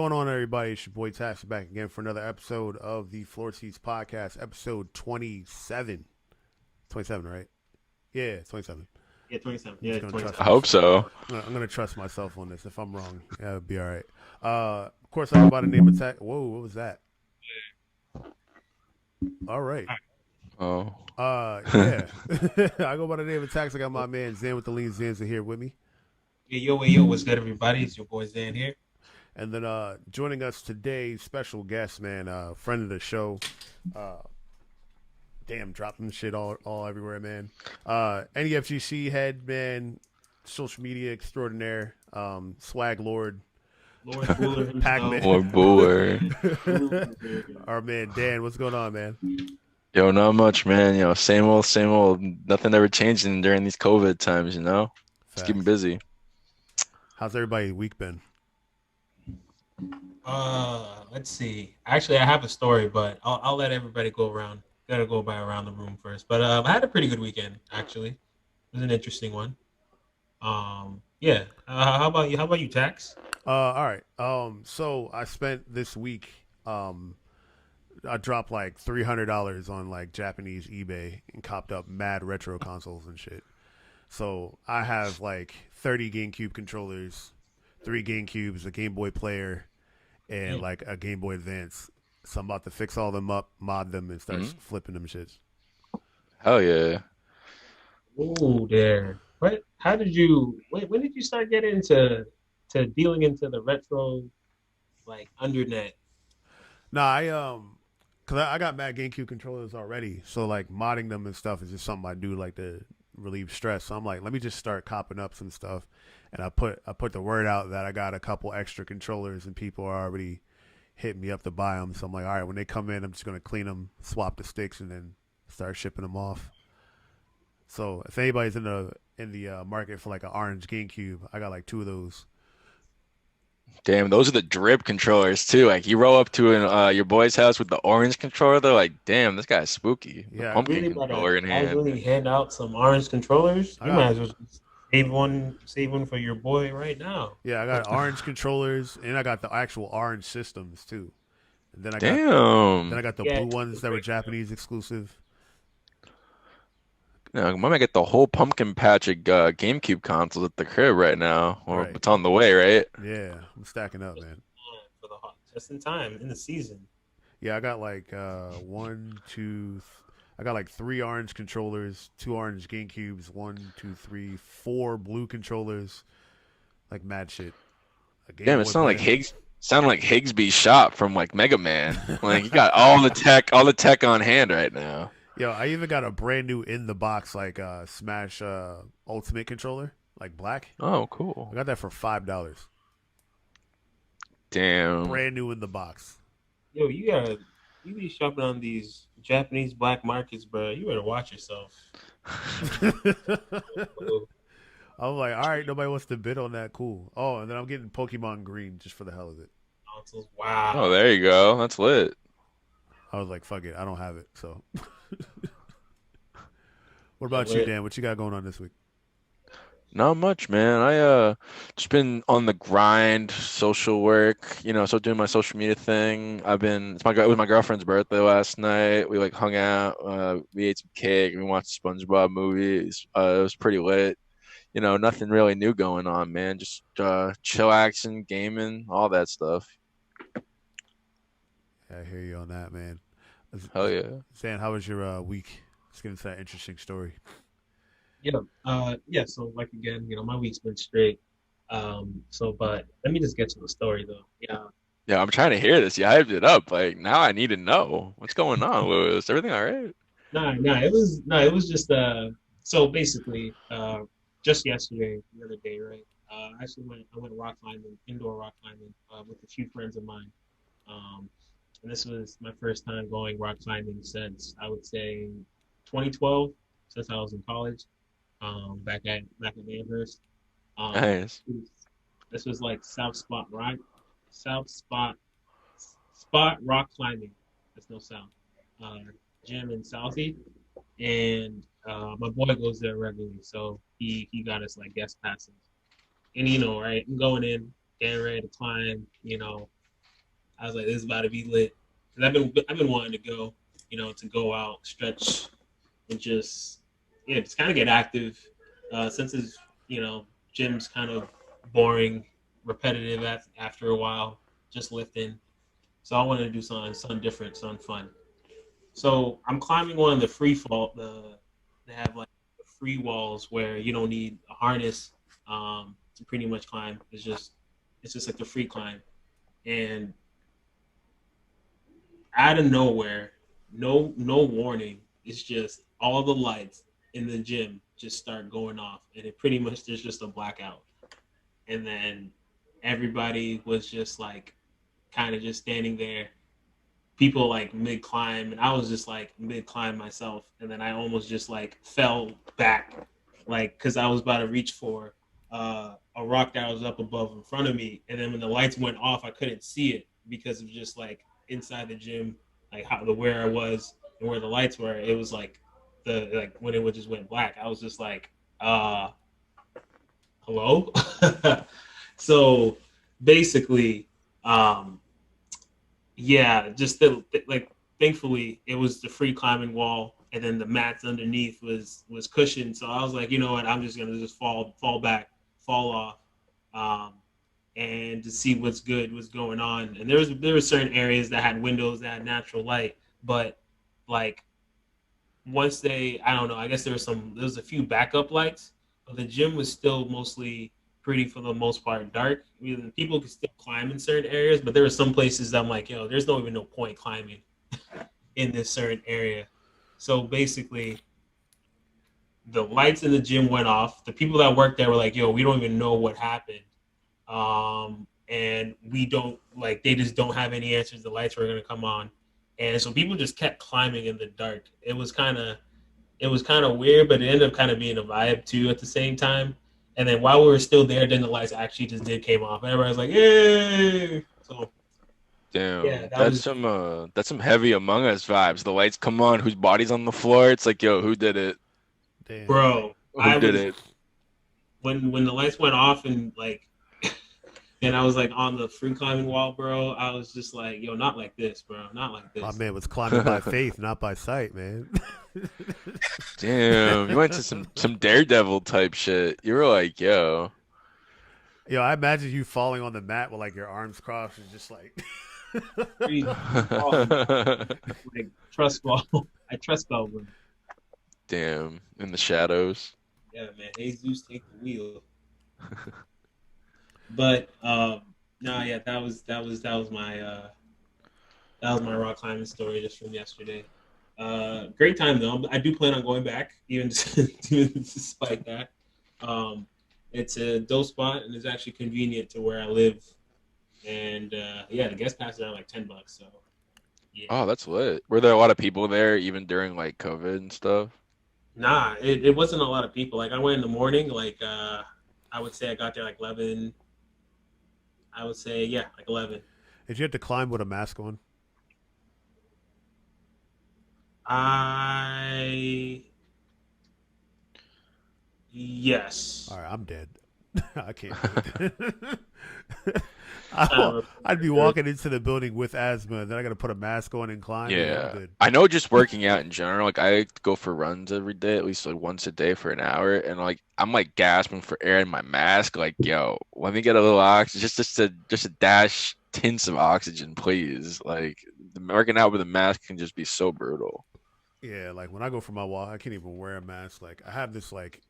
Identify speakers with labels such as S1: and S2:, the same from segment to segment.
S1: going on, everybody? It's your boy Tax back again for another episode of the FloorSeats podcast, episode 27. 27, right? Yeah, 27.
S2: Yeah, 27.
S1: I'm just
S2: Yeah,
S1: gonna trust
S3: I
S2: 27.
S3: hope
S1: myself.
S3: so.
S1: I'm gonna trust myself on this. If I'm wrong, yeah, it'll be all right. Of course, I go by the name of Tax. Whoa, what was that? All right.
S3: Oh.
S1: Yeah. I go by the name of Tax. I got my man Zan with the lean Zanza here with me.
S2: Hey, yo, what's good, everybody? It's your boy Zan here.
S1: And then joining us today, special guest, man, friend of the show. Uh, damn, dropping shit all everywhere, man. NEFGC head, man, social media extraordinaire, swag lord,
S2: Lord Cooler himself.
S1: Pac-Man.
S3: Boy, boy.
S1: Our man Dan, what's going on, man?
S3: Yo, not much, man. Same old, same old. Nothing ever changing during these COVID times, Just keeping
S1: Facts.
S3: busy.
S1: How's everybody week been?
S2: Let's see. Actually, I have a story, but I'll let everybody go around. Gotta go by around the room first. But I had a pretty good weekend, actually. It was an interesting one. Yeah. How about you? How about you, Tax?
S1: All right. So I spent this week. I dropped like $300 on like Japanese eBay and copped up mad retro consoles and shit. So I have like 30 GameCube controllers, three GameCubes, a Game Boy Player, and
S2: Mm.
S1: like a Game Boy Advance. So I'm about to fix all them up, mod them, and start
S3: hmm
S1: flipping them shits.
S3: Hell yeah.
S2: Oh, there. What? How did you? When did you start getting into dealing into the retro like undernet?
S1: Nah, cause I got mad GameCube controllers already, so like modding them and stuff is just something I do like to relieve stress. So I'm like, let me just start copping up some stuff, and I put the word out that I got a couple extra controllers, and people are already hitting me up to buy them. So I'm like, all right, when they come in, I'm just gonna clean them, swap the sticks, and then start shipping them off. So if anybody's in the market for like an orange GameCube, I got like two of those.
S3: Damn, those are the drip controllers too. Like you roll up to your boy's house with the orange controller, they're like, damn, this guy's spooky. The
S1: Yeah,
S2: You
S3: pumpkin
S2: really better
S3: controller in hand.
S2: casually hand out some orange controllers.
S1: I
S2: You might
S1: got
S2: as well just save one for your boy right now.
S1: yeah, I got orange controllers, and I got the actual orange systems too. And then I
S3: Damn.
S1: got the
S2: Yeah,
S1: blue
S2: it's
S1: ones
S2: a
S1: that were
S2: great feeling.
S1: Japanese exclusive.
S3: I might get the whole pumpkin patch of GameCube consoles at the crib right now. Or
S1: Right.
S3: it's on the way, right?
S1: Yeah, I'm stacking up,
S2: Just
S1: man.
S2: in time for the just in time in the season.
S1: Yeah, I got like I got like three orange controllers, two orange GameCubes, one, two, three, four blue controllers, like mad shit. A Game
S3: Damn, it
S1: Boy
S3: sounded like
S1: player.
S3: Higsby's shop from like Mega Man. Like you got all the tech on hand right now.
S1: Yo, I even got a brand new in the box like Smash Ultimate controller, like black.
S3: Oh,
S1: I
S3: cool.
S1: got that for $5.
S3: Damn.
S1: Brand new in the box.
S2: Yo, you be shopping on these Japanese black markets, bro. You better watch yourself. Oh,
S1: I'm like, all right, nobody wants to bid on that. Cool. Oh, and then I'm getting Pokemon Green just for the hell of it.
S2: consoles.
S3: Oh,
S2: Wow.
S3: there you go. That's lit.
S1: I was like, fuck it, I don't have it. So, what
S2: Yeah,
S1: about you, Dan? What you got going on this week?
S3: Not much, man. I just been on the grind, social work, so doing my social media thing. It was my girlfriend's birthday last night. We like hung out, we ate some cake, we watched SpongeBob movies. It was pretty lit. Nothing really new going on, man. Just chillaxing, gaming, all that stuff.
S1: Yeah, I hear you on that, man.
S3: Hell yeah.
S1: Zan, how was your week? Let's get into that interesting story.
S2: Yeah. So like again, my week's been straight. But let me just get to the story though. Yeah.
S3: Yeah, I'm trying to hear this. You hyped it up. Like now I need to know what's going on, Lewis. Everything all right?
S2: It was just so basically just yesterday, the other day, right? I went rock climbing, indoor rock climbing, with a few friends of mine. Um, and this was my first time going rock climbing since I would say 2012, since I was in college, back at Amherst. Um,
S3: Nice.
S2: this was like South Spot rock climbing. That's no sound. Uh, Gym in Southie, and my boy goes there regularly, so he got us like guest passes. And right, I'm going in, getting ready to climb. I was like, this is about to be lit. Cause I've been wanting to go, to go out, stretch, and just just kind of get active. Since it's gym's kind of boring, repetitive after a while, just lifting. So I wanted to do something different, something fun. So I'm climbing one of the free fall. They have like the free walls where you don't need a harness to pretty much climb. It's just like the free climb, and out of nowhere, no warning. It's just all the lights in the gym just start going off, and it pretty much there's just a blackout, and then everybody was just like kind of just standing there, people like mid climb, and I was just like mid climb myself, and then I almost just like fell back, like because I was about to reach for a rock that was up above in front of me, and then when the lights went off, I couldn't see it because of just like inside the gym, like how the where I was and where the lights were, it was like the like when it just went black, I was just like, hello. So basically, um, yeah, just like thankfully it was the free climbing wall, and then the mats underneath was cushioned. So I was like, you know what, I'm just gonna just fall back, fall off, um, and to see what's going on. And there were certain areas that had windows that had natural light, but like once I don't know, I guess there was a few backup lights, but the gym was still mostly pretty for the most part dark. I mean, people could still climb in certain areas, but there were some places that I'm like, yo, there's no point climbing in this certain area. So basically, the lights in the gym went off. The people that worked there were like, yo, we don't even know what happened. And we don't like they just don't have any answers. The lights were gonna come on. And so people just kept climbing in the dark. It was kind of weird, but it ended up kind of being a vibe too at the same time. And then while we were still there, then the lights actually just did came off. And everybody was like, "Yay!" So yeah,
S3: Damn,
S2: that was
S3: that's some heavy Among Us vibes. The lights come on, whose body's on the floor? It's like, yo, who did it?
S1: Damn.
S2: bro.
S3: Who
S2: I
S3: did
S2: was
S3: it?
S2: when the lights went off and like, and I was like on the free climbing wall, bro. I was just like, "Yo, not like this, bro. Not like
S1: My
S2: this."
S1: man was climbing by faith, not by sight, man.
S3: Damn, you went to some Daredevil type shit. You were like, yo.
S1: Yo, I imagine you falling on the mat with like your arms crossed and just like
S2: Free falling, like trust fall. I trust fall, bro.
S3: Damn, in the shadows.
S2: Yeah, man. Jesus take the wheel. But no, yeah, that was my rock climbing story just from yesterday. Great time though. I do plan on going back, even despite that. Um, it's a dope spot and it's actually convenient to where I live. And yeah, the guest passes are like $10. So yeah,
S3: Oh, that's lit. Were there a lot of people there even during like COVID and stuff?
S2: nah, it wasn't a lot of people. Like I went in the morning, like I would say I got there like 11. I would say yeah, like 11.
S1: Did you have to climb with a mask on?
S2: I
S1: All
S2: yes.
S1: right, I'm dead. I can't do it.
S2: Uh,
S1: I'd be walking into the building with asthma, and then I got to put a mask on and climb. Yeah, I'm
S3: Yeah.
S1: good.
S3: I know just working out in general, like I go for runs every day, at least like once a day for an hour, and like I'm like gasping for air in my mask, like, yo, let me get a little oxygen, just a dash tints of oxygen, please. Like the working out with a mask can just be so brutal.
S1: Yeah, like when I go for my walk, I can't even wear a mask. Like I have this like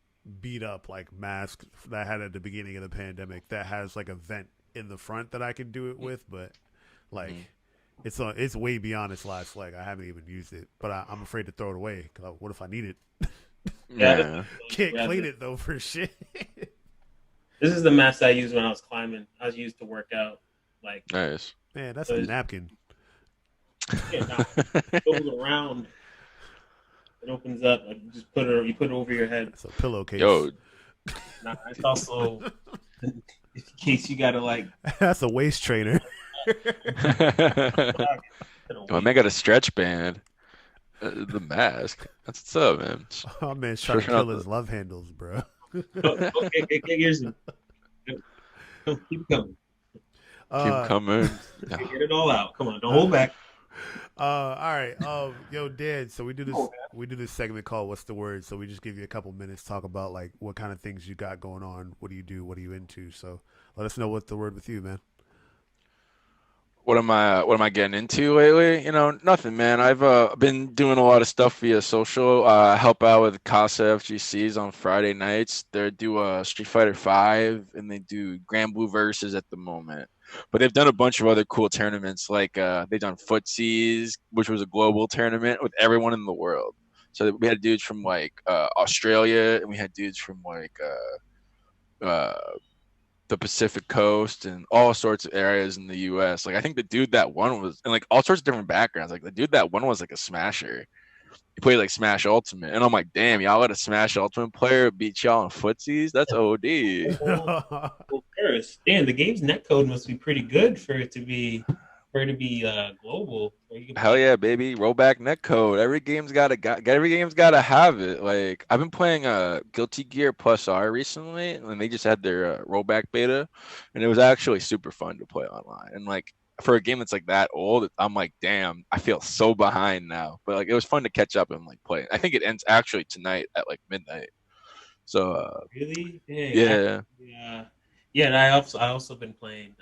S1: beat up like mask that I had at the beginning of the pandemic that has like a vent in the front that I can do it with, but like
S3: Mhm.
S1: it's way beyond its last leg. I haven't even used it, but I'm afraid to throw it away. Cause what if I need it?
S2: yeah,
S3: Yeah.
S1: Can't clean it though for shit.
S2: this is the mask I used when I was climbing. I was used to work out. Like
S3: Nice.
S1: Man, that's
S2: so
S1: the napkin.
S2: yeah, nah, it goes around. It opens up. Like, you put it over your head.
S1: It's a pillowcase.
S3: Yo,
S2: Nah, it's also in case you gotta like
S1: That's a waist trainer.
S3: my man got a stretch band. The mask. That's what's up, man.
S1: Oh man's trying to
S3: Stretching
S1: kill
S3: out
S1: his love handles, bro.
S2: Okay, here's keep coming.
S3: Keep 'em
S1: Uh,
S3: coming.
S2: Get it all out. Come on, don't hold back.
S1: all right. Yo, Dan. So we do this segment called "What's the Word?" So we just give you a couple minutes to talk about like what kind of things you got going on. What do you do? What are you into? So let us know what's the word with you, man.
S3: What am I getting into lately? Nothing, man. I've been doing a lot of stuff via social. I help out with Casa FGCs on Friday nights. They do Street Fighter 5 and they do Grand Blue Versus at the moment. But they've done a bunch of other cool tournaments, like they've done FTSEs, which was a global tournament with everyone in the world. So we had dudes from like Australia, and we had dudes from like the Pacific Coast and all sorts of areas in the US. Like I think the dude that won was and like all sorts of different backgrounds. Like the dude that won was like a smasher. He played like Smash Ultimate. And I'm like, damn, y'all let a Smash Ultimate player beat y'all in footsies? That's OD.
S2: Well, first, damn, the game's netcode must be pretty good for it to be global, where you can
S3: Hell
S2: play.
S3: yeah, baby. Roll back netcode. Every game's gotta have it. Like I've been playing Guilty Gear Plus R recently, and they just had their rollback beta, and it was actually super fun to play online. And like for a game that's like that old, I'm like, damn, I feel so behind now. But like it was fun to catch up and like play. I think it ends actually tonight at like midnight. So
S2: Really? Dang.
S3: yeah.
S2: Yeah, and I also been playing.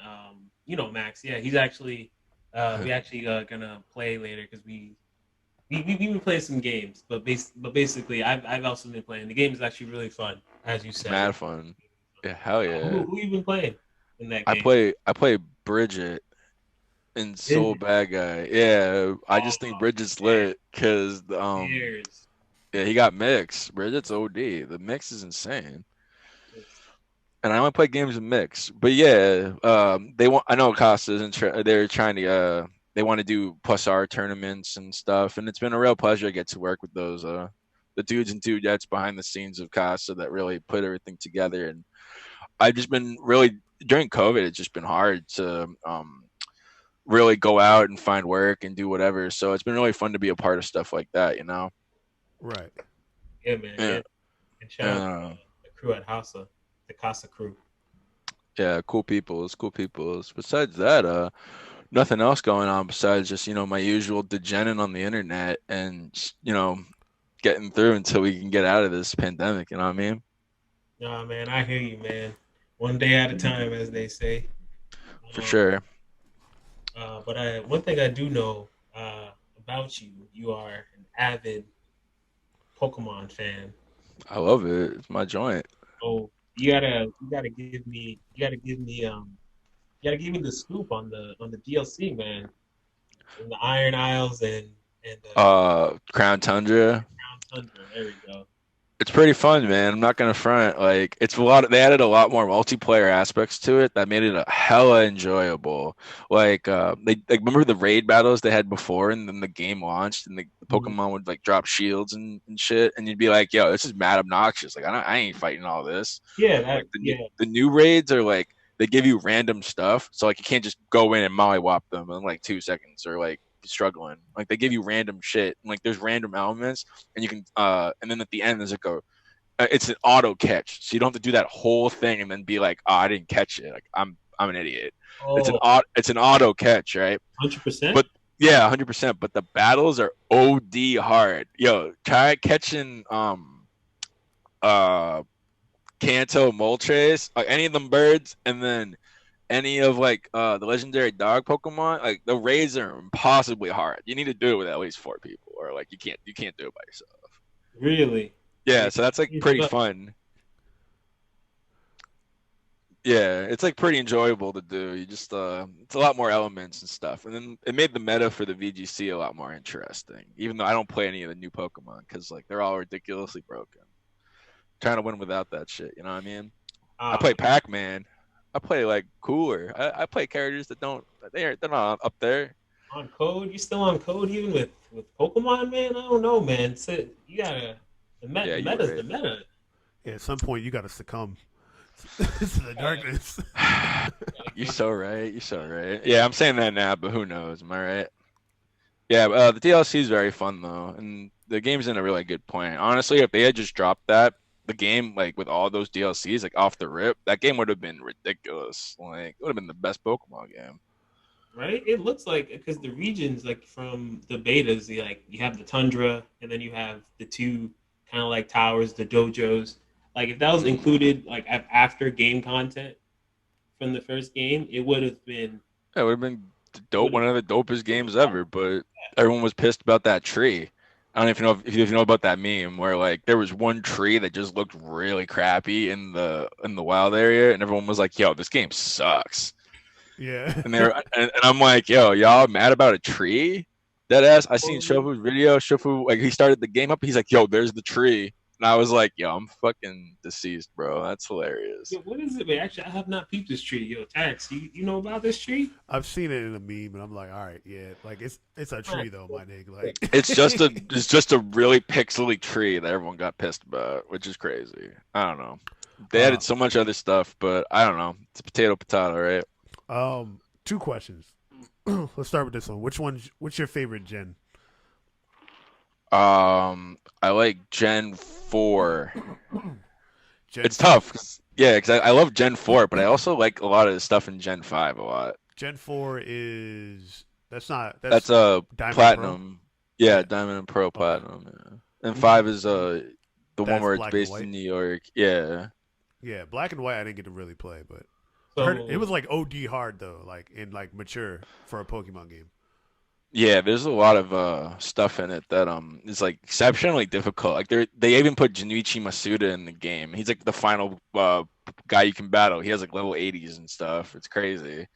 S2: Max. Yeah, he's actually. We actually gonna play later because we've been playing some games, but basically I've also been playing. The game is actually really fun, as you
S3: It's
S2: said.
S3: mad fun. Yeah, hell yeah.
S2: Who you been playing in that
S3: I
S2: game?
S3: play I play Bridget and
S2: Is
S3: Soul
S2: it?
S3: Bad Guy. Yeah, I
S2: Oh
S3: just think Bridget's
S2: man,
S3: lit because
S2: cheers.
S3: yeah, he got mix. Bridget's OD. The mix is insane. And I only play games with mix. But yeah, they want. I know Costa isn't. They're trying to. They want to do plus R tournaments and stuff, and it's been a real pleasure to get to work with those. The dudes and dudettes behind the scenes of Costa that really put everything together. And I've just been really during COVID. It's just been hard to really go out and find work and do whatever. So it's been really fun to be a part of stuff like that.
S1: Right.
S2: Yeah, man.
S3: Yeah.
S2: Yeah, and shout out to
S3: Uh,
S2: the crew at Casa, the Casa crew.
S3: yeah, cool people. It's cool people. Besides that, nothing else going on besides just my usual degening on the internet and getting through until we can get out of this pandemic. You know what I mean?
S2: Nah, man, I hear you, man. One day at a time, as they say.
S3: For
S2: Um,
S3: sure.
S2: but one thing I do know about you, you are an avid Pokemon fan.
S3: I love it. It's my joint.
S2: So you gotta give me the scoop on the DLC, man. In the Iron Isles and
S3: Crown Tundra.
S2: Crown Tundra. There we go.
S3: It's pretty fun, man. I'm not gonna front. Like it's a lot. They added a lot more multiplayer aspects to it that made it a hella enjoyable. Like they like remember the raid battles they had before, and then the game launched, and the
S2: Mhm.
S3: Pokemon would like drop shields and shit, and you'd be like, "Yo, this is mad obnoxious. Like I ain't fighting all this."
S2: Yeah,
S3: Like
S2: that yeah.
S3: the new raids are like they give you random stuff, so like you can't just go in and mollywop them in like 2 seconds or like struggling. Like they give you random shit, and like there's random elements, and you can and then at the end there's like it's an auto catch, so you don't have to do that whole thing and then be like, oh, I didn't catch it. Like I'm an idiot.
S2: Oh,
S3: It's an auto catch, right?
S2: 100%.
S3: But yeah, 100%. But the battles are OD hard. Yo, try catching uh Kanto Moltres, like any of them birds, and then any of like the legendary dog Pokemon, like the raids are impossibly hard. You need to do it with at least 4 people, or like you can't do it by yourself.
S2: Really?
S3: Yeah,
S2: Yeah,
S3: so that's like
S2: ease it
S3: pretty
S2: up.
S3: fun. Yeah, it's like pretty enjoyable to do. You just it's a lot more elements and stuff. And then it made the meta for the VGC a lot more interesting. Even though I don't play any of the new Pokemon cuz like they're all ridiculously broken. Trying to win without that shit, you know what I mean? I
S2: Ah,
S3: play Pac-Man. I play like cooler. I play characters that don't they're not up there.
S2: on code? You still on code even with Pokemon, man? I don't know, man. You gotta
S3: Yeah,
S2: the
S3: you
S2: meta's the
S3: right.
S2: meta.
S1: Yeah, at some point you got to succumb to the darkness.
S2: Gotta
S3: You're
S2: give
S3: so right. You're so right. Yeah, I'm saying that now, but who knows? Am I right? Yeah, the DLC is very fun though, and the game's in a really good point. Honestly, if they had just dropped that the game like with all those DLCs like off the rip, that game would have been ridiculous. Like it would have been the best Pokemon game.
S2: Right? It looks like because the regions like from the betas, you have the tundra, and then you have the two kind of like towers, the dojos. Like if that was included like after game content from the first game, it would have been
S3: Yeah, it would have been dope, one of the dopest games ever. But everyone was pissed about that tree. I don't know if you know about that meme where like there was one tree that just looked really crappy in the wild area, and everyone was like, "Yo, this game sucks."
S1: Yeah.
S3: And and I'm like, "Yo, y'all mad about a tree?" Dead ass. I seen Shofu's video. Shofu like he started the game up. He's like, "Yo, there's the tree," and I was like, "Yo, I'm fucking deceased, bro. That's hilarious."
S2: Yo, what is it, man? Actually, I have not peeped this tree. Yo, Tax, you know about this tree?
S1: I've seen it in a meme, and I'm like, all right, yeah, like it's a tree though, my nigga. Like
S3: It's just a really pixely tree that everyone got pissed about, which is crazy. I don't know. They added so much other stuff, but I don't know. It's potato, right?
S1: Two questions. Let's start with this one. What's your favorite gen?
S3: I like Gen 4.
S1: Gen
S3: It's tough, because I love Gen 4, but I also like a lot of the stuff in Gen 5 a lot.
S1: Gen 4 is that's
S3: That's
S1: Diamond
S3: Platinum.
S1: Pro?
S3: Yeah, Diamond and Pro Platinum. Yeah. And 5 is the one
S1: That's
S3: where it's
S1: black and
S3: based
S1: white?
S3: in New York. Yeah.
S1: Yeah, Black and White I didn't get to really play, but I
S2: So,
S1: heard it was like OD hard though, like and like mature for a Pokemon game.
S3: Yeah, there's a lot of stuff in it that is like exceptionally difficult. Like they even put Junichi Masuda in the game. He's like the final guy you can battle. He has like level 80s and stuff. It's crazy.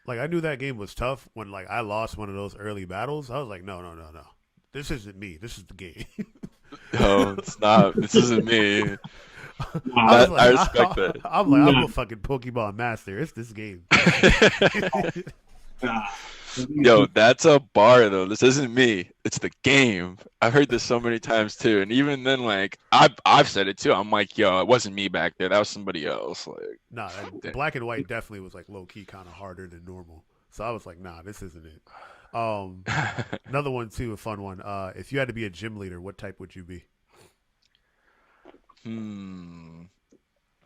S1: Like I knew that game was tough when like I lost one of those early battles. I was like, no. This isn't me. This is the game.
S3: No, it's not. This isn't me. I respect that.
S1: I'm like, I'm a fucking Pokemon master. It's this game.
S2: nah.
S3: Yo, that's a bar though. This isn't me. It's the game. I've heard this so many times too, and even then, like I've said it too. I'm like, yo, it wasn't me back there. That was somebody else. Like,
S1: Nah, Black and White definitely was like low key kind of harder than normal. So I was like, nah, this isn't it. Another one too, a fun one. If you had to be a gym leader, what type would you be?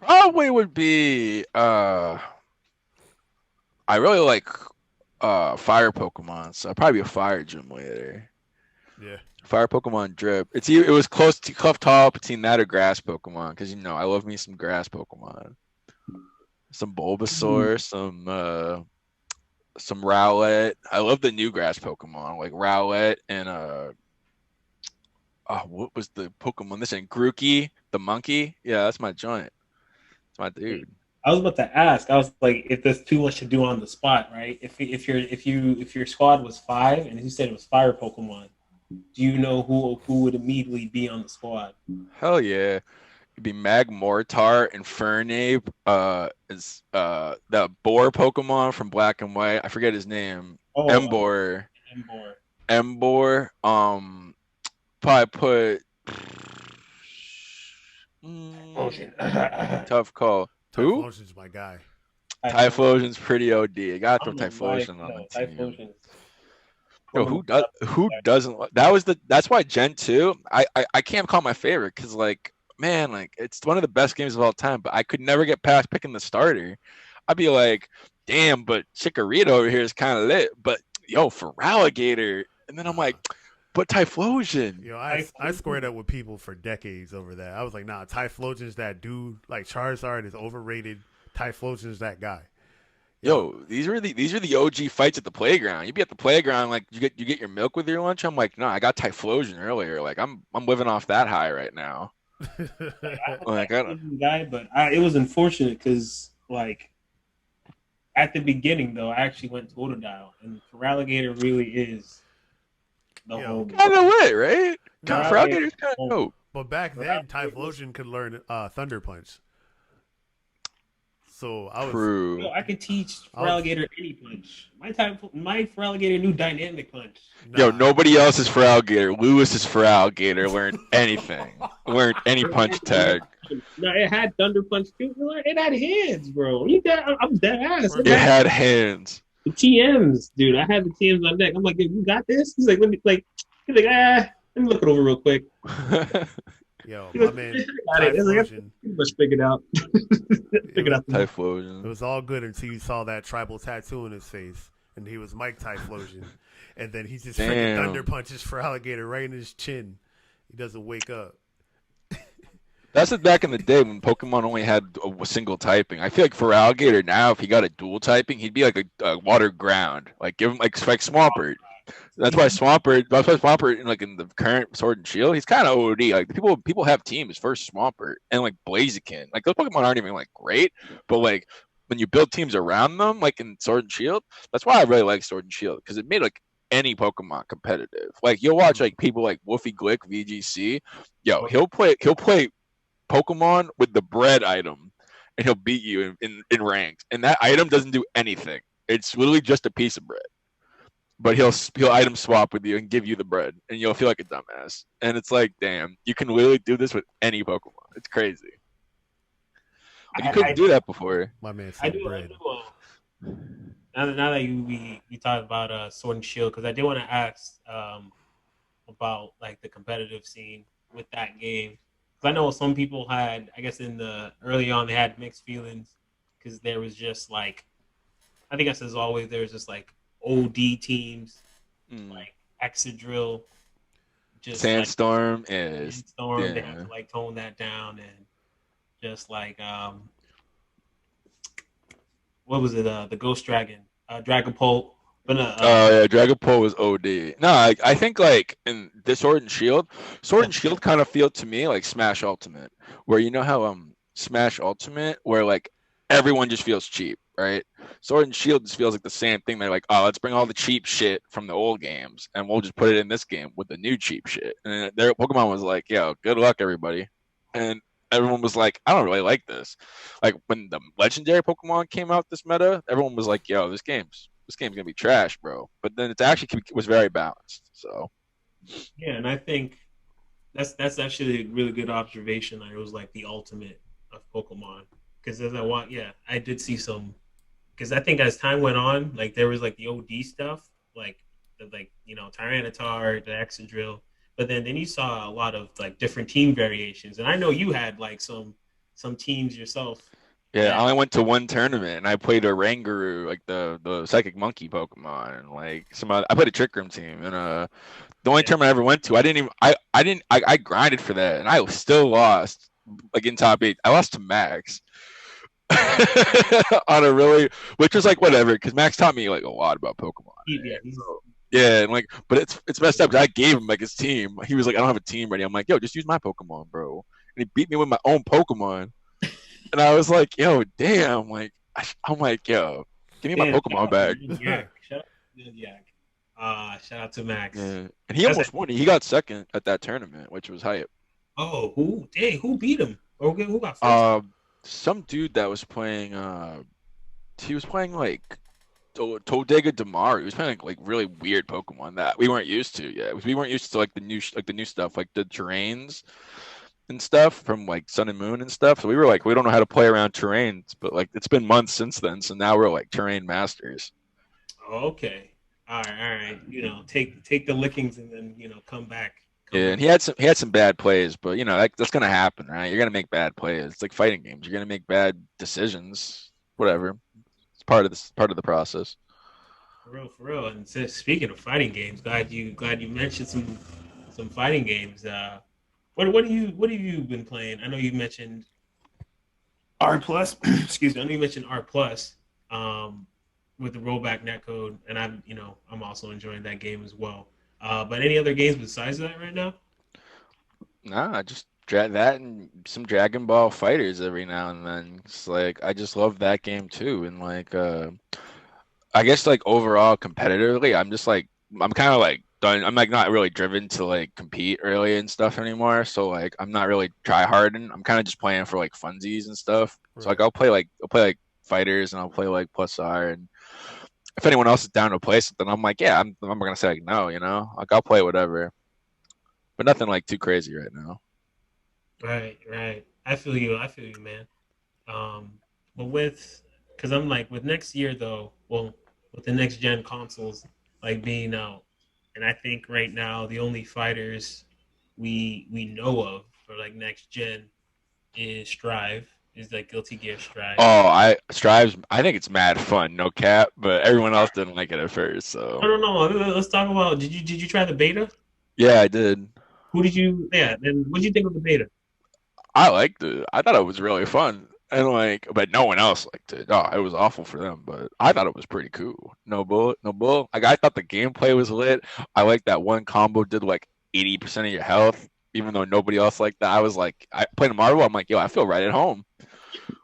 S3: Probably would be I really like fire Pokemon, so I'd probably be a fire gym leader.
S1: Yeah.
S3: Fire Pokemon drip. It was close to tough call between that or grass Pokemon, because I love me some grass Pokemon. Some Bulbasaur, some Rowlet. I love the new grass Pokemon, like Rowlet and what was the Pokemon? This and Grookey, the monkey. Yeah, that's my joint. That's my dude.
S2: I was about to ask. I was like, if there's too much to do on the spot, right? If your squad was 5 and you said it was fire Pokemon, do you know who would immediately be on the squad?
S3: Hell yeah. It'd be Magmortar and Fernape. Is the boar Pokemon from Black and White. I forget his name.
S2: Oh,
S3: Embor.
S2: Embor.
S3: Probably put
S2: Ocean.
S3: tough call. Who?
S1: Typhlosion's my guy.
S3: Typhlosion's pretty OD. I got to throw Typhlosion on the team.
S2: Typhlosion.
S3: Yo, who doesn't? That's why Gen 2. I can't call my favorite because like man, like it's one of the best games of all time. But I could never get past picking the starter. I'd be like, damn, but Chikorita over here is kind of lit. But yo, for Ralligator, and then I'm like, but Typhlosion.
S1: Yo, I squared up with people for decades over that. I was like, nah, Typhlosion's that dude. Like Charizard is overrated. Typhlosion's that guy.
S3: Yo, these are the OG fights at the playground. You be at the playground, like you get your milk with your lunch. I'm like, no, I got Typhlosion earlier. Like I'm living off that high right now.
S2: Like, I don't guy, but it was unfortunate because like at the beginning though, I actually went to Totodile, and Feraligatr really is the whole
S3: kind of lit, right? Feraligator's kind of dope.
S1: But back then, Typhlosion could learn Thunder Punch. So I was.
S3: True.
S2: Yo, I could teach Feraligatr any punch. My Feraligatr knew Dynamic Punch.
S1: Nah.
S3: Yo, nobody else is Feraligatr. Lewis is Feraligatr. Learned anything. Learned any punch tag.
S2: No, it had Thunder Punch too. It had hands, bro. I'm dead ass.
S3: It had hands.
S2: The TMs, dude. I had the TMs on deck. I'm like, you got this? He's like, let me look it over real quick.
S1: Yo,
S2: He
S1: my
S2: was
S1: man
S2: got it. It's like, I
S1: Typhlosion.
S2: pretty much figured out.
S1: It
S2: Figured
S1: was
S2: out the move.
S1: it
S3: Typhlosion.
S1: was all good until you saw that tribal tattoo in his face, and he was Mike Typhlosion, and then he just freaking thunder
S3: Damn.
S1: punches for alligator right in his chin. He doesn't wake up.
S3: That's it back in the day when Pokemon only had a single typing. I feel like for Alligator now, if he got a dual typing, he'd be like a water ground. Like give him like Swampert. That's why Swampert in like in the current Sword and Shield, he's kind of OD. Like people have teams first Swampert and like Blaziken. Like those Pokemon aren't even like great, but like when you build teams around them, like in Sword and Shield, that's why I really like Sword and Shield because it made like any Pokemon competitive. Like you'll watch
S1: Mhm.
S3: like people like Wolfie Glick VGC, yo, he'll play Pokemon with the bread item, and he'll beat you in ranks. And that item doesn't do anything. It's literally just a piece of bread. But he'll item swap with you and give you the bread, and you'll feel like a dumbass. And it's like, damn, you can literally do this with any Pokemon. It's crazy. Like you couldn't
S2: I
S3: do that before.
S1: My man
S2: I
S1: said
S2: do I
S1: bread.
S2: do. Now that we talked about Sword and Shield, because I did want to ask about like the competitive scene with that game. Because I know some people had, I guess in the early on, they had mixed feelings because there was just like, I think as always, there's just like OD teams
S3: Mm.
S2: like Exadrill, just like
S3: Sandstorm is
S2: Storm. They have
S3: yeah.
S2: to like tone that down and just like what was it? The Ghost Dragon, Dragapult. But
S3: Oh yeah, Dragapult was OD. No, I think like in this Sword and Shield kind of feel to me like Smash Ultimate, where you know how Smash Ultimate, where like everyone just feels cheap, right? Sword and Shield just feels like the same thing. They're like, oh, let's bring all the cheap shit from the old games, and we'll just put it in this game with the new cheap shit. And then their Pokemon was like, yo, good luck everybody, and everyone was like, I don't really like this. Like when the legendary Pokemon came out this meta, everyone was like, yo, this game's gonna be trash, bro. But then it actually was very balanced. So
S2: yeah, and I think that's actually a really good observation. Like, it was like the ultimate of Pokemon because as I want, yeah, I did see some because I think as time went on, like there was like the OD stuff, like Tyranitar, the Exadrill, but then you saw a lot of like different team variations, and I know you had like some teams yourself
S3: yeah, I
S2: that
S3: only went to one tournament and I played a Rangaroo, like the psychic monkey Pokemon, and like I played a Trick Room team, and the only
S2: yeah,
S3: tournament I ever went to, I grinded for that, and I still lost, like in top eight. I lost to Max on a really, which was like whatever, because Max taught me like a lot about Pokemon.
S2: yeah,
S3: And so yeah, and like, but it's messed up because I gave him like his team. He was like, I don't have a team ready. I'm like, yo, just use my Pokemon, bro. And he beat me with my own Pokemon, and I was like, yo, damn, like I'm like, yo, give me my
S2: damn, shout
S3: Pokemon
S2: out to
S3: back.
S2: Yak, shout out to Yak, shout out to Max.
S3: Yeah, and he
S2: That's
S3: almost won. He got second at that tournament, which was hype.
S2: who beat him? Or who got first?
S3: Uh, some dude that was playing. He was playing like Todega Damaru. He was playing like really weird Pokemon that we weren't used to yet. We weren't used to like the new stuff, like the terrains and stuff from like Sun and Moon and stuff. So we were like, we don't know how to play around terrains, but like it's been months since then. So now we're like terrain masters.
S2: Okay. All right. Take the lickings and then come back. Come
S3: Yeah,
S2: back.
S3: and he had some bad plays, but you know that's gonna happen, right? You're gonna make bad plays. It's like fighting games. You're gonna make bad decisions. Whatever. It's part of the process.
S2: For real. And speaking of fighting games, glad you mentioned some fighting games. What have you been playing? I know you mentioned R plus. Excuse me. I know you mentioned R plus. Um, with the rollback netcode, and I'm also enjoying that game as well. But any other games besides that right now?
S3: Nah, just that and some Dragon Ball Fighters every now and then. It's like I just love that game too, and like I guess like overall competitively, I'm kind of like done. I'm like not really driven to like compete really and stuff anymore. So like I'm not really try harding. I'm kind of just playing for like funsies and stuff. So like
S1: Right.
S3: I'll play like fighters and I'll play like plus R, and if anyone else is down to play something, I'm like, yeah, I'm not gonna say like no, you know, like I'll play whatever, but nothing like too crazy right now.
S2: Right, right. I feel you, man. But because I'm like with next year though, well, with the next gen consoles like being out, and I think right now the only fighters we know of. for like next gen is Strive. Is like Guilty Gear Strive.
S3: Oh, I Strives. I think it's mad fun, no cap. But everyone else didn't like it at first,
S2: I
S3: so
S2: don't know. Let's talk about. Did you try the beta?
S3: yeah, I did.
S2: Who did you? Yeah. And what did you think of the beta?
S3: I liked it. I thought it was really fun, and like, but no one else liked it. Oh, it was awful for them, but I thought it was pretty cool. No bull, no bull. Like I thought the gameplay was lit. I like that one combo did like 80% of your health, even though nobody else liked that. I was like, I played Marvel. I'm like, yo, I feel right at home.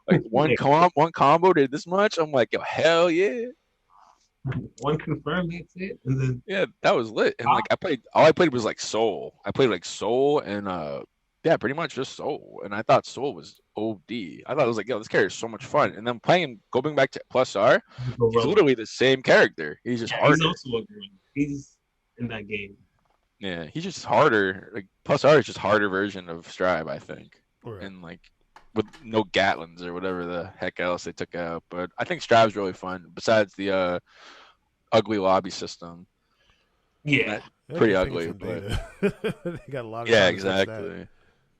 S3: Like one combo did this much. I'm like, yo, hell yeah.
S2: One confirmed. That's it. And then
S3: Yeah, that was lit. And like
S2: ah,
S3: I played all I played was like Soul. I played like Soul and yeah, pretty much just Soul. And I thought Soul was OD. I thought it was like, yo, this character is so much fun. And then playing going back to Plus R, he's
S2: Gorilla.
S3: literally the same character. He's just
S2: Yeah, he's
S3: harder.
S2: also a gorilla. He's in that game.
S3: Yeah, he's just harder. Like Plus R is just harder version of Strive, I think.
S1: Right.
S3: And like with no Gatlins or whatever the heck else they took out. But I think Strive's really fun. Besides the ugly lobby system.
S2: Yeah.
S1: They
S3: Pretty
S1: can fix
S3: ugly,
S1: some
S3: but
S1: data. They got a lot of
S3: yeah,
S1: time to fix that.
S3: exactly.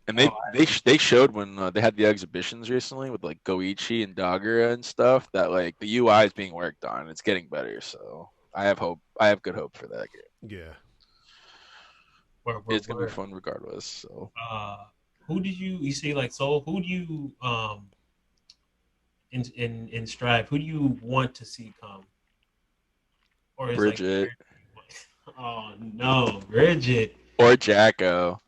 S3: And
S2: Oh,
S3: they showed when they had the exhibitions recently with like Goichi and Dagura and stuff that like the UI is being worked on. It's getting better, so I have hope. I have good hope for that game.
S1: Yeah.
S3: It's gonna be fun regardless. So
S2: uh, who did you say like Soul? Who do you in Strive? Who do you want to see come? Or is like
S3: Bridget
S2: oh no, Bridget.
S3: or Jacko.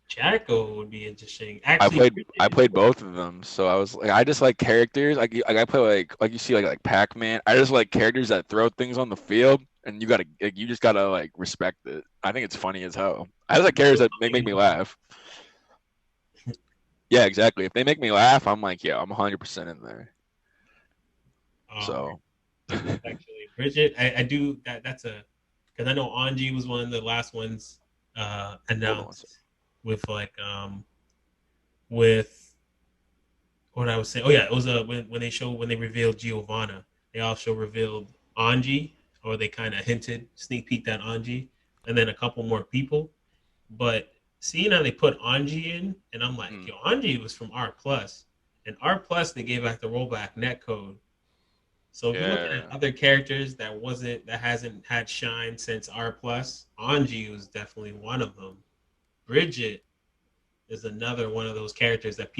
S2: Jacko would be interesting.
S3: I
S2: Actually,
S3: played I
S2: Bridget,
S3: played both of them, so I was like, I just like characters. Like I play like you see like Pac-Man. I just like characters that throw things on the field, and you just gotta like respect it. I think it's funny as hell. I just like characters that make me laugh. Yeah, exactly. If they make me laugh, I'm like, yeah, I'm 100% in there.
S2: um,
S3: So
S2: actually, Bridget, I do that. That's a because I know Anji was one of the last ones
S3: hold on one second.
S2: announced with like with what I was saying. Oh yeah, it was when they revealed Giovanna, they also revealed Anji, or they kind of hinted, sneak peeked at Anji, and then a couple more people. But seeing how they put Anji in, and I'm like,
S3: Mm,
S2: yo, Anji was from R Plus, and R Plus they gave back the rollback netcode. So if you're looking at
S3: yeah.
S2: other characters that hasn't had shine since R Plus, Anji was definitely one of them. Bridget is another one of those characters that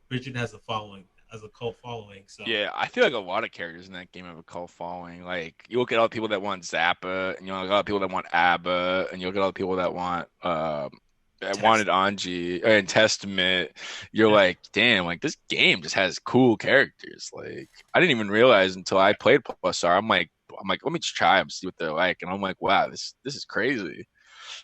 S2: Bridget has a following, has a cult following. So
S3: Yeah, I feel like a lot of characters in that game have a cult following. Like you look at all the people that want Zappa, and you look at all the people that want ABBA, and you look at all the people that want that
S2: test,
S3: wanted Anji and Testament. You're
S2: yeah,
S3: like, damn, like this game just has cool characters. Like I didn't even realize until I played Plus R. I'm like, let me just try them, see what they're like, and I'm like, wow, this is crazy.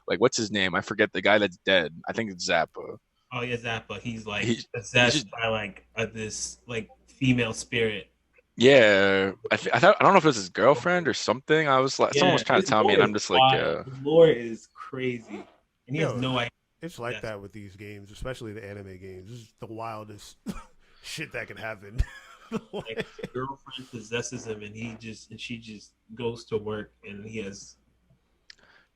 S3: Like, what's his name? I forget the guy that's dead. I think it's Zappa.
S2: oh yeah, Zappa. He's like
S3: He's just
S2: possessed by like this like female spirit.
S3: yeah. I thought I don't know if it was his girlfriend or something. I was like, someone
S2: Yeah,
S3: was trying to
S2: his
S3: tell me,
S2: lore
S3: and
S2: is
S3: I'm just like,
S2: wild.
S3: yeah,
S2: His lore is crazy, and he has
S1: Yo,
S2: no idea.
S1: it's like
S2: Yes.
S1: that with these games, especially the anime games. This is the wildest shit that can happen.
S2: Like his girlfriend possesses him, and she just goes to work, and he has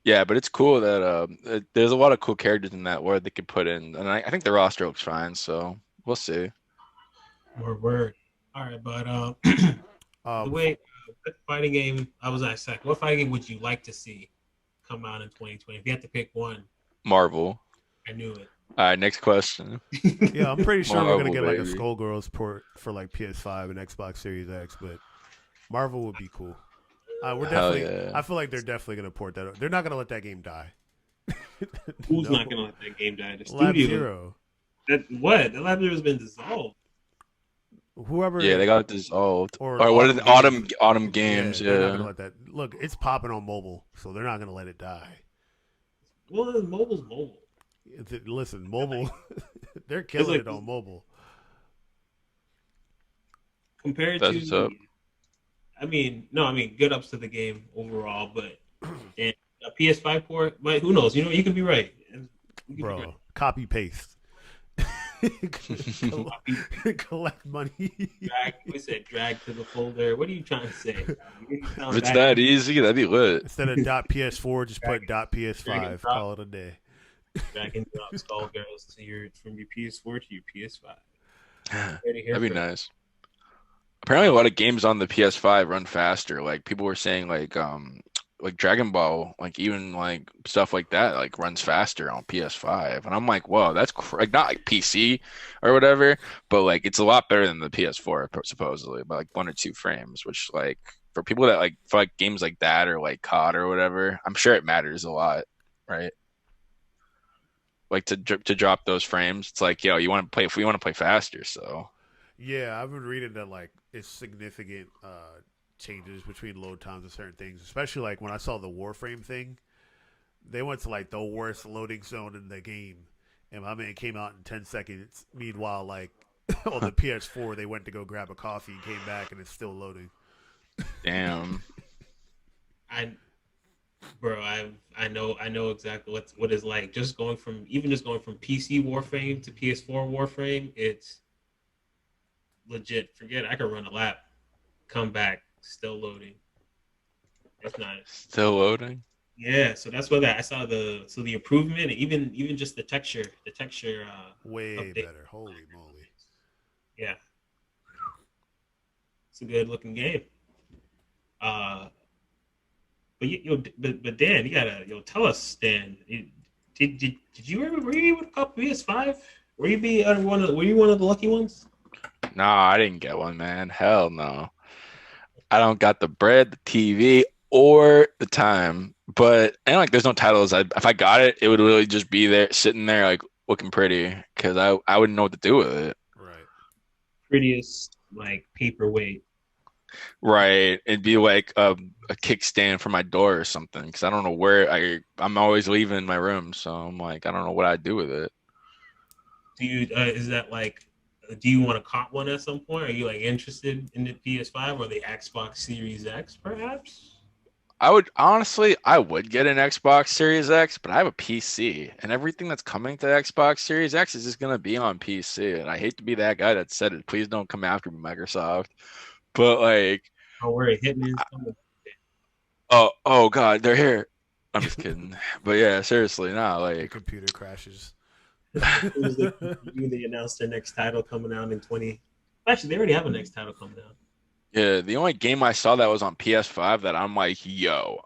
S3: yeah. But it's cool that there's a lot of cool characters in that world they could put in, and I think the roster looks fine. So we'll see.
S2: more word. All right, but the
S1: um,
S2: way what fighting game I was asked, like, what fighting game would you like to see come out in 2020? If you had to pick one,
S3: Marvel.
S2: I knew it.
S3: All right, next question.
S1: yeah, I'm pretty sure we're gonna
S3: Marvel,
S1: get like a
S3: baby.
S1: Skullgirls port for like PS5 and Xbox Series X, but Marvel would be cool. We're
S3: Hell
S1: definitely.
S3: yeah.
S1: I feel like they're definitely gonna port that. They're not gonna let that game die.
S2: Who's
S1: No.
S2: not gonna let that game die? The
S1: Lab
S2: studio.
S1: Zero.
S2: The Lab Zero has been dissolved.
S1: Whoever.
S3: Yeah, they got dissolved.
S1: Or
S3: Or what is
S1: Autumn
S3: it? Autumn
S1: Games.
S3: Autumn
S1: Yeah,
S3: Games?
S1: they're not
S3: Yeah.
S1: gonna let that. Look, it's popping on mobile, so they're not gonna let it die.
S2: Well, mobile's mobile.
S1: Listen, mobile. They're
S2: It's
S1: killing
S2: like
S1: it on mobile.
S2: compared
S3: That's what's
S2: to.
S3: up.
S2: I mean, no, I mean, good ups to the game overall, but and a PS5 port, but who knows? You could be right. You could be right.
S1: Bro, copy paste. Collect money.
S2: We said drag to the folder. What are you trying to say?
S3: If it's that easy, that'd be lit.
S1: Instead of .ps4, just put
S2: Drag and
S1: .ps5.
S2: drop.
S1: Call it a day.
S2: Dragging you out Skullgirls to your from your PS4 to your PS5. Ready here
S3: That'd be
S2: for it.
S3: nice. Apparently, a
S2: Uh,
S3: lot of games on the PS5 run faster. Like people were saying, like Dragon Ball, like even like stuff like that, like runs faster on PS5. And I'm like, whoa, like not like PC or whatever, but like it's a lot better than the PS4 supposedly by like 1 or 2 frames. Which like for people that like for like games like that or like COD or whatever, I'm sure it matters a lot, right? Like to drop those frames, it's like yo, you want to play if we want to play faster, so.
S1: Yeah, I've been reading that like it's significant changes between load times and certain things, especially like when I saw the Warframe thing. They went to like the worst loading zone in the game, and my man came out in 10 seconds. Meanwhile, like on the PS4, they went to go grab a coffee, came back, and it's still loading.
S3: Damn.
S2: I bro, I know exactly what it's like. Just going from PC Warframe to PS4 Warframe. It's legit. Forget I could run a lap, come back, still loading. It's not.
S3: Still loading?
S2: Yeah, so that's what I saw the improvement, even just the texture
S1: Way
S2: update.
S1: better. Holy moly.
S2: Yeah, it's a good looking game. Uh, but Dan, you gotta tell us, Dan. Did you ever were you able to cop PS5? Were you one of the lucky ones?
S3: No, I didn't get one, man. Hell no. I don't got the bread, the TV, or the time. But and like, there's no titles. If I got it, it would really just be there, sitting there, like looking pretty, because I wouldn't know what to do with it.
S1: Right.
S2: Prettiest like paperweight.
S3: Right? It'd be like a kickstand for my door or something, because I don't know where I'm always leaving my room, so I'm like, I don't know what I'd do with it.
S2: Do you is that like do you want to cop one at some point? Are you like interested in the PS5 or the Xbox Series X perhaps?
S3: I would get an Xbox Series X, but I have a PC, and everything that's coming to Xbox Series X is just gonna be on PC. And I hate to be that guy that said it. Please don't come after me, Microsoft. But like,
S2: Or where Hitman's coming?
S3: oh God, they're here. I'm just kidding. But yeah, seriously, no,
S1: Your
S3: like,
S1: computer crashes.
S2: It was the they announced their next title coming out in 20. Actually, they already have a next title coming out.
S3: yeah, the only game I saw that was on PS5 that I'm like, yo,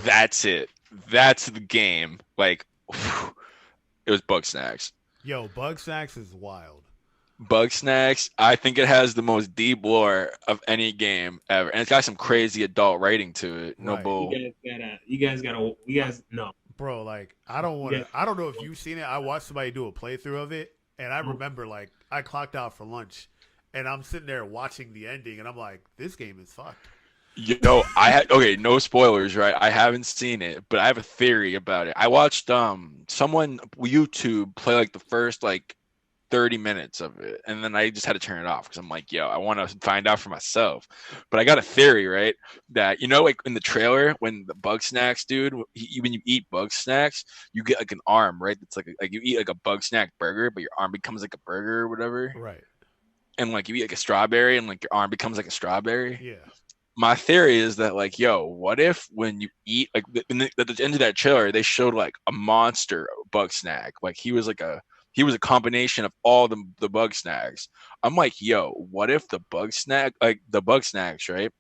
S3: that's it. That's the game. Like, it was Bugsnax.
S1: Yo, Bug Snacks is wild.
S3: Bugsnax, I think it has the most deep lore of any game ever, and it's got some crazy adult writing to it. No
S1: Right.
S3: bull.
S2: You guys no.
S1: Bro, like I don't want
S2: You
S1: to. I don't know if you've seen it. I watched somebody do a playthrough of it, and I remember like I clocked out for lunch, and I'm sitting there watching the ending, and I'm like, this game is fucked.
S3: Yo, I had okay, no spoilers, right? I haven't seen it, but I have a theory about it. I watched someone YouTube play like the first like 30 minutes of it, and then I just had to turn it off because I'm like, yo, I want to find out for myself. But I got a theory, right? That like in the trailer when the bug snacks, dude, when you eat bug snacks, you get like an arm, right? It's like you eat like a bug snack burger, but your arm becomes like a burger or whatever.
S1: Right.
S3: And like you eat like a strawberry and like your arm becomes like a strawberry.
S1: Yeah.
S3: My theory is that like, yo, what if when you eat like at the end of that trailer, they showed like a monster bug snack, like he was a combination of all the bug snacks. I'm like, yo, what if the bug snacks, right?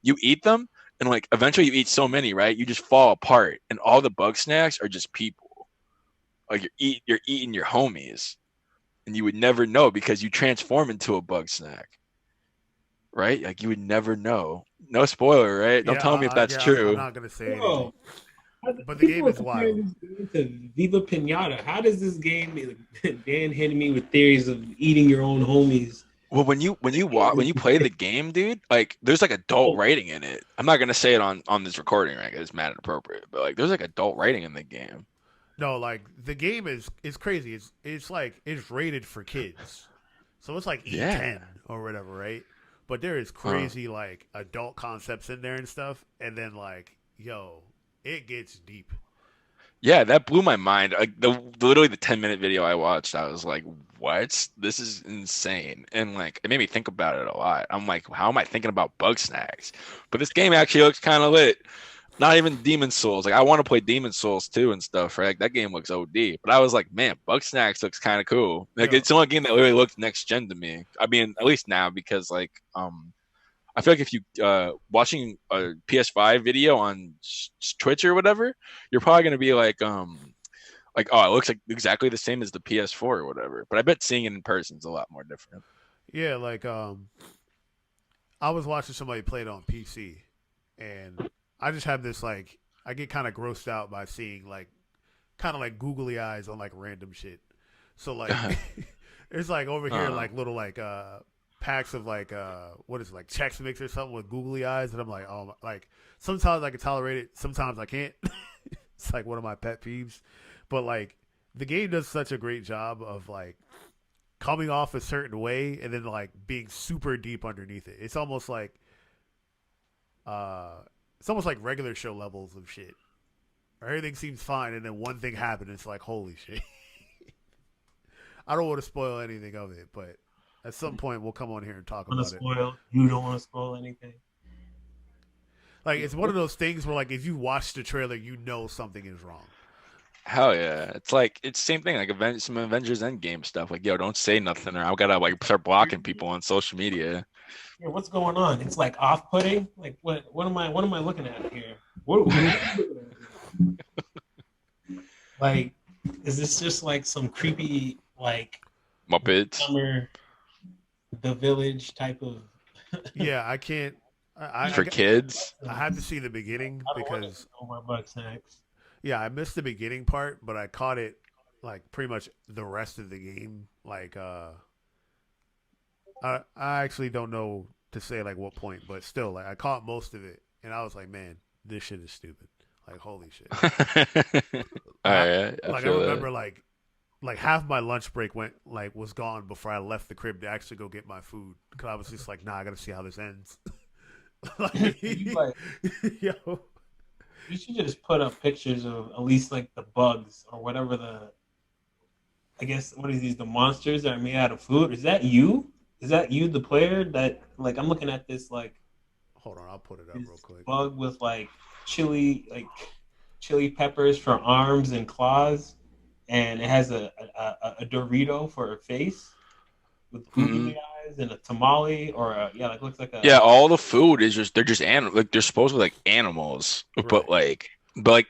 S3: You eat them and like eventually you eat so many, right? You just fall apart, and all the bug snacks are just people. Like you're eating your homies, and you would never know because you transform into a bug snack, right? Like you would never know. No spoiler, right? Don't
S1: Yeah.
S3: tell me if that's
S1: Yeah. I'm
S3: true.
S1: not gonna say anything,
S2: Bro,
S1: but the game
S2: people are
S1: is wild.
S2: comparing this game to Viva Pinata. How does this game Dan hitting me with theories of eating your own homies?
S3: Well, when you play the game, dude, like there's like adult writing in it. I'm not gonna say it on this recording, right? 'Cause it's mad inappropriate, but like there's like adult writing in the game.
S1: No, like the game is crazy. It's like it's rated for kids, so it's like
S3: Yeah.
S1: E10 or whatever, right? But there is
S3: Huh.
S1: crazy like adult concepts in there and stuff, and then like yo, it gets deep.
S3: Yeah, that blew my mind. Like literally the 10-minute video I watched, I was like, "What? This is insane!" And like it made me think about it a lot. I'm like, "How am I thinking about bug snacks?" But this game actually looks kind of lit. Not even Demon Souls. Like I want to play Demon Souls 2 and stuff, right? Like, that game looks OD. But I was like, man, Bug Snacks looks kind of cool. Like
S1: Yo,
S3: it's the only game that really looks next gen to me. I mean, at least now because like I feel like if you watching a PS5 video on Twitch or whatever, you're probably gonna be like oh, it looks like exactly the same as the PS4 or whatever. But I bet seeing it in person is a lot more different.
S1: yeah, like I was watching somebody play it on PC, and I just have this like I get kind of grossed out by seeing like kind of like googly eyes on like random shit. So like it's like over here
S3: uh,
S1: like little like packs of like what is it, like Chex Mix or something with googly eyes, and I'm like like sometimes I can tolerate it, sometimes I can't. It's like one of my pet peeves, but like the game does such a great job of like coming off a certain way and then like being super deep underneath it. Uh it's almost like regular show levels of shit. Everything seems fine and then one thing happened and it's like holy shit. I don't want to spoil anything of it, but at some point we'll come on here and talk
S2: Want to
S1: about it.
S2: spoil? You don't want to spoil anything.
S1: Like
S2: Yeah.
S1: it's one of those things where like if you watch the trailer you know something is wrong.
S3: Hell yeah. It's like it's the same thing, like some Avengers Endgame stuff. Like, yo, don't say nothing or I gotta like start blocking people on social media.
S2: Yeah, what's going on? It's like off-putting. Like what am I looking at here? What am I looking at here? Like, is this just like some creepy like
S3: Muppets.
S2: summer the village type of?
S1: Yeah, I can't.
S3: For kids.
S1: I have to see the beginning
S2: I don't want to
S1: because
S2: know my butt snacks.
S1: yeah, I missed the beginning part, but I caught it like pretty much the rest of the game. Like I actually don't know to say like what point, but still like I caught most of it and I was like, man, this shit is stupid. Like holy shit.
S3: All
S1: Like
S3: right, I
S1: I
S3: feel that.
S1: remember like half my lunch break was gone before I left the crib to actually go get my food because I was just like, nah, I gotta see how this ends. Like,
S2: You like
S1: yo,
S2: you should just put up pictures of at least like the bugs or whatever the I guess what is these the monsters that are made out of food? Is that you? Is that you, the player? That like I'm looking at this like
S1: hold on, I'll put it up
S2: this
S1: real quick.
S2: bug with like chili peppers for arms and claws, and it has a Dorito for a face with
S3: Mhm.
S2: googly eyes and a tamale or a yeah like looks like
S3: Yeah,
S2: a
S3: all the food is just they're just like they're supposed to be like animals,
S1: Right.
S3: but like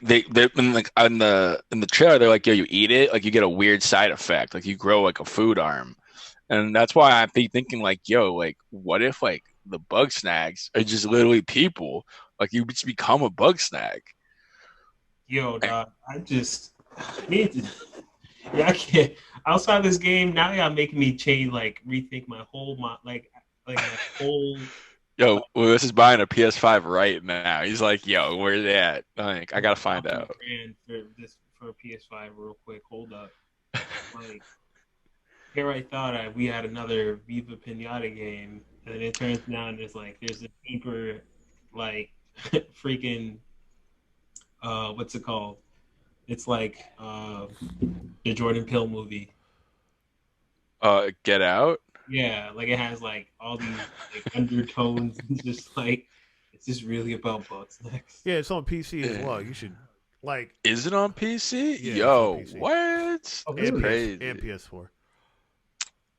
S3: they in like in the trailer they're like, yo, you eat it, like you get a weird side effect, like you grow like a food arm, and that's why I'm thinking like, yo, like what if like the bug snacks are just literally people, like you just become a bug snack.
S2: yo
S3: Like,
S2: dog. I just need to yeah I can't outside this game now. Y'all making me change like rethink my whole like my whole
S3: yo,
S2: like
S3: Lewis is buying a PS5 right now. He's like, yo, where they at? Like, I gotta find
S2: dropping a
S3: out.
S2: grand for a PS5 real quick. Hold up, like here I thought we had another Viva Pinata game, and it turns down there's a deeper like freaking what's it called? It's like the Jordan Peele movie.
S3: Get Out.
S2: Yeah, like it has like all these like undertones. It's just like it's just really about books next.
S1: Yeah, it's on PC as well. You should like
S3: Is it on PC?
S1: yeah, it's on
S3: Yo,
S1: PC
S3: what?
S2: Oh
S3: That's
S1: and
S2: really?
S1: and
S3: crazy.
S1: PS4.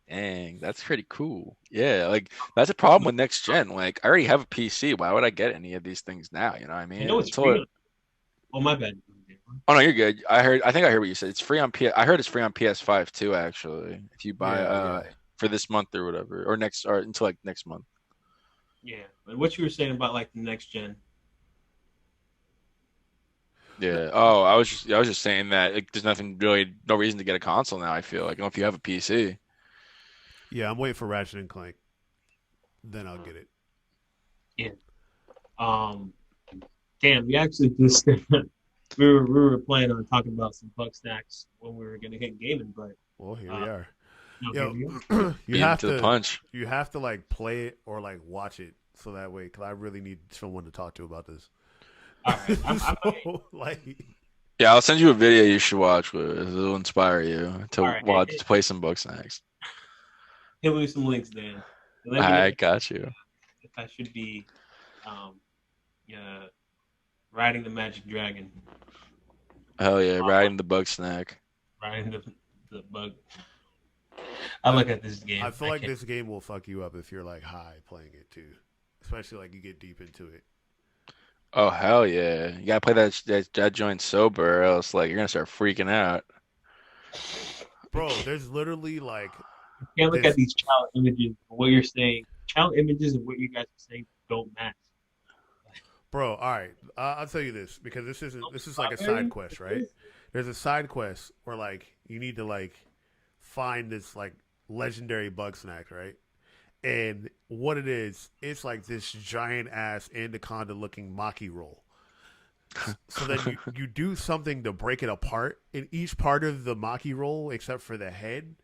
S3: Dang, that's pretty cool. Yeah, like that's a problem with next gen. Like I already have a PC. Why would I get any of these things now? You know what I
S2: I
S3: mean?
S2: know it's
S3: Until
S2: free.
S3: it.
S2: Oh my bad.
S3: Oh no, you're good. I think I heard what you said. It's free on P. I heard it's free on PS5 too. Actually, if you buy
S1: Yeah, yeah.
S3: for this month or whatever, or next or until like next month.
S2: Yeah, but what you were saying about like the next gen?
S3: Yeah. Oh, I was just saying that like, there's nothing really, no reason to get a console now. I feel like, if you have a PC.
S1: Yeah, I'm waiting for Ratchet and Clank. Then I'll get it.
S2: Yeah. Um. Damn, we actually just we were planning on talking about some bug snacks when we were gonna get gaming, but
S1: Well, here we
S2: uh,
S1: are.
S2: no, here
S1: Yo,
S2: we go.
S1: you
S3: Beat him
S1: have
S3: to the
S1: to
S3: punch.
S1: like play it or like watch it so that way because I really need someone to talk to about this.
S2: All right, I'm
S1: So like,
S3: Yeah, I'll send you a video you should watch. It'll inspire you
S2: all
S3: to
S2: right.
S3: watch to play some book snacks.
S2: Hit me some links, Dan. Let me know
S3: I got you.
S2: if I should be um yeah riding the magic dragon,
S3: Hell yeah, riding the bug snack.
S2: riding the bug. I
S1: I
S2: look at this
S1: I
S2: game.
S1: feel
S2: I
S1: like
S2: can't.
S1: this game will fuck you up if you're like high playing it too, especially like you get deep into it.
S3: Oh hell yeah. You gotta play that joint sober or else like you're gonna start freaking out.
S1: Bro, there's literally like
S2: Can't look at
S1: this,
S2: these child images. What you're saying, child images, and what you guys are saying don't match.
S1: bro. All right, I'll tell you this because this is like a side
S2: Strawberry?
S1: quest, right? There's a side quest where like you need to like find this like legendary bug snack, right? And what it is, it's like this giant ass anaconda looking maki roll. So then you do something to break it apart, and each part of the maki roll, except for the head,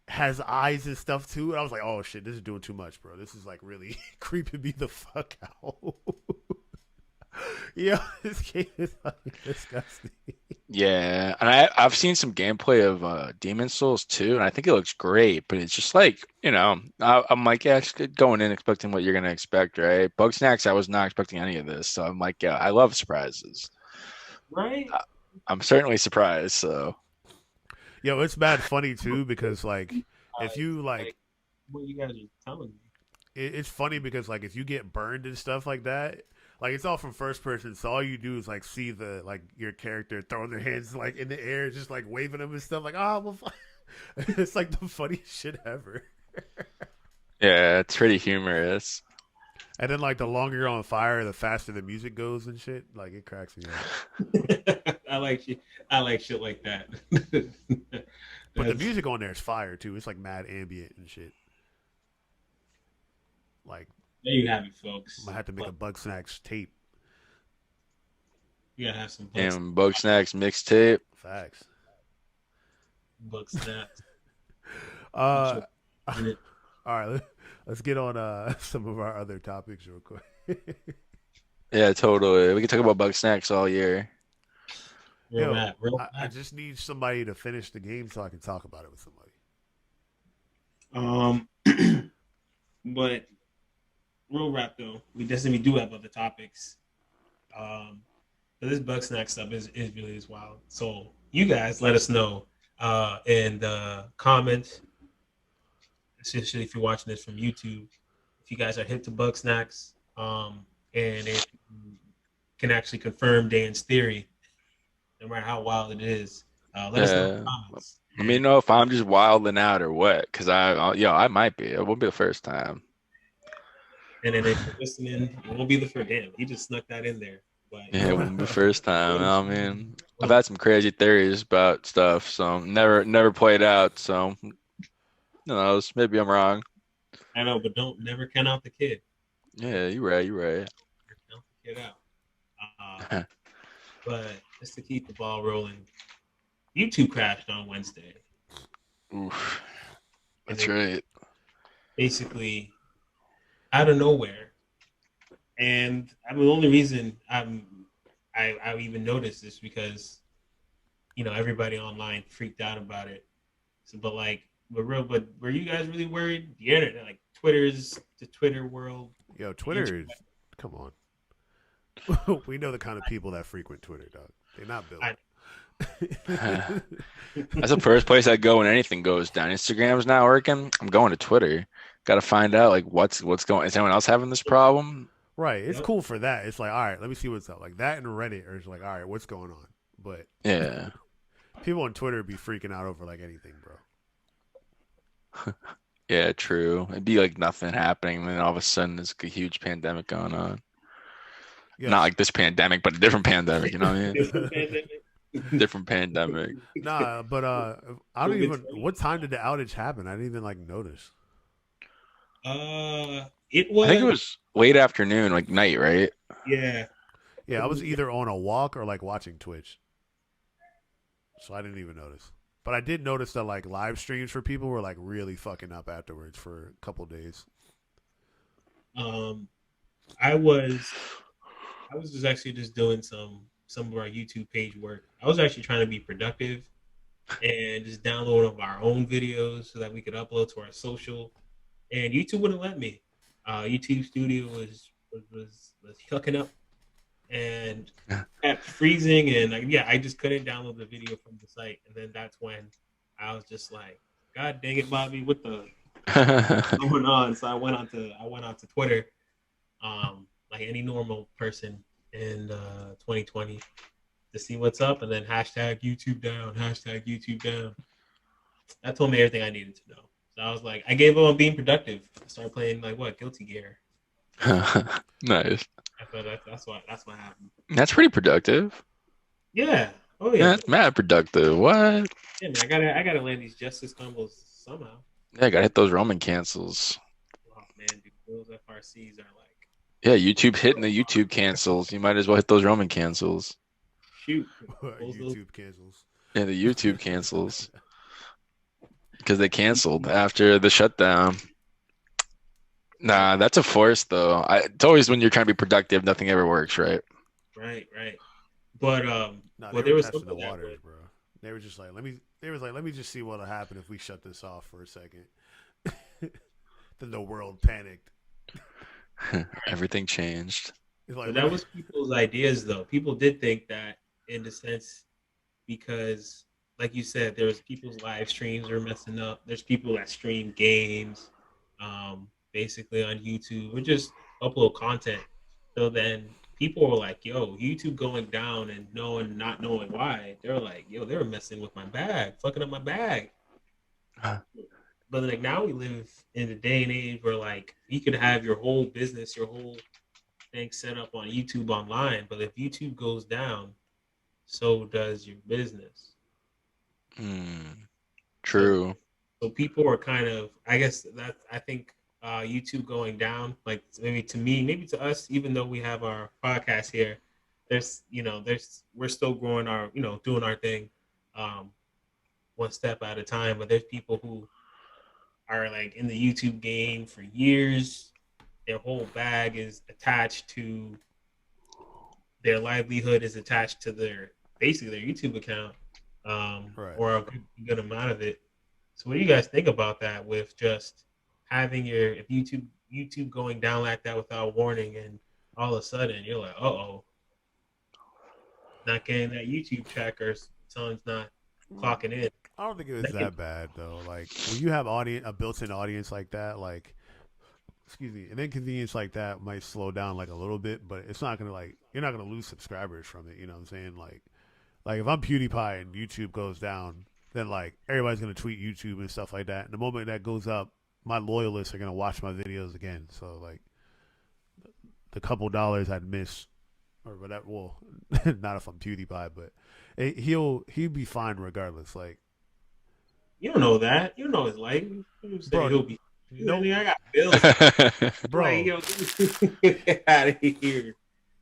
S1: has eyes and stuff too. And I was like, oh shit, this is doing too much, bro. This is like really creeping me the fuck out. Yeah, this game is fucking disgusting.
S3: Yeah, and I've seen some gameplay of Demon Souls too, and I think it looks great, but it's just like, I'm like, yeah, just going in expecting what you're gonna expect, right? Bug Snacks, I was not expecting any of this, so I'm like, yeah, I love surprises.
S2: Right?
S3: I, I'm certainly surprised, so
S1: Yo, it's bad funny too because like if you
S2: Like
S1: like
S2: what you guys are telling me.
S1: it's funny because like if you get burned and stuff like that, like it's all from first person, so all you do is like see the like your character throwing their hands like in the air, just like waving them and stuff, like well, it's like the funniest shit ever.
S3: yeah, it's pretty humorous.
S1: And then like the longer you're on fire, the faster the music goes and shit. Like it cracks me up.
S2: I like shit. I like shit like that.
S1: But the
S2: That's,
S1: music on there is fire too. It's like mad ambient and shit. Like
S2: there you have it,
S1: I'm
S2: folks.
S1: gonna have to make a
S2: But
S1: Bug Snacks tape.
S2: you gotta have some
S3: And Bug Snacks mixtape.
S1: Facts.
S2: bug snaps.
S1: Uh,
S2: All
S1: all right. Let's get on some of our other topics real quick.
S3: Yeah, totally. We can talk about Bug Snacks all year.
S2: real
S1: Yo,
S2: rap, real
S1: I
S2: rap.
S1: just need somebody to finish the game so I can talk about it with somebody.
S2: Um, but real rap though, we do have other topics. Um, but this bug snack stuff is really is wild. So you guys let us know in the comments, especially if you're watching this from YouTube, if you guys are hip to bug snacks, and if you can actually confirm Dan's theory, no matter how wild it is, let us know in the
S3: Yeah.
S2: comments.
S3: Let me know if I'm just wilding out or what, because I might be. It won't be the first time.
S2: And then if you're listening, it won't be the first. Damn, he just snuck that in there. But
S3: Yeah, it won't be the first time. I mean, I've
S2: well,
S3: had some crazy theories about stuff, so never played out. So who knows? Maybe I'm wrong.
S2: I know, but don't never count out the kid.
S3: Yeah, you're right. You're right.
S2: Never count the kid out. But just to keep the ball rolling, YouTube crashed on Wednesday,
S3: Oof,
S2: and
S3: that's
S2: it
S3: right.
S2: basically out of nowhere. And I mean, the only reason I even noticed this because everybody online freaked out about it. So, but like, but were you guys really worried? The internet, like the Twitter world,
S1: Yo,
S2: the
S1: Twitter is. Come on. We know the kind of people that frequent Twitter, dog. They're not built.
S2: I-
S3: That's the first place I go when anything goes down. Instagram's not working. I'm going to Twitter. Got to find out like what's going. Is anyone else having this problem?
S1: Right. It's
S2: Yep.
S1: cool for that. It's like, all right, let me see what's up. Like that and Reddit are just like, all right, what's going on? But
S3: Yeah.
S1: people on Twitter be freaking out over like anything, bro.
S3: Yeah, true. It'd be like nothing happening, and then all of a sudden there's a huge pandemic going on. Not
S1: Yes.
S3: like this pandemic, but a different pandemic, you know what I mean?
S2: Different pandemic.
S3: Different pandemic.
S1: Nah, but I don't even. What time did the outage happen? I didn't even like notice.
S2: It
S3: I think it
S2: was
S3: was late afternoon, like night, right?
S2: yeah.
S1: Yeah,
S2: It
S1: I
S2: was,
S1: was either on a walk or like watching Twitch, so I didn't even notice. But I did notice that like live streams for people were like really fucking up afterwards for a couple days.
S2: um, I was I was just actually just doing some of our YouTube page work. I was actually trying to be productive and just download our own videos so that we could upload to our social. And YouTube wouldn't let me. YouTube Studio was hooking up, and kept freezing, and like, yeah, I just couldn't download the video from the site. And then that's when I was just like, God dang it, Bobby, what the going on? So I went on to Twitter, like any normal person in 2020 to see what's up, and then hashtag YouTube down, hashtag YouTube down. That told me everything I needed to know. So I was like, I gave up on being productive. I started playing like what Guilty Gear.
S3: Nice.
S2: I thought that's what happened.
S3: That's pretty productive.
S2: Yeah. Oh yeah.
S3: That's mad productive. What?
S2: Yeah, man. I gotta land these justice combos somehow.
S3: Yeah, gotta hit those Roman cancels.
S2: Oh man, dude, those FRCs are like
S3: Yeah, YouTube's hitting the YouTube cancels. You might as well hit those Roman cancels.
S2: shoot.
S1: YouTube cancels.
S3: Yeah, the YouTube cancels because they canceled after the shutdown. Nah, that's a force though. It's always when you're trying to be productive, nothing ever works, right?
S2: Right, right. But
S1: No, they
S2: well,
S1: were
S2: there was
S1: testing the
S2: something that
S1: waters, bro. They were just like, let me. They was like, let me just see what'll happen if we shut this off for a second. Then the world panicked.
S3: Everything changed.
S1: It's like,
S2: but
S1: let
S2: that
S1: me.
S2: was people's ideas though. People did think that in the sense because like you said, there was people's live streams were messing up. There's people that stream games, basically on YouTube or just upload content. So then people were like, "Yo, YouTube going down," and not knowing why. They're like, "Yo, they were messing with my bag, fucking up my bag." But like now we live in a day and age where like you could have your whole business, your whole thing set up on YouTube online. But if YouTube goes down, so does your business.
S3: Hmm.
S2: So
S3: True.
S2: so people are kind of I guess that I think YouTube going down, like maybe to me, maybe to us, even though we have our podcast here, there's we're still growing our doing our thing, um, one step at a time. But there's people who are like in the YouTube game for years. Their whole bag is attached to their livelihood is attached to their basically their YouTube account,
S1: Right.
S2: or a good amount of it. So what do you guys think about that with just having your if YouTube going down like that without warning and all of a sudden you're like, oh, not getting that YouTube check or someone's not clocking in.
S1: I don't think it was
S2: That can,
S1: that bad though. Like when you have a built-in audience like that, like excuse me, an inconvenience like that might slow down like a little bit, but it's not gonna like you're not gonna lose subscribers from it. You know what I'm saying? Like if I'm PewDiePie and YouTube goes down, then like everybody's gonna tweet YouTube and stuff like that. And the moment that goes up, my loyalists are gonna watch my videos again. So like the couple dollars I'd miss or whatever. Well, not if I'm PewDiePie, but he'll be fine regardless. Like,
S2: you don't know that. You don't know his life. You say
S1: bro,
S2: he'll be. I
S1: no,
S2: mean, I got bills. Like,
S1: bro,
S2: yo, get out of here.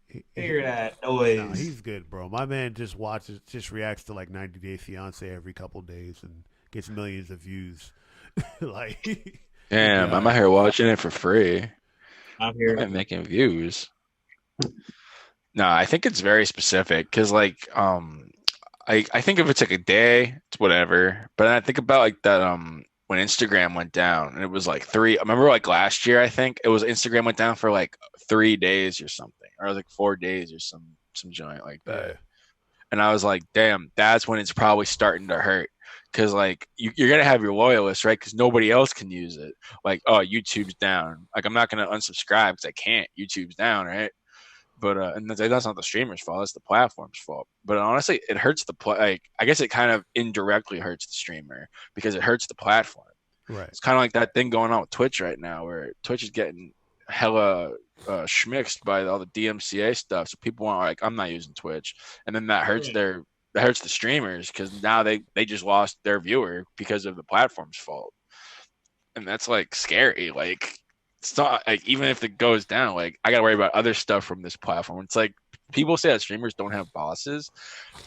S1: he,
S2: Hear that
S1: nah,
S2: noise.
S1: he's good, bro. My man just reacts to like 90 Day Fiance every couple days and gets millions of views. Like, he'll be
S3: Damn,
S1: all
S3: I'm out
S1: right.
S3: here watching it for free.
S2: I'm here.
S3: I'm making views. No, I think it's very specific because I think if it's like a day, it's whatever. But then I think about like that when Instagram went down and it was like I remember like last year I think it was Instagram went down for like 3 days or something. Or it was like 4 days or some joint like
S1: Yeah,
S3: that. And I was like, damn, that's when it's probably starting to hurt. Cause like you're gonna have your loyalists, right? Because nobody else can use it. Like, oh, YouTube's down. Like I'm not gonna unsubscribe because I can't. YouTube's down, right? But and that's not the streamer's fault; it's the platform's fault. But honestly, it hurts like I guess it kind of indirectly hurts the streamer because it hurts the platform.
S1: right.
S3: It's kind of like that thing going on with Twitch right now, where Twitch is getting hella schmixed by all the DMCA stuff. So people are like, I'm not using Twitch, and then that hurts the streamers because now they just lost their viewer because of the platform's fault, and that's like scary. Like it's not like even if it goes down, like I gotta worry about other stuff from this platform. It's like people say that streamers don't have bosses.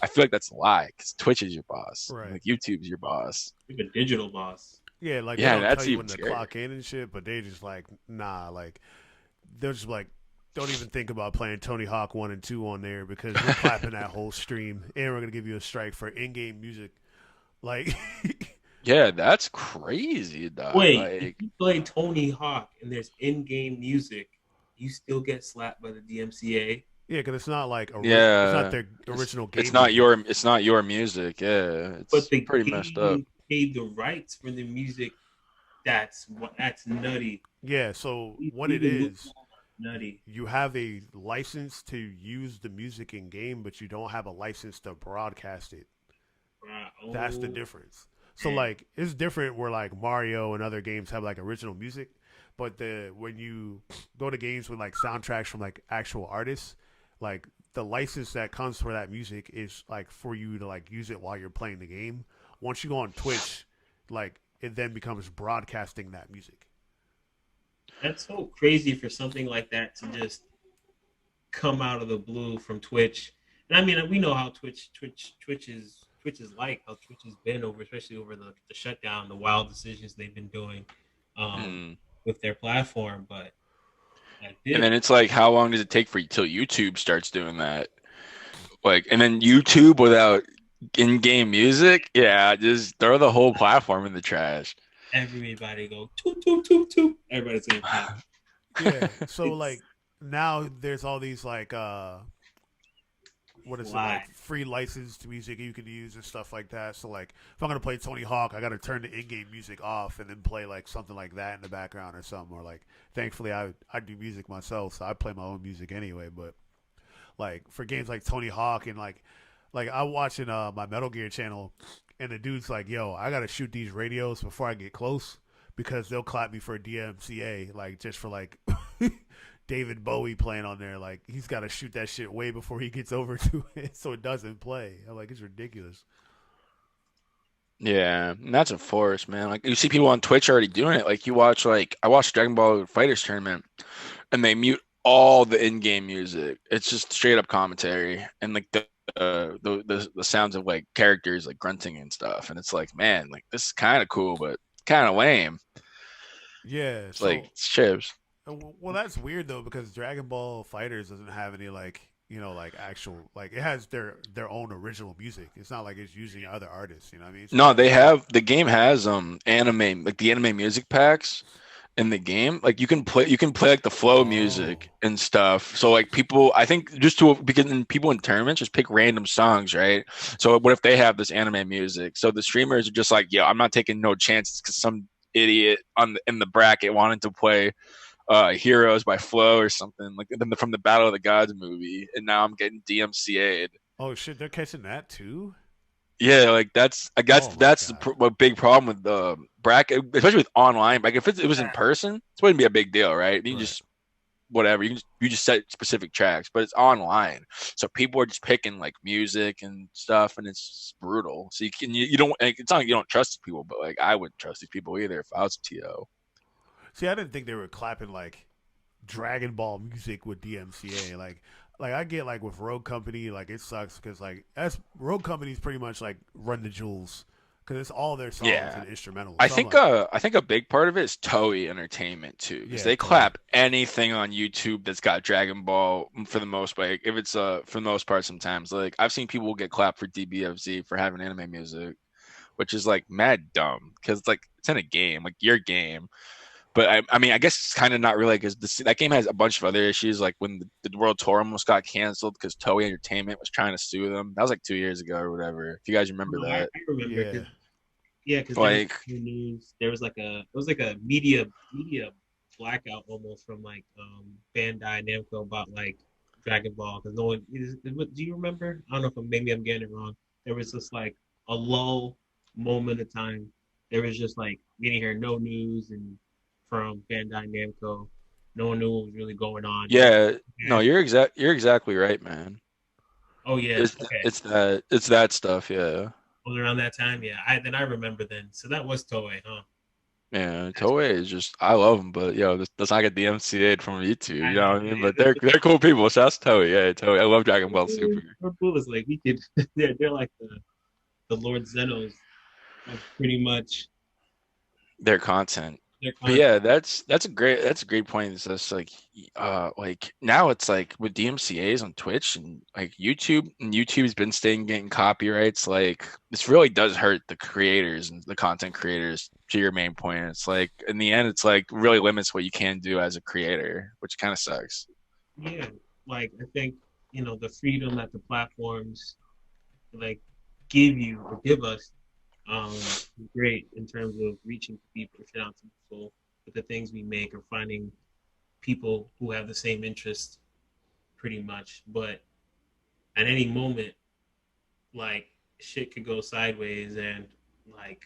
S3: I feel like that's a lie because Twitch is your boss, and
S1: Right.
S3: like YouTube's your boss.
S2: You're a digital boss.
S1: Yeah, like they
S3: Yeah,
S1: don't tell
S3: that's
S1: you
S3: even
S1: when to
S3: scarier.
S1: clock in and shit, but they just like, nah, like they're just like, don't even think about playing Tony Hawk 1 and 2 on there because we're clapping that whole stream and we're gonna give you a strike for in-game music. Like,
S3: Yeah, that's crazy, dog.
S2: Wait, if
S3: Like,
S2: you play Tony Hawk and there's in-game music, you still get slapped by the DMCA.
S1: Yeah, because it's not
S3: Yeah,
S1: their
S3: it's
S1: original
S3: it's
S1: game
S3: not
S1: music.
S3: your music. Yeah,
S2: But
S3: it's
S2: the
S3: pretty messed up.
S2: game paid the rights for the music. That's nutty.
S1: Yeah, so what it
S2: Even
S1: is,
S2: loophole, nutty.
S1: you have a license to use the music in game, but you don't have a license to broadcast it.
S2: Right.
S1: That's the
S2: Oh
S1: difference. So
S2: man.
S1: like it's different where like Mario and other games have like original music, but the when you go to games with like soundtracks from like actual artists, like the license that comes for that music is like for you to like use it while you're playing the game. Once you go on Twitch, like it then becomes broadcasting that music.
S2: That's so crazy for something like that to just come out of the blue from Twitch. And I mean, we know how Twitch is like how Twitch has been over, especially over the shutdown, the wild decisions they've been doing um,
S3: Mm.
S2: with their platform. But I
S3: And
S2: did.
S3: then it's like, how long does it take for till YouTube starts doing that? Like, and then YouTube without in-game music, yeah, just throw the whole platform in the trash.
S2: Everybody go toot toot toot toot. Everybody's gonna clap.
S1: Yeah. So
S2: It's
S1: like now there's all these like what is it
S2: fly.
S1: like free licensed music you can use and stuff like that. So like if I'm gonna play Tony Hawk, I gotta turn the in-game music off and then play like something like that in the background or something. Or like thankfully I do music myself, so I play my own music anyway. But like for games like Tony Hawk and like I watching my Metal Gear channel and the dude's like, yo, I gotta shoot these radios before I get close because they'll clap me for a DMCA like just for like David Bowie playing on there. Like he's got to shoot that shit way before he gets over to it, so it doesn't play. I'm like, it's ridiculous.
S3: Yeah, and that's a force, man. Like you see people on Twitch already doing it. Like you watch, like I watched Dragon Ball Fighters tournament, and they mute all the in-game music. It's just straight up commentary and like the sounds of like characters like grunting and stuff. And it's like, man, like this is kind of cool, but kind of lame.
S1: Yeah.
S3: It's like
S1: So,
S3: it's chips.
S1: well, that's weird though because Dragon Ball Fighters doesn't have any like like actual like it has their own original music. It's not like it's using other artists. You know what I mean? So
S3: No,
S1: that's
S3: they
S1: weird.
S3: have the game has anime like the anime music packs in the game. Like you can play like the flow
S1: Oh.
S3: music and stuff. So like people, I think just to because people in tournaments just pick random songs, right? So what if they have this anime music? So the streamers are just like, yeah, I'm not taking no chances because some idiot in the bracket wanted to play Heroes by Flow or something like from the Battle of the Gods movie, and now I'm getting DMCA'd.
S1: Oh shit, they're catching that too.
S3: Yeah, like that's I guess
S1: Oh my
S3: that's
S1: god.
S3: a big problem with the bracket, especially with online. Like if it was in person, it wouldn't be a big deal, right? You
S1: Right.
S3: just whatever you just set specific tracks, but it's online, so people are just picking like music and stuff, and it's just brutal. So you don't like, it's not like you don't trust these people, but like I wouldn't trust these people either if I was a TO.
S1: See, I didn't think they were clapping like Dragon Ball music with DMCA. Like I get like with Rogue Company, like it sucks because like that's Rogue Company's pretty much like Run the Jewels because it's all their songs
S3: Yeah,
S1: and instrumentals. So I'm like,
S3: I think a big part of it is Toei Entertainment too, because
S1: yeah,
S3: they
S1: Toei.
S3: clap anything on YouTube that's got Dragon Ball for the most part. If it's for the most part, sometimes like I've seen people get clapped for DBFZ for having anime music, which is like mad dumb because it's like it's in a game, like your game. But I mean, I guess it's kind of not really because that game has a bunch of other issues. Like when the World Tour almost got canceled because Toei Entertainment was trying to sue them. That was like 2 years ago or whatever. If you guys remember
S2: No,
S3: that,
S2: I remember
S1: Yeah.
S2: because yeah, because there was
S3: like
S2: news. There was like a media blackout almost from like Bandai Namco about like Dragon Ball because no one do you remember? I don't know if maybe I'm getting it wrong. There was just like a low moment of time. There was just like we didn't hear no news and from Bandai Namco. No one knew what was really going on. It was
S3: yeah, no,
S2: bad.
S3: you're exactly right, man.
S2: Oh yeah, okay.
S3: It's that stuff, yeah.
S2: Was around that time, yeah. I remember then. So that was Toei, huh?
S3: Yeah,
S2: That's
S3: Toei is just I love them, but yo, that's not get DMCA'd from YouTube, you
S2: I
S3: know
S2: know.
S3: what I mean? But they're cool people. Shouts to Toei, yeah, Toei. I love Dragon Ball Super.
S2: We're cool as like we could. They're like the Lord Zenos of pretty much
S3: Their content.
S2: their
S3: But
S2: content.
S3: yeah, that's a great point. It's just like now it's like with DMCA's on Twitch and like YouTube, and YouTube's been staying getting copyrights. Like this really does hurt the creators and the content creators. To your main point, it's like in the end, it's like really limits what you can do as a creator, which kind of sucks.
S2: Yeah, like I think. the freedom that the platforms like give you or give us is great in terms of reaching people, reaching out to people with the things we make or finding people who have the same interests pretty much. But at any moment, like shit could go sideways and like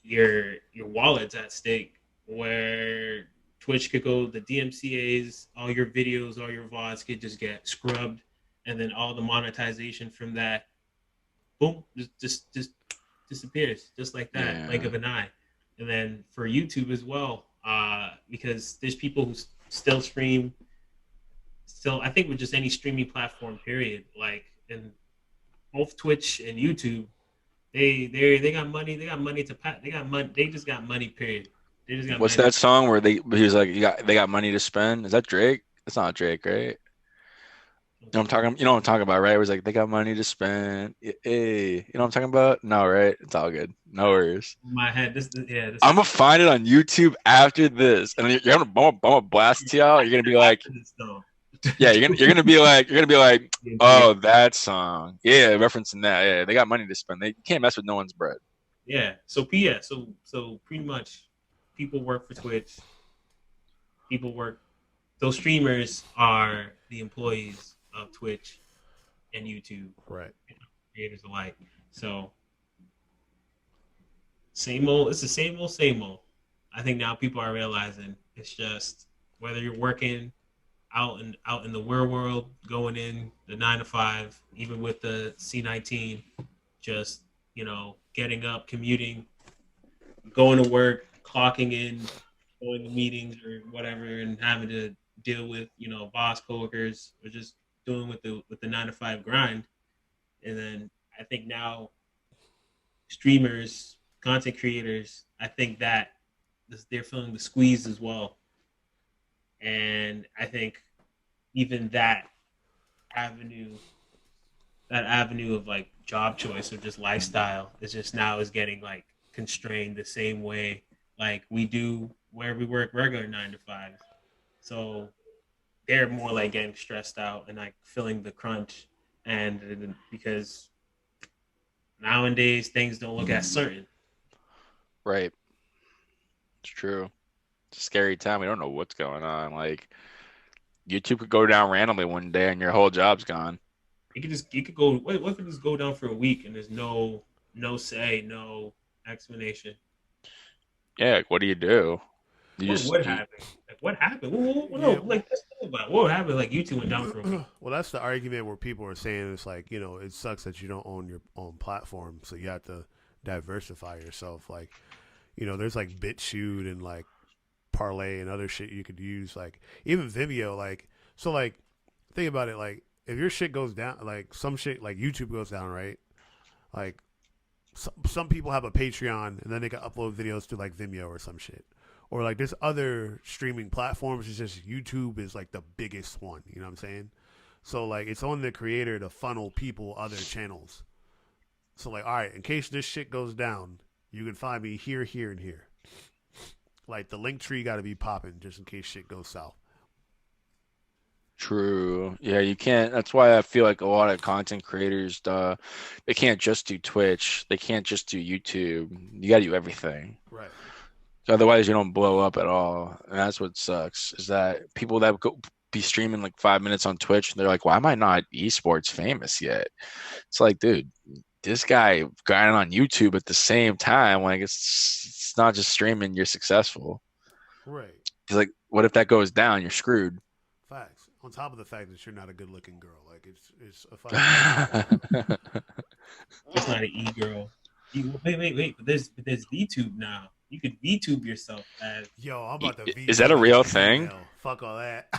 S2: your wallet's at stake where Twitch could go, the DMCA's, all your videos, all your VODs could just get scrubbed, and then all the monetization from that, boom, just disappears, just like that, blink
S3: Yeah.
S2: of an eye. And then for YouTube as well, because there's people who still stream, still I think with just any streaming platform, period. Like and both Twitch and YouTube, they got money. They got money to pat. They got money. They just got money. Period. They just got
S3: What's
S2: money.
S3: that song where he was like, they got money to spend? Is that Drake? It's not Drake, right? You know what I'm talking about, right? It was like they got money to spend. Hey, you know what I'm talking about? No, right? It's all good. No worries.
S2: My head. Yeah. This
S3: I'm
S2: is
S3: gonna find it on YouTube after this, and then you're gonna blast to y'all. You're gonna be like,
S2: after this though.
S3: yeah, you're gonna be like, oh, that song, yeah, referencing that. Yeah, they got money to spend. They can't mess with no one's bread.
S2: Yeah. So pretty much, people work for Twitch. People work. Those streamers are the employees of Twitch and YouTube,
S1: Right.
S2: creators alike. So same old. It's the same old, same old. I think now people are realizing it's just whether you're working out in the real world, going in the 9 to 5, even with the C19, just getting up, commuting, going to work, clocking in, going to meetings or whatever, and having to deal with boss coworkers or just doing with the 9 to 5 grind. And then I think now streamers, content creators, I think that they're feeling the squeeze as well. And I think even avenue, that avenue of like job choice or just lifestyle is just now is getting like constrained the same way like we do where we work regular 9 to 5. So they're more like getting stressed out and like feeling the crunch, and because nowadays things don't look as certain.
S3: Right, it's true. It's a scary time. We don't know what's going on. Like YouTube could go down randomly one day, and your whole job's gone.
S2: You could go. What if it just go down for a week and there's no say, no explanation?
S3: Yeah, like, what do you do? You
S2: What
S3: just
S2: would happen? Like what happened? No,
S1: Yeah.
S2: like let's think about it. What would happen? Like YouTube went down for a week.
S1: Well, that's the argument where people are saying it's like, it sucks that you don't own your own platform, so you have to diversify yourself. Like, there's like BitChute and like Parlay and other shit you could use. Like even Vimeo. Like so, like think about it. Like if your shit goes down, like some shit like YouTube goes down, right? Like some people have a Patreon and then they can upload videos to like Vimeo or some shit. Or like there's other streaming platforms. It's just YouTube is like the biggest one. You know what I'm saying? So like it's on the creator to funnel people other channels. So like, all right, in case this shit goes down, you can find me here, here, and here. Like the link tree got to be popping just in case shit goes south.
S3: true. Yeah, you can't. That's why I feel like a lot of content creators, they can't just do Twitch. They can't just do YouTube. You got to do everything.
S1: Right.
S3: Otherwise, you don't blow up at all. And that's what sucks is that people that go be streaming like 5 minutes on Twitch, they're like, why am I not esports famous yet? It's like, dude, this guy grinding on YouTube at the same time. Like, it's not just streaming, you're successful.
S1: Right.
S3: He's like, what if that goes down? You're screwed.
S1: Facts. On top of the fact that you're not a good looking girl, like it's a fucking.
S2: It's not an e-girl. Wait. But there's VTube now. You could VTube yourself as
S1: Yo, I'm about to
S3: Is that a
S1: VTube
S3: real
S1: as a
S3: thing?
S1: female. Fuck all that.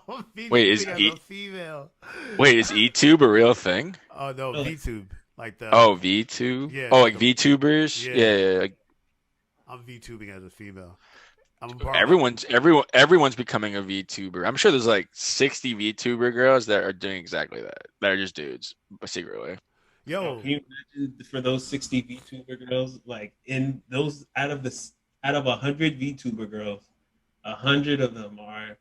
S1: I'm
S3: Wait, is
S1: VTubing as a female.
S3: Wait, is eTube a real thing?
S1: Oh no,
S2: no,
S1: VTube. Like the
S3: Oh, VTube?
S1: yeah,
S3: Oh,
S1: like
S3: like VTubers?
S1: yeah.
S3: Yeah, like
S1: I'm VTubing as a female. I'm a part.
S3: everyone's becoming a VTuber. I'm sure there's like 60 VTuber girls that are doing exactly that. That are just dudes, but secretly.
S1: Yo,
S2: can you imagine for those 60 VTuber girls? Like in those out of 100 VTuber girls, 100 of them are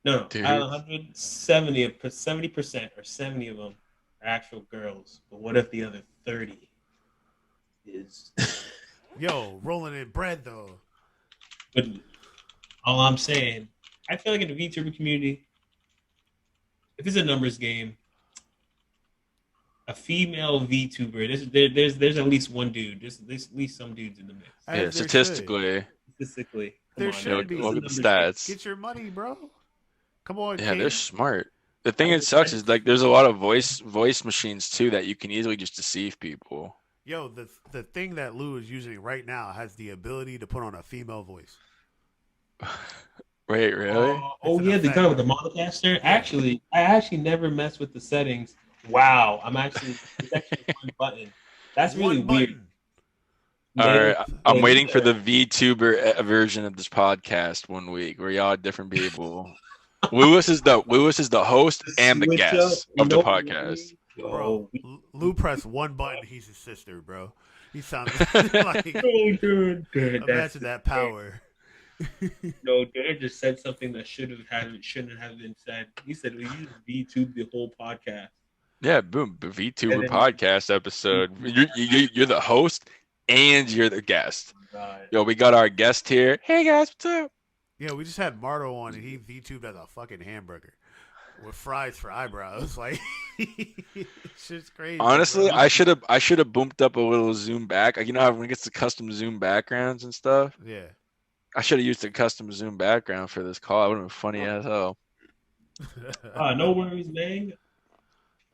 S2: No, out
S3: dude.
S2: of 170, 70% or 70 of them are actual girls. But what if the other 30 is?
S1: Yo, rolling in bread though.
S2: But all I'm saying, I feel like in the VTuber community, if it's a numbers game, a female VTuber, there's at least one dude. There's at least some dudes in the mix.
S3: Yeah,
S1: As there should.
S3: statistically,
S2: Statistically, come
S1: There
S2: on,
S3: you
S2: man.
S3: know,
S1: should
S2: It's a
S3: look
S1: be.
S3: at the
S2: numbers game.
S3: stats.
S1: Get your money, bro. Come on,
S3: Yeah, they're
S1: King.
S3: smart. The thing
S2: I
S3: that
S2: just, I
S3: sucks is
S2: just
S3: like there's a lot of voice machines too that you can easily just deceive people.
S1: Yo, the thing that Lou is using right now has the ability to put on a female voice.
S3: Wait, really?
S1: It's
S2: Oh
S1: an
S2: yeah, the
S1: effect.
S2: guy with the monocaster.
S1: Yeah.
S2: I actually never messed with the settings. Wow, it's actually one button. That's really
S1: One
S2: weird.
S1: button.
S3: All
S2: They
S3: right,
S2: don't,
S3: I'm
S2: like,
S3: waiting for the VTuber version of this podcast one week where y'all are different people. Lewis is the host and the
S2: switch up.
S3: guest
S2: You
S3: of the
S2: know what I
S3: podcast.
S2: mean?
S1: Bro,
S2: Yo,
S1: Lou pressed one button. He's his sister, bro. He sounds like
S2: dude, that's
S1: imagine that power.
S2: no, Derek just said something that shouldn't have been said. He said we use VTube the whole podcast,
S3: Yeah, boom,
S2: and
S3: VTuber
S2: then
S3: podcast episode. You're the host and you're the guest.
S2: God,
S3: Yo, we got our guest here. Hey guys, what's up?
S1: Yeah, we just had Marto on, and he VTubed as a fucking hamburger with fries for eyebrows. Like, shit's crazy.
S3: Honestly,
S1: Bro.
S3: I should have boomed up a little zoom back. Like, you know how when it gets the custom zoom backgrounds and stuff?
S1: Yeah.
S3: I should have used the custom zoom background for this call. It would have been funny as hell.
S2: no worries, man.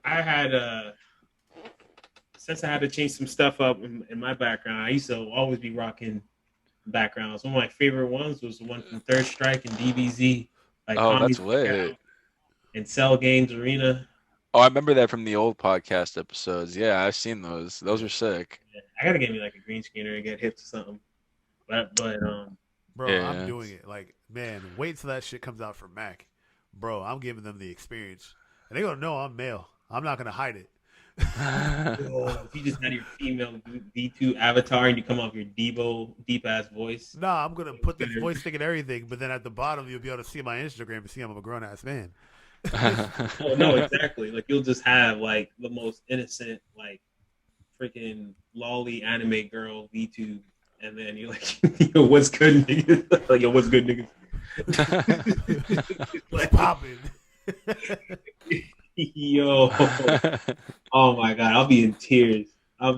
S2: I had since I had to change some stuff up in my background. I used to always be rocking backgrounds. One of my favorite ones was the one from Third Strike and DBZ, like
S3: Oh,
S2: Comedy
S3: that's lit.
S2: and Cell Games Arena.
S3: Oh, I remember that from the old podcast episodes. Yeah, I've seen those. Those were sick.
S2: Yeah, I gotta get me like a green screener and get hip to something. But
S1: Bro, I'm
S3: Yeah.
S1: doing it. Like, man, wait till that shit comes out for Mac. Bro, I'm giving them the experience. And they're going to know I'm male. I'm not going to hide it.
S2: if you just had your female V2 avatar and you come off your deep ass voice.
S1: Nah, I'm going to put this voice thing and everything, but then at the bottom, you'll be able to see my Instagram and see I'm a grown ass man.
S2: Oh no, exactly. Like you'll just have like the most innocent, like freaking lolly anime girl V2, and then you're like, yo, what's good, niggas? Like, yo, what's good, niggas? Like,
S1: Popping.
S2: yo, oh my god, I'll be in tears.
S3: I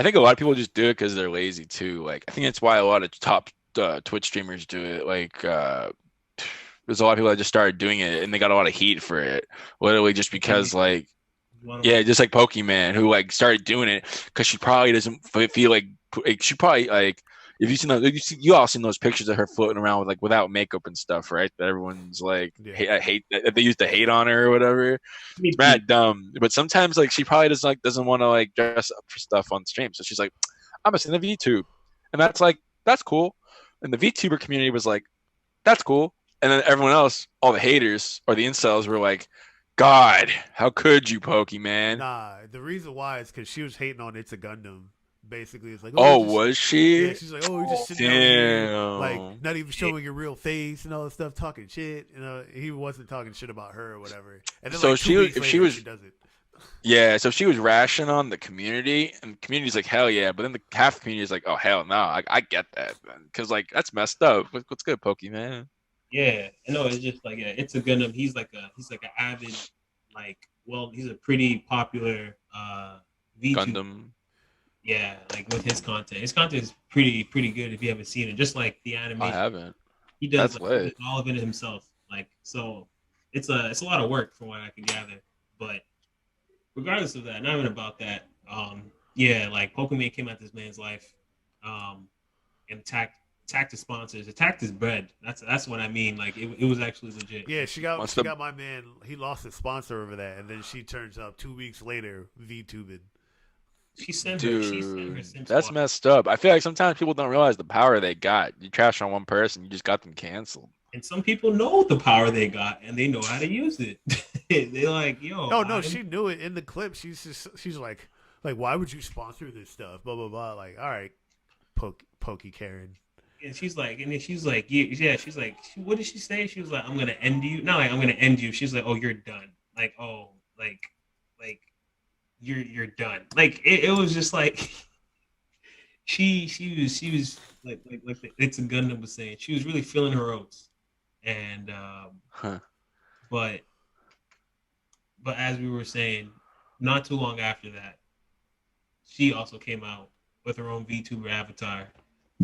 S3: think a lot of people just do it because they're lazy too. Like I think that's why a lot of top Twitch streamers do it. Like there's a lot of people that just started doing it and they got a lot of heat for it. Literally just because like yeah, just like Pokemon who like started doing it because she probably doesn't feel like she probably like if you seen those, you all seen those pictures of her floating around with like without makeup and stuff, right? That everyone's like hate that they used to hate on her or whatever. It's mad dumb. But sometimes like she probably doesn't want to like dress up for stuff on stream, so she's like, I'm gonna send a VTube, and that's cool. And the VTuber community was like, that's cool. And then everyone else, all the haters or the incels, were like, God, how could you, Pokemon?
S1: Nah, the reason why is because she was hating on It's a Gundam. Basically, it's like,
S3: oh,
S1: just,
S3: was she?
S1: yeah, she's like, oh, you're just sitting
S3: Damn.
S1: there, like, not even showing your real face and all that stuff, talking shit. You know, he wasn't talking shit about her or whatever. And then,
S3: So
S1: like,
S3: if she was,
S1: she does it.
S3: yeah, so if she was rashing on the community, and the community's like, hell yeah, but then the half the community is like, oh hell no, I get that, because like that's messed up. What's good, Pokemon?
S2: Yeah, no, it's just like it's a Gundam. He's like an avid, like, well, he's a pretty popular V2.
S3: Gundam.
S2: Yeah, like with his content. His content is pretty good if you haven't seen it. Just like the animation,
S3: I haven't.
S2: he does
S3: That's
S2: like,
S3: lit.
S2: all of it himself. Like so, it's a lot of work from what I can gather. But regardless of that, not even about that. Yeah, like Pokemon came out this man's life, and attacked his sponsors, attacked his bread. That's what I mean. Like it was actually legit.
S1: Yeah, she got my man. He lost his sponsor over that, and then she turns up 2 weeks later VTubing.
S2: She sent
S3: Dude,
S2: her Sims
S3: that's
S2: walk.
S3: messed up. I feel like sometimes people don't realize the power they got. You trash on one person, you just got them canceled.
S2: And some people know the power they got, and they know how to use it. They're like, yo.
S1: No, she knew it in the clip. She's like, why would you sponsor this stuff? Blah blah blah. Like, all right, Pokey Karen.
S2: and she's like, yeah, she's like, what did she say? She was like, I'm gonna end you. No, like, I'm gonna end you. She's like, oh, you're done. Like, oh, like you're done. Like it was just like she was like it's a Gundam was saying. She was really feeling her oats, and
S3: Huh.
S2: but as we were saying, not too long after that, she also came out with her own VTuber avatar.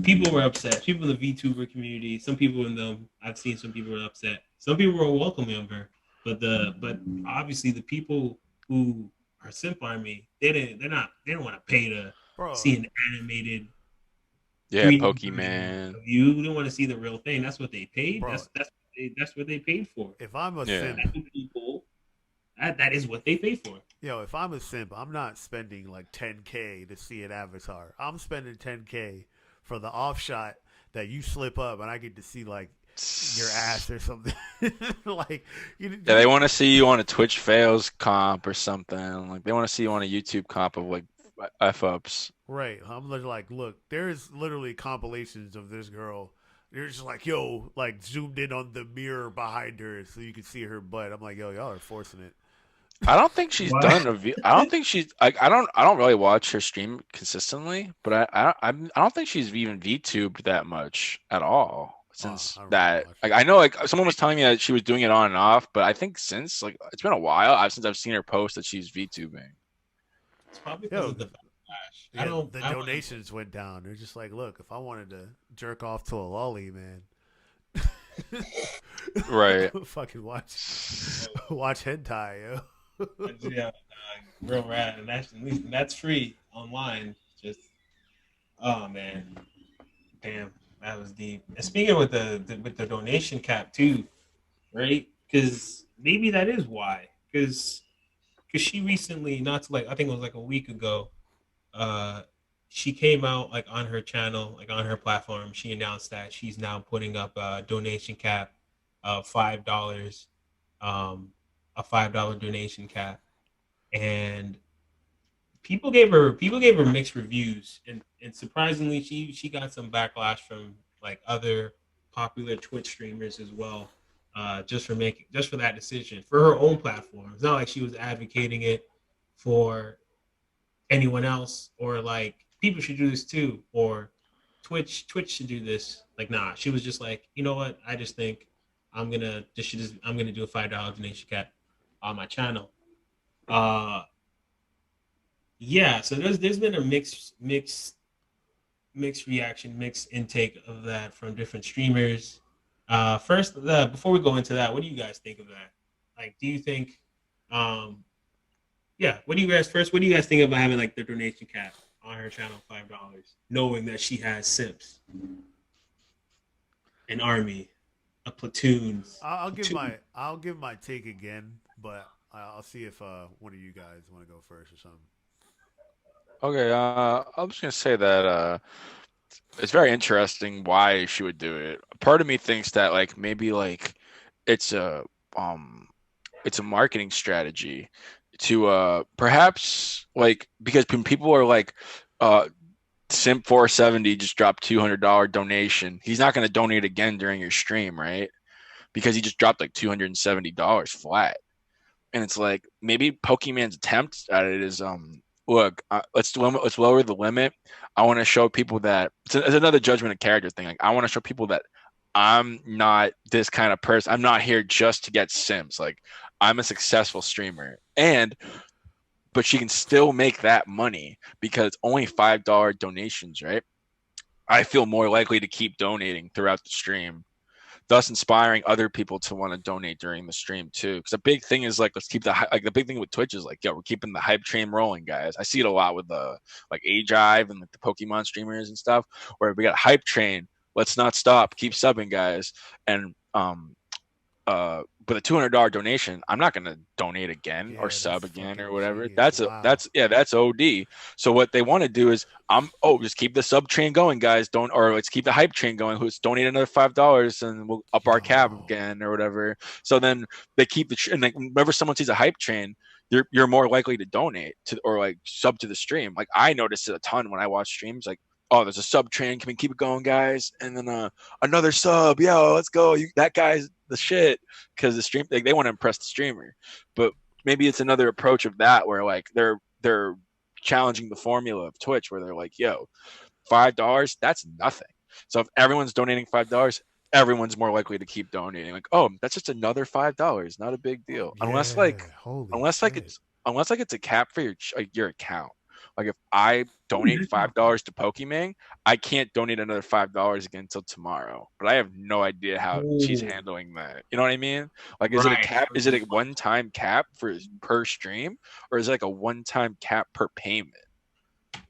S2: People were upset. People in the VTuber community, some people in them, I've seen some people were upset. Some people were welcoming of her, but obviously the people who are simp army, they don't want to pay to
S1: bro.
S2: see an animated
S3: Yeah,
S2: 3D version
S3: Pokemon.
S2: of you. They don't want to see the real thing. That's what they paid.
S1: Bro,
S2: That's what they paid for.
S1: if I'm a
S3: Yeah.
S1: simp,
S2: That's what people that is what they pay for.
S1: yo, if I'm a simp, I'm not spending like 10K to see an avatar. I'm spending 10K for the off shot that you slip up and I get to see like your ass or something. Like
S3: Yeah, they want to see you on a Twitch fails comp or something. Like they want to see you on a YouTube comp of like f ups.
S1: right. I'm like, look, there's literally compilations of this girl. They're just like, yo, like zoomed in on the mirror behind her so you can see her butt. I'm like, yo, y'all are forcing it.
S3: I don't think she's
S2: What?
S3: done a v. I don't think she's. I don't really watch her stream consistently, but I don't think she's even VTubed that much at all
S1: Oh,
S3: since
S1: I don't really
S3: that.
S1: watch
S3: Like
S1: it.
S3: I know like someone was telling me that she was doing it on and off, but I think since like it's been a while since I've seen her post that she's VTubing.
S2: It's probably because
S1: Yo,
S2: of the backlash. I
S1: yeah,
S2: don't.
S1: the
S2: I don't.
S1: donations went down. They're just like, look, if I wanted to jerk off to a lolly, man,
S3: Right.
S1: fucking watch hentai, yo.
S2: Yeah, real rad, and that's free online. Just oh man, damn, that was deep. And speaking with the donation cap too, right? Because maybe that is why. Because she recently, not to like, I think it was like a week ago, uh, she came out like on her channel, like on her platform. She announced that she's now putting up a donation cap of $5, um, a $5 donation cap, and people gave her mixed reviews, and surprisingly, she got some backlash from like other popular Twitch streamers as well, just for that decision for her own platform. It's not like she was advocating it for anyone else or like people should do this too or Twitch should do this. Like nah, she was just like, you know what? I just think I'm gonna do a $5 donation cap on my channel. Uh yeah, so there's been a mixed reaction, mixed intake of that from different streamers. First, before we go into that, what do you guys think of that? Like, do you think, um, yeah, what do you guys first? What do you guys think about having like the donation cap on her channel, $5, knowing that she has simps, an army, a platoon,
S1: I'll give
S2: platoon.
S1: my take again, but I'll see if one of you guys want to go first or something.
S3: Okay. I'm just gonna say that it's very interesting why she would do it. Part of me thinks that like maybe like it's a um it's a marketing strategy to perhaps like because when people are like uh Simp 470 just dropped $200 donation. He's not going to donate again during your stream, right? Because he just dropped like $270 flat. And it's like maybe Pokemon's attempt at it is look, let's lower the limit. I want to show people that it's another judgment of character thing. Like I want to show people that I'm not this kind of person. I'm not here just to get sims. Like I'm a successful streamer. And but she can still make that money because it's only $5 donations, right? I feel more likely to keep donating throughout the stream, thus inspiring other people to want to donate during the stream too. Because the big thing is like let's keep the big thing with Twitch is like we're keeping the hype train rolling, guys. I see it a lot with the like Ajive and like the Pokemon streamers and stuff, where we got a hype train. Let's not stop, keep subbing, guys. And with a $200 donation, I'm not gonna donate again or
S1: Yeah, that's
S3: sub again or
S1: fucking
S3: whatever.
S1: genius. Wow.
S3: That's OD. So what they want to do is just keep the sub train going, guys. Don't or let's keep the hype train going. Who's donate another $5 and we'll up our cap
S1: Yo.
S3: again or whatever. So then they keep and like whenever someone sees a hype train, you're more likely to donate to or like sub to the stream. Like I notice it a ton when I watch streams. Like oh, there's a sub train. Can we keep it going, guys? And then another sub, yo, let's go. That guy's the shit because the stream they want to impress the streamer. But maybe it's another approach of that where like they're challenging the formula of Twitch where they're like, yo, $5, that's nothing. So if everyone's donating $5, everyone's more likely to keep donating. Like, oh, that's just another $5, not a big deal. Unless
S1: Yeah,
S3: like,
S1: holy
S3: unless like
S1: shit.
S3: it's unless like it's a cap for your account. Like if I donate $5 to Pokimane, I can't donate another $5 again until tomorrow. But I have no idea how she's
S2: Ooh,
S3: handling that. You know what I mean? Like, is it a
S2: right.
S3: cap? Is it a one-time cap for per stream, or is it like a one-time cap per payment?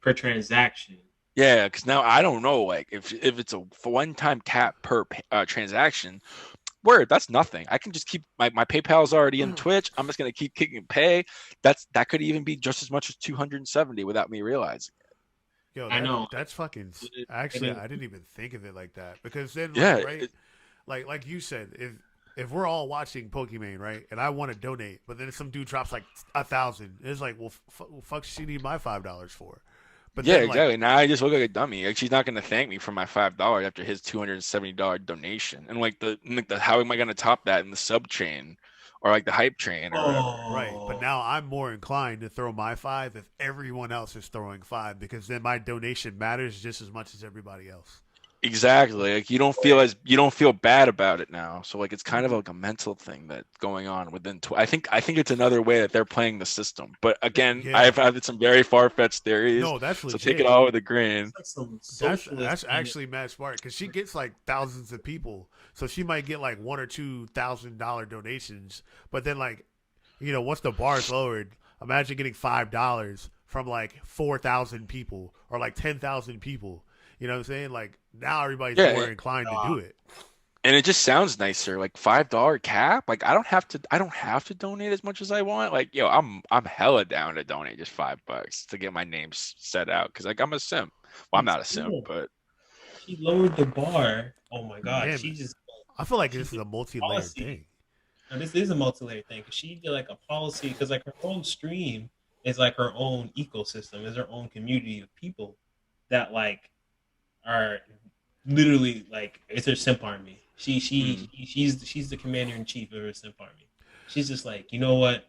S2: Per transaction.
S3: Yeah, because now I don't know. Like, if it's a one-time cap per transaction, word, that's nothing. I can just keep my PayPal's already in Twitch. I'm just gonna keep kicking pay. That could even be just as much as 270 without me realizing.
S1: Yo,
S2: I know.
S1: that's fucking.
S2: It
S1: Actually,
S2: is.
S1: I didn't even think of it like that because then, like,
S3: Yeah,
S1: right, like you said, if we're all watching Pokimane, right, and I want to donate, but then some dude drops like 1,000, it's like, well, fuck, she need my $5 for. But
S3: yeah,
S1: then, like,
S3: exactly. Now I just look like a dummy. Like she's not gonna thank me for my $5 after his $270 donation. And like the how am I gonna top that in the sub chain or like the hype train or whatever?
S1: right, but
S2: Oh,
S1: now I'm more inclined to throw my five if everyone else is throwing five because then my donation matters just as much as everybody else.
S3: Exactly. Like you don't feel bad about it now. So like it's kind of like a mental thing that's going on within. I think it's another way that they're playing the system. But again, I've
S1: Yeah,
S3: had some very far fetched theories,
S1: no, that's
S3: so take it
S1: legit.
S3: all with a grain.
S2: it's like some
S1: That's
S2: socialist kind of.
S1: actually mad smart because she gets like thousands of people, so she might get like $1 or $2,000 donations. But then, like, once the bar's lowered, imagine getting $5 from like 4,000 people or like 10,000 people. You know what I'm saying? Like now everybody's
S3: Yeah,
S1: more inclined to
S2: Uh,
S1: do it.
S3: and it just sounds nicer. Like $5 cap. Like I don't have to donate as much as I want. Like yo, I'm hella down to donate just $5 to get my name set out because like I'm a simp. Well, I'm not a simp,
S2: Still,
S3: but
S2: she lowered the bar. Oh my God,
S1: Damn, I feel like
S2: she
S1: this is
S2: did
S1: a multi-layered
S2: policy.
S1: thing.
S2: And this is a multi-layered thing because she did like a policy because like her own stream is like her own ecosystem, is her own community of people that like are literally like it's her simp army.
S3: mm,
S2: She's the commander in chief of her simp army. She's just like, you know what?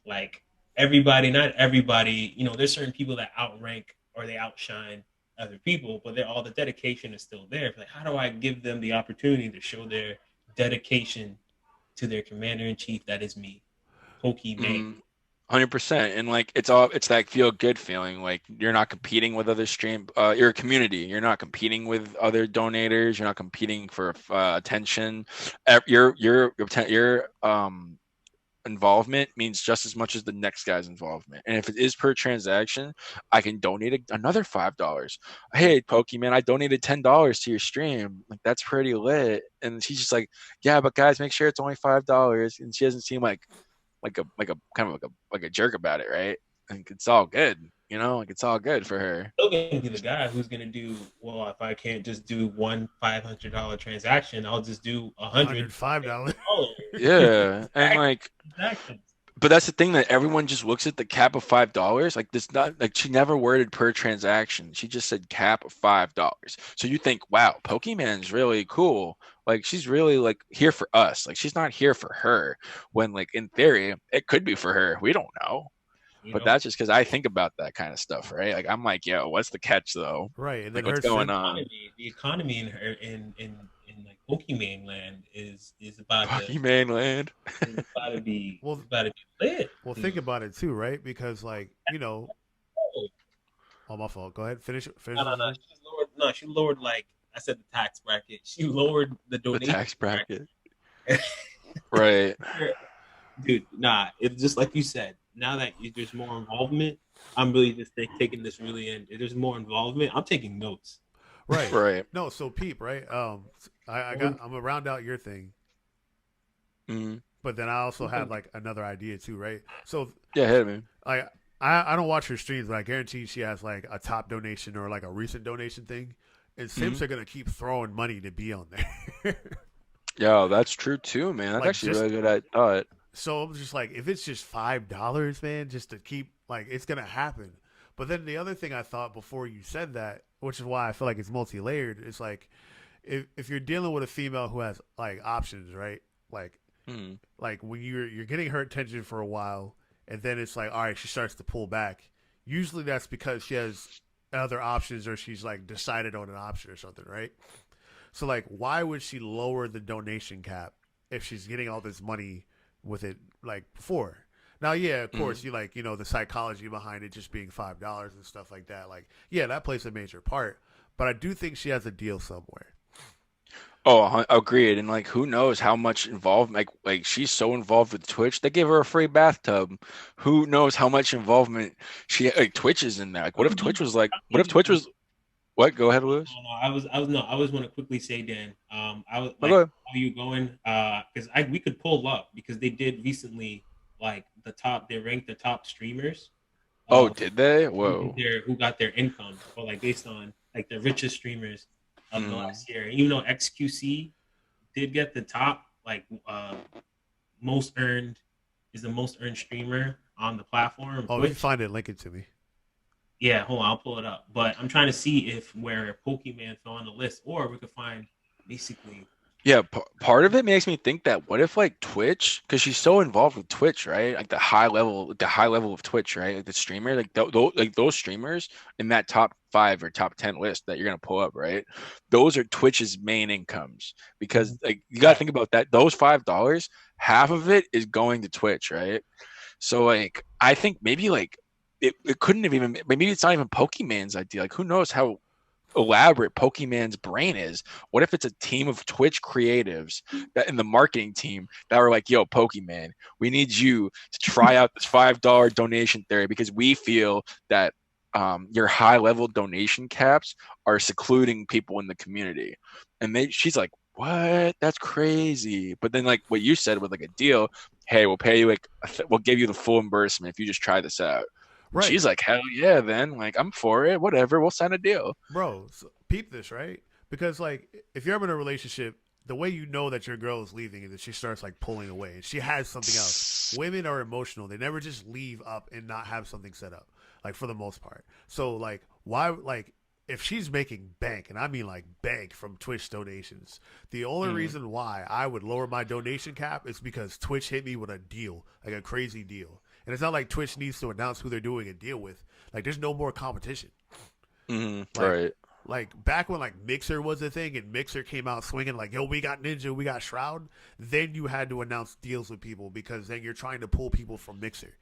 S2: Like everybody, not everybody, there's certain people that outrank or they outshine other people, but they're all the dedication is still there. Like, how do I give them the opportunity to show their dedication to their commander in chief? That is me, Pokimane.
S3: mm, 100%. And like it's that feel good feeling. Like you're not competing with other you're a community. You're not competing with other donators. You're not competing for attention. Your involvement means just as much as the next guy's involvement. And if it is per transaction, I can donate another $5. Hey, Pokemon, I donated $10 to your stream. Like that's pretty lit. And she's just like, yeah, but guys, make sure it's only $5. And she doesn't seem like a kind of like a jerk about it, right? Like it's all good, like it's all good for her.
S2: Still gonna be the guy who's gonna do well. If I can't just do one $500 transaction, I'll just do
S1: $105.
S2: $100
S3: Yeah, and like
S2: transactions.
S3: but that's the thing that everyone just looks at the cap of $5. Like this, not like she never worded per transaction. She just said cap of $5. So you think, wow, Pokemon's really cool. Like she's really like here for us. Like she's not here for her. When like in theory, it could be for her. We don't know.
S2: You
S3: But
S2: know,
S3: that's just because I think about that kind of stuff, right? Like I'm like, yo, what's the catch though?
S1: Right, and then
S3: Like
S1: her
S3: what's going
S1: simp.
S3: on?
S2: the economy in her in like Pokemon land is about to
S3: Pokemon land.
S2: is about to be
S1: Well,
S2: is about to be lit.
S1: well,
S2: You know?
S1: think about it too, right? Because like
S2: Oh,
S1: oh my fault. Go ahead, finish
S2: no,
S1: what
S2: no,
S1: you're
S2: no.
S1: saying.
S2: She lowered like I said the tax bracket. She lowered the
S3: The
S2: donation
S3: tax bracket.
S2: bracket.
S3: Right.
S2: Dude, nah, it's just like you said. Now that there's more involvement, I'm really just taking this really in. If there's more involvement, I'm taking notes.
S1: Right.
S3: Right.
S1: No, so Peep, right? I'm gonna round out your thing,
S3: Mm-hmm.
S1: but then I also have like another idea too, right? So
S3: Yeah, hit me.
S1: I I don't watch her streams, but I guarantee she has like a top donation or like a recent donation thing. And
S3: Mm-hmm.
S1: Simps are gonna keep throwing money to be on there.
S3: Yo, that's true too, man. That's
S1: like
S3: actually
S1: just
S3: really good. I thought.
S1: so I'm just like, if it's just $5, man, just to keep like it's gonna happen. But then the other thing I thought before you said that which is why I feel like it's multi-layered. It's like if you're dealing with a female who has like options, right? Like
S3: Mm.
S1: like when you're getting her attention for a while, and then it's like, all right, she starts to pull back. Usually that's because she has other options, or she's like decided on an option or something, right? So like, why would she lower the donation cap if she's getting all this money with it like before? Now, yeah, of course,
S3: Mm.
S1: you like the psychology behind it just being $5 and stuff like that. Like, yeah, that plays a major part. But I do think she has a deal somewhere.
S3: Oh, agreed. And like, who knows how much involved? Like she's so involved with Twitch. They gave her a free bathtub. Who knows how much involvement like Twitch is in there? Like, what if Twitch was like? What if Twitch was? What? Go ahead, Lewis.
S2: No, I was want to quickly say, Dan. I was
S3: No, go
S2: like,
S3: ahead.
S2: how you going? Because I we could pull up because they did recently like the top. They ranked the top streamers
S3: Oh,
S2: of
S3: did they?
S2: who did
S3: Whoa.
S2: their who got their income, or like based on like the richest streamers of the
S3: Mm.
S2: last year. And even though XQC did get the top, like most earned is the most earned streamer on the platform
S1: Oh, if you
S2: Twitch.
S1: find it, link it to me.
S2: Yeah, hold on, I'll pull it up. But I'm trying to see if where Pokemon fell on the list, or we could find basically.
S3: Yeah, part of it makes me think that what if like Twitch, because she's so involved with Twitch, right? Like the high level of Twitch, right? Like the streamer, like those streamers in that top 5 or top 10 list that you're gonna pull up, right? Those are Twitch's main incomes because like you gotta
S2: Right.
S3: think about that. Those $5, half of it is going to Twitch, right? So like I think maybe like it couldn't have even maybe it's not even Pokemon's idea. Like who knows how elaborate Pokemon's brain is. What if it's a team of Twitch creatives that in the marketing team that were like, yo, Pokemon, we need you to try out this $5 donation theory because we feel that your high level donation caps are secluding people in the community. And she's like, what? That's crazy. But then like what you said with like a deal, hey, we'll pay you like we'll give you the full reimbursement if you just try this out. And
S1: Right,
S3: she's like, hell yeah, then like I'm for it. Whatever, we'll sign a deal.
S1: bro. So peep this, right? Because like, if you're ever in a relationship, the way you know that your girl is leaving is that she starts like pulling away, and she has something else. Women are emotional; they never just leave up and not have something set up. Like for the most part. So like, why like if she's making bank, and I mean like bank from Twitch donations, the only
S3: Mm,
S1: reason why I would lower my donation cap is because Twitch hit me with a deal, like a crazy deal. And it's not like Twitch needs to announce who they're doing a deal with. Like there's no more competition. Like
S3: right.
S1: like back when like Mixer was a thing and Mixer came out swinging like, yo, we got Ninja, we got Shroud, then you had to announce deals with people because then you're trying to pull people from Mixer.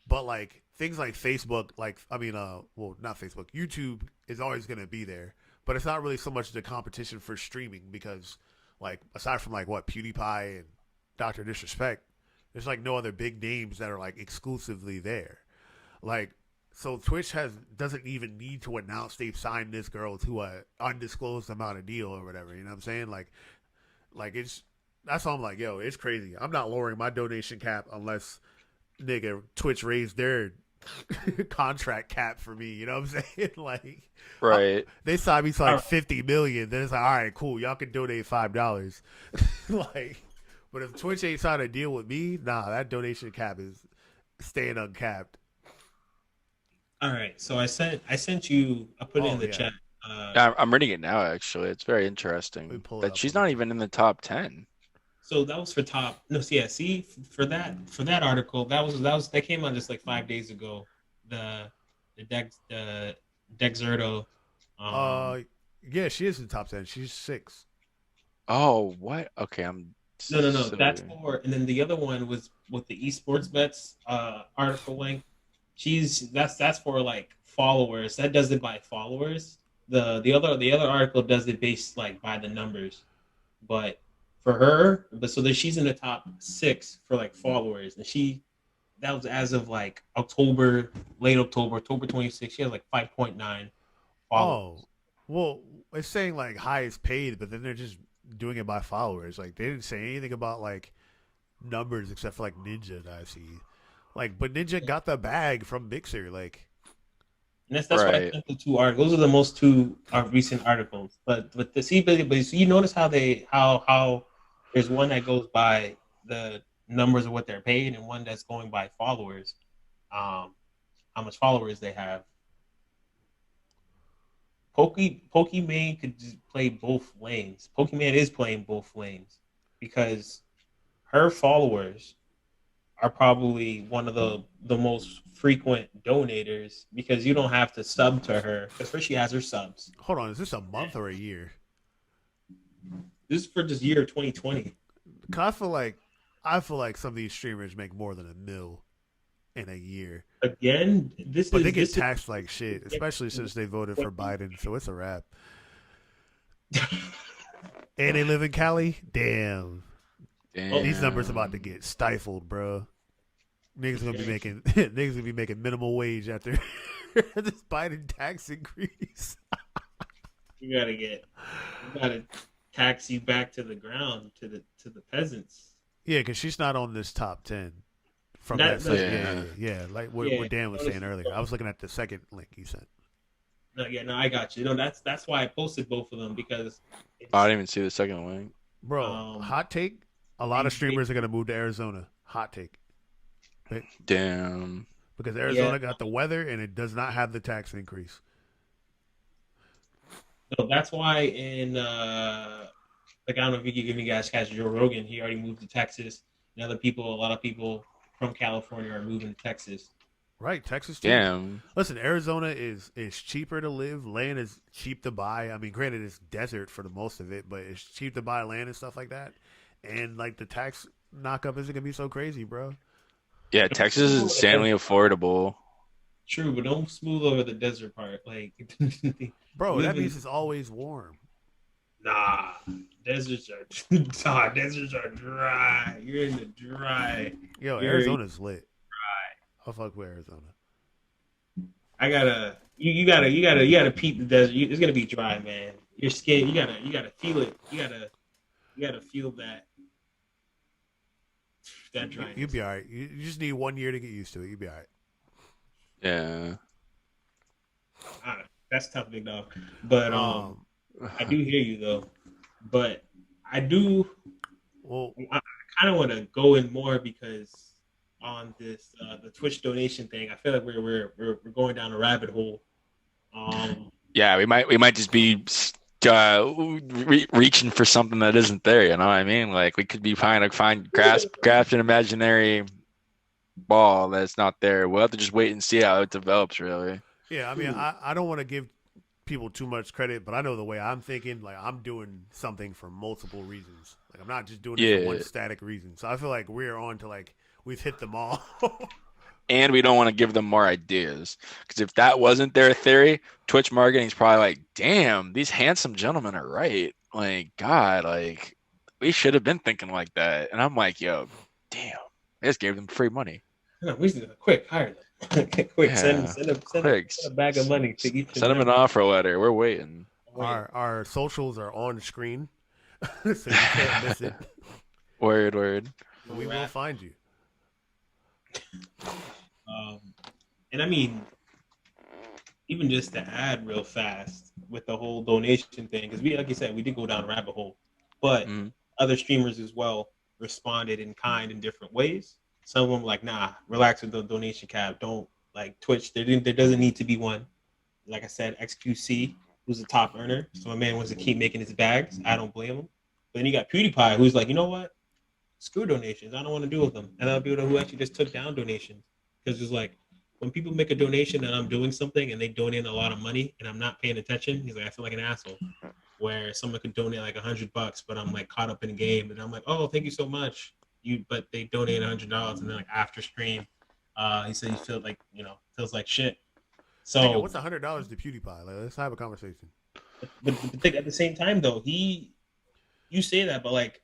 S1: But like things like Facebook, like I mean, well, not Facebook, YouTube is always gonna be there, but it's not really so much the competition for streaming because, like, aside from like what PewDiePie and Doctor Disrespect, there's like no other big names that are like exclusively there. Like, so Twitch doesn't even need to announce they've signed this girl to a undisclosed amount of deal or whatever. You know what I'm saying? Like it's that's why I'm like, yo, it's crazy. I'm not lowering my donation cap unless nigga Twitch raised their contract cap for me. You know what I'm saying? Like, I,
S3: Right.
S1: they signed me to
S2: All
S1: like
S2: right,
S1: 50 million. Then it's like, all right, cool. Y'all can donate $5. Like, but if Twitch ain't signed a deal with me, nah, that donation cap is staying uncapped.
S2: all right. So I sent you. I put it in
S1: Oh
S2: the
S1: yeah,
S2: chat. Uh,
S3: Yeah, I'm reading it now, actually. It's very
S1: let me
S3: interesting
S1: pull it
S3: that
S1: up
S3: she's
S1: on the
S3: not
S1: thing.
S3: even in the top 10.
S2: so that was for top. No, so yeah. See, for that article, that came out just like 5 days ago. The the Dexerto. Um,
S1: Uh, yeah, she is in the top 10. She's six.
S3: Oh, what? Okay, I'm
S2: no. That's
S3: silly.
S2: for. And then the other one was with the esports bets article link. That's for like followers. That does it by followers. The other article does it based like by the numbers. But for her, but so that she's in the top 6 for like followers, and that was as of like October, late October, October 26th. She has like 5.9
S1: Oh,
S2: followers.
S1: well, it's saying like highest paid, but then they're just doing it by followers. Like they didn't say anything about like numbers except for like Ninja that I see. Like, but Ninja got the bag from Mixer. Like,
S2: And that's why I
S3: Right.
S2: sent the two articles. Those are the most two recent articles. But the see, but so you notice how how there's one that goes by the numbers of what they're paid, and one that's going by followers. How much followers they have. Pokimane could just play both lanes. Pokimane is playing both lanes because her followers are probably one of the most frequent donators because you don't have to sub to her because first she has her subs.
S1: Hold on, is this a month or a year?
S2: This is for this year 2020.
S1: Cause I feel like some of these streamers make more than $1 million in a year,
S2: Again,
S1: but they get taxed like shit, especially since they voted for Biden. So it's a wrap. And they live in Cali. Damn, these numbers about to
S3: Damn.
S1: get stifled, bro. Niggas gonna be making niggas gonna be making minimum wage after this Biden tax increase.
S2: You gotta tax you back to the ground to the peasants.
S1: Yeah, because she's not on this top 10 from
S2: That,
S1: that
S2: no,
S1: site.
S3: Yeah.
S1: Yeah. Like
S2: yeah,
S1: what Dan was saying
S2: honestly,
S1: earlier. I was looking at the second link you sent.
S2: no, yeah, no, I got you. No, that's why I posted both of them because
S3: Oh, I
S2: it's
S3: didn't even see the second link.
S1: Bro,
S2: um
S1: hot take. A lot of streamers are gonna move to Arizona. Hot take.
S3: Damn.
S1: Because
S2: yeah.
S1: Arizona got the weather and it does not have the tax increase.
S2: No, that's why in like I don't know if you give me guys catch Joe Rogan. He already moved to Texas, and a lot of people from California are moving to Texas.
S1: Right, Texas too.
S3: Damn.
S1: Listen, Arizona is cheaper to live. Land is cheap to buy. I mean, granted, it's desert for the most of it, but it's cheap to buy land and stuff like that. And like the tax knockup isn't gonna be so crazy, bro.
S3: Yeah, Texas is insanely affordable.
S2: True, but don't smooth over the desert part. Like
S1: Bro, that
S2: living,
S1: means it's always warm.
S2: nah, deserts are nah, deserts are dry. You're in the dry.
S1: Yo,
S2: You're
S1: Arizona's lit. I'll fuck with Arizona.
S2: I gotta you gotta peep the desert. It's gonna be dry, man. Your skin, you gotta feel it. You gotta feel that
S1: You'll
S2: dryness.
S1: be all right. You just need 1 year to get used to it. You'll be all right.
S3: Yeah.
S2: I don't know. That's tough, big dog. But
S1: Um,
S2: I do hear you though. But I do.
S1: well,
S2: I kind of want to go in more because on this the Twitch donation thing, I feel like we're going down a rabbit hole. Um,
S3: Yeah, we might just be reaching for something that isn't there. You know what I mean? Like we could be trying to grasp an imaginary ball that's not there. We'll have to just wait and see how it develops. Really.
S1: yeah, I mean, I don't want to give people too much credit, but I know the way I'm thinking. Like, I'm doing something for multiple reasons. Like, I'm not just doing it for
S3: Yeah.
S1: one static reason. So I feel like we're on to, like, we've hit them all.
S3: And we don't want to give them more ideas because if that wasn't their theory, Twitch marketing's probably like, damn, these handsome gentlemen are right. Like, God, like we should have been thinking like that. And I'm like, yo, damn, I just gave them free money.
S2: no, we need to quick hire them. Quick,
S3: Yeah, quick,
S2: send a bag of money to each and
S3: send them an
S2: every.
S3: offer letter. We're waiting.
S2: Wait,
S1: Our socials are on screen, so you can't miss it.
S3: Word, word.
S1: We will find you.
S2: Um, and I mean, even just to add real fast with the whole donation thing, because we, like you said, we did go down a rabbit hole, but
S3: Mm.
S2: other streamers as well responded in kind in different ways. Some of them like, nah, relax with the donation cap. Don't like Twitch. There doesn't need to be one. Like I said, XQC, who's a top earner, so my man wants to keep making his bags. I don't blame him. But then you got PewDiePie, who's like, you know what? Screw donations. I don't want to deal with them. And other people who actually just took down donations because it's like when people make a donation and I'm doing something and they donate a lot of money and I'm not paying attention, he's like, I feel like an asshole. Where someone could donate like $100, but I'm like caught up in the game and I'm like, oh, thank you so much. But they donate $100 and then like after stream, he said he feels like shit.
S1: Nigga,
S2: So,
S1: what's $100 to PewDiePie? Like, let's have a conversation.
S2: but at the same time though, you say that, but like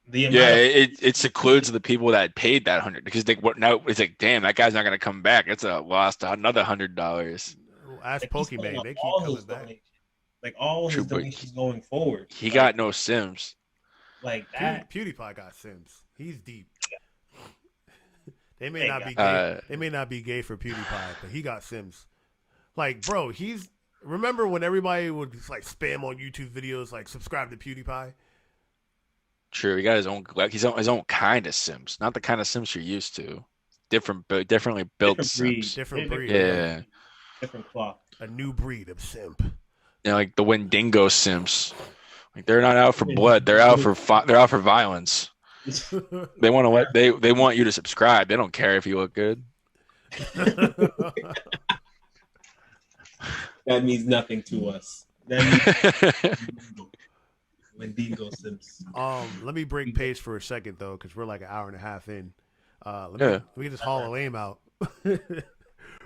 S2: the
S3: Yeah,
S2: amount of
S3: it secludes the people that paid that 100 because they what now it's like, damn, that guy's not gonna come back. It's a lost another $100.
S1: Ask
S2: like he's paying
S1: Pokimane.
S2: off
S1: They keep
S2: all
S1: coming
S2: his
S1: back.
S2: donations, like all
S3: True,
S2: his
S3: but
S2: donations going forward.
S3: he got no Sims.
S2: Like that.
S1: PewDiePie got Sims. He's deep. They may
S2: Hey,
S1: not be
S2: guys.
S1: gay. They may not be gay for PewDiePie, but he got Sims. Like, bro, he's remember when everybody would just, like spam on YouTube videos like subscribe to PewDiePie?
S3: True, he got his own kind of Sims, not the kind of Sims you're used to. Differently built
S2: Different breed.
S3: Sims.
S1: Different breed.
S3: Yeah,
S2: Different cloth.
S1: A new breed of simp.
S3: You know, like the Wendigo simps. Like they're not out for blood. They're out for violence. They want to they want you to subscribe. They don't care if you look good.
S2: That means nothing to us. That means Wendigo Sims.
S1: Let me break pace for a second though, because we're like an hour and a half in.
S3: Yeah.
S1: Let me get this Hall of Lame out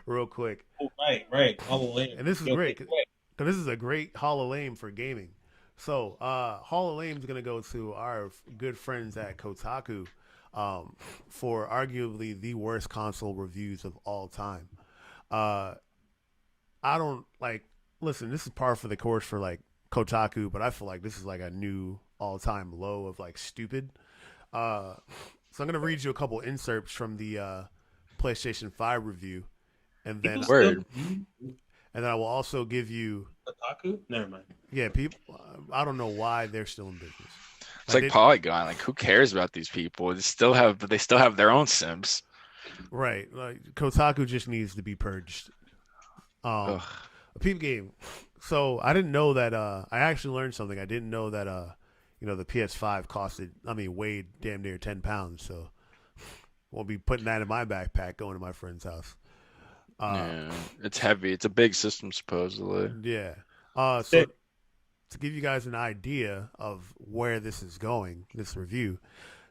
S1: real quick.
S2: Oh, right. All the way.
S1: And this is
S2: Okay,
S1: great
S2: wait.
S1: because this is a great Hall of Lame for gaming. So Hall of Lame is gonna go to our good friends at Kotaku for arguably the worst console reviews of all time. Uh, I don't like. Listen, this is par for the course for like Kotaku, but I feel like this is like a new all time low of like stupid. Uh, so I'm gonna read you a couple inserts from the PlayStation 5 review, and then
S2: People still
S3: Word.
S1: and then I will also give you
S2: Kotaku? Never mind.
S1: yeah people. I don't know why they're still in business.
S3: It's like Polygon. Like who cares about these people? They still have their own Sims.
S1: Right, like Kotaku just needs to be purged.
S3: Ugh.
S1: A peep game. So I didn't know that. I actually learned something. I didn't know that. The PS5 costed. I mean, weighed damn near 10 pounds. So won't be putting that in my backpack going to my friend's house.
S3: Yeah, it's heavy. It's a big system supposedly.
S1: Yeah. So to give you guys an idea of where this is going, this review,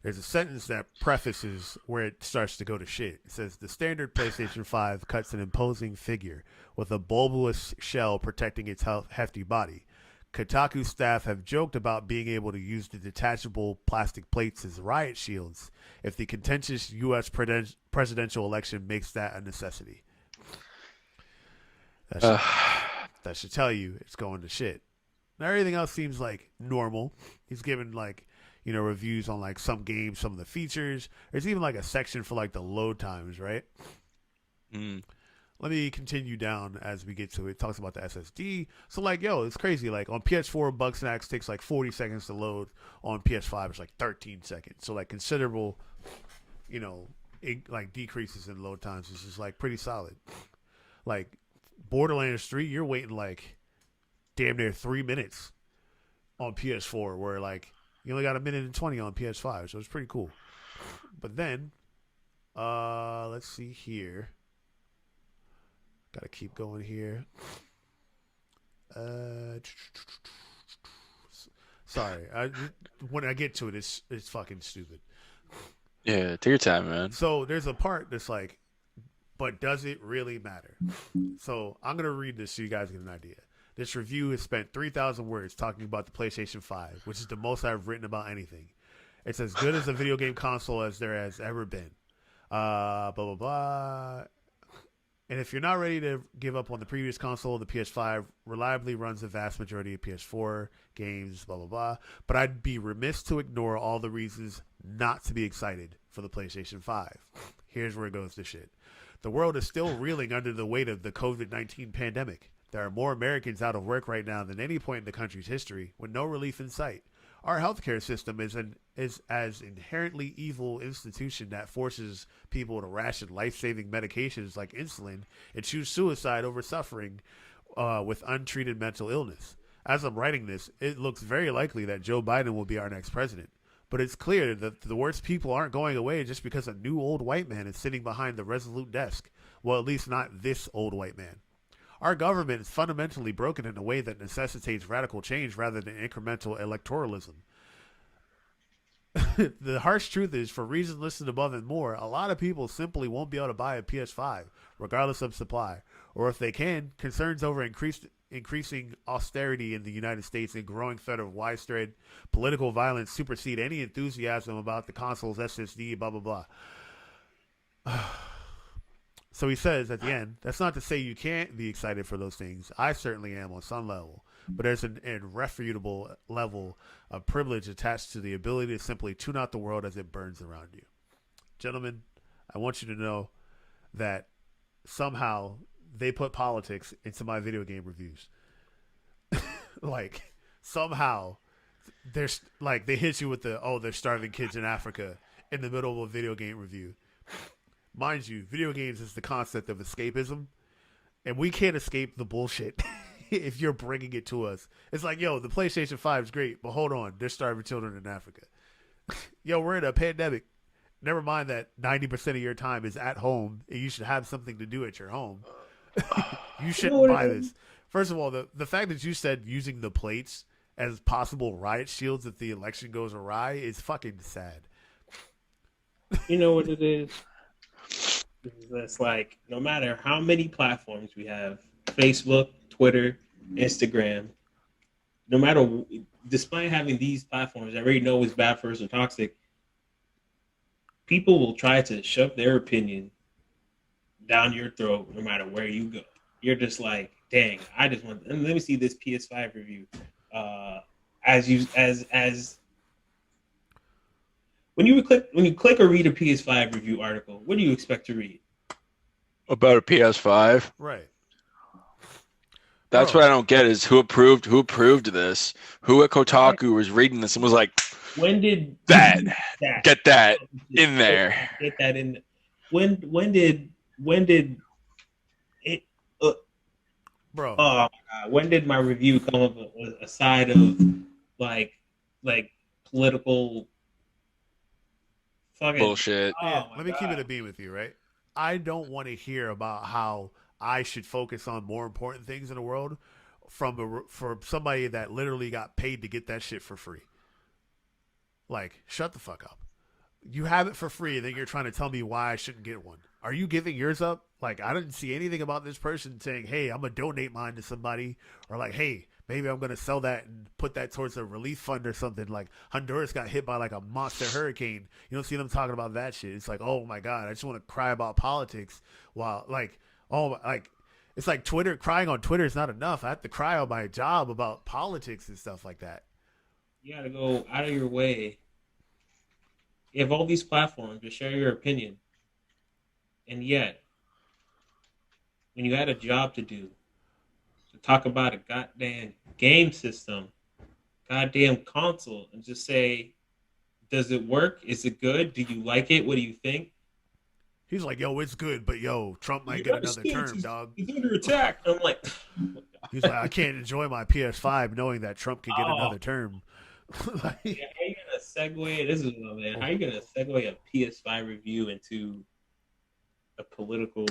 S1: there's a sentence that prefaces where it starts to go to shit. It says the standard PlayStation 5 cuts an imposing figure with a bulbous shell protecting its hefty body. Kotaku staff have joked about being able to use the detachable plastic plates as riot shields if the contentious U.S. presidential election makes that a necessity. That should tell you it's going to shit. Now everything else seems like normal. He's given like reviews on like some games, some of the features. There's even like a section for like the load times, right?
S3: Mm.
S1: Let me continue down as we get to it. It talks about the SSD. So like, yo, it's crazy. Like on PS4, Bugsnax takes like 40 seconds to load. On PS5, it's like 13 seconds. So like considerable, like decreases in load times. It's just like pretty solid. Like Borderlands 3, you're waiting like damn near 3 minutes on PS4, where like you only got a minute and 20 on PS5, so it's pretty cool. But then, let's see here. Gotta keep going here. Sorry, when I get to it, it's fucking stupid.
S3: Yeah, take your time, man.
S1: So there's a part that's like, but does it really matter? So I'm gonna read this so you guys get an idea. This review has spent 3,000 words talking about the PlayStation 5, which is the most I've written about anything. It's as good as a video game console as there has ever been. Blah, blah, blah. And if you're not ready to give up on the previous console, the PS5 reliably runs the vast majority of PS4 games, blah, blah, blah. But I'd be remiss to ignore all the reasons not to be excited for the PlayStation 5. Here's where it goes to shit. The world is still reeling under the weight of the COVID-19 pandemic. There are more Americans out of work right now than any point in the country's history, with no relief in sight. Our healthcare system is as inherently evil institution that forces people to ration life-saving medications like insulin and choose suicide over suffering with untreated mental illness. As I'm writing this, it looks very likely that Joe Biden will be our next president. But it's clear that the worst people aren't going away just because a new old white man is sitting behind the resolute desk. Well, at least not this old white man. Our government is fundamentally broken in a way that necessitates radical change rather than incremental electoralism. The harsh truth is, for reasons listed above and more, a lot of people simply won't be able to buy a PS5, regardless of supply. Or if they can, concerns over increasing austerity in the United States and growing threat of widespread political violence supersede any enthusiasm about the console's SSD, blah, blah, blah. So he says at the end, that's not to say you can't be excited for those things. I certainly am on some level. But there's an irrefutable level of privilege attached to the ability to simply tune out the world as it burns around you. Gentlemen, I want you to know that somehow they put politics into my video game reviews. Like, somehow there's like they hit you with there's starving kids in Africa in the middle of a video game review. Mind you, video games is the concept of escapism, and we can't escape the bullshit if you're bringing it to us. It's like, yo, the PlayStation 5 is great, but hold on, there's starving children in Africa. Yo, we're in a pandemic. Never mind that 90% of your time is at home and you should have something to do at your home. You
S2: You know
S1: shouldn't
S2: what it
S1: buy
S2: is?
S1: this. First of all, the fact that you said using the plates as possible riot shields if the election goes awry is fucking sad.
S2: You know what it is? It's like no matter how many platforms we have, Facebook, Twitter, Instagram, no matter, despite having these platforms, I already know is bad for us or toxic. People will try to shove their opinion down your throat no matter where you go. You're just like, dang, I just want. And let me see this PS5 review. As when you click or read a PS5 review article, what do you expect to read?
S3: About a PS5.
S1: Right.
S3: That's
S1: Bro,
S3: what I don't get is who approved this? Who at Kotaku was reading this and was like,
S2: When did
S3: that,
S2: that
S3: get that in there.
S2: get that in? When did it? Uh,
S1: bro.
S2: oh my god! When did my review come up with a side of like like political fucking?
S3: Bullshit.
S1: Yeah,
S2: Oh my
S1: let me keep it
S2: god!
S1: a beam with you, right? I don't want to hear about how I should focus on more important things in the world from somebody that literally got paid to get that shit for free. Like, shut the fuck up. You have it for free, and then you're trying to tell me why I shouldn't get one. Are you giving yours up? Like, I didn't see anything about this person saying, hey, I'm going to donate mine to somebody. Or like, hey, maybe I'm going to sell that and put that towards a relief fund or something. Like, Honduras got hit by like a monster hurricane. You don't see them talking about that shit. It's like, oh my God, I just want to cry about politics while like, oh, like, it's like Twitter, crying on Twitter is not enough. I have to cry on my job about politics and stuff like that.
S2: You got to go out of your way. You have all these platforms to share your opinion, and yet when you had a job to do, to talk about a goddamn game system, goddamn console, and just say, does it work? Is it good? Do you like it? What do you think?
S1: He's like, yo, it's good, but yo, Trump might
S2: The
S1: get
S2: United
S1: another
S2: States
S1: term, dog.
S2: is under attack. I'm like,
S1: He's like, I can't enjoy my PS5 knowing that Trump could get
S2: oh,
S1: another term.
S2: yeah,
S1: Like,
S2: how you gonna segue? This is what, man. How you gonna segue a PS5 review into a political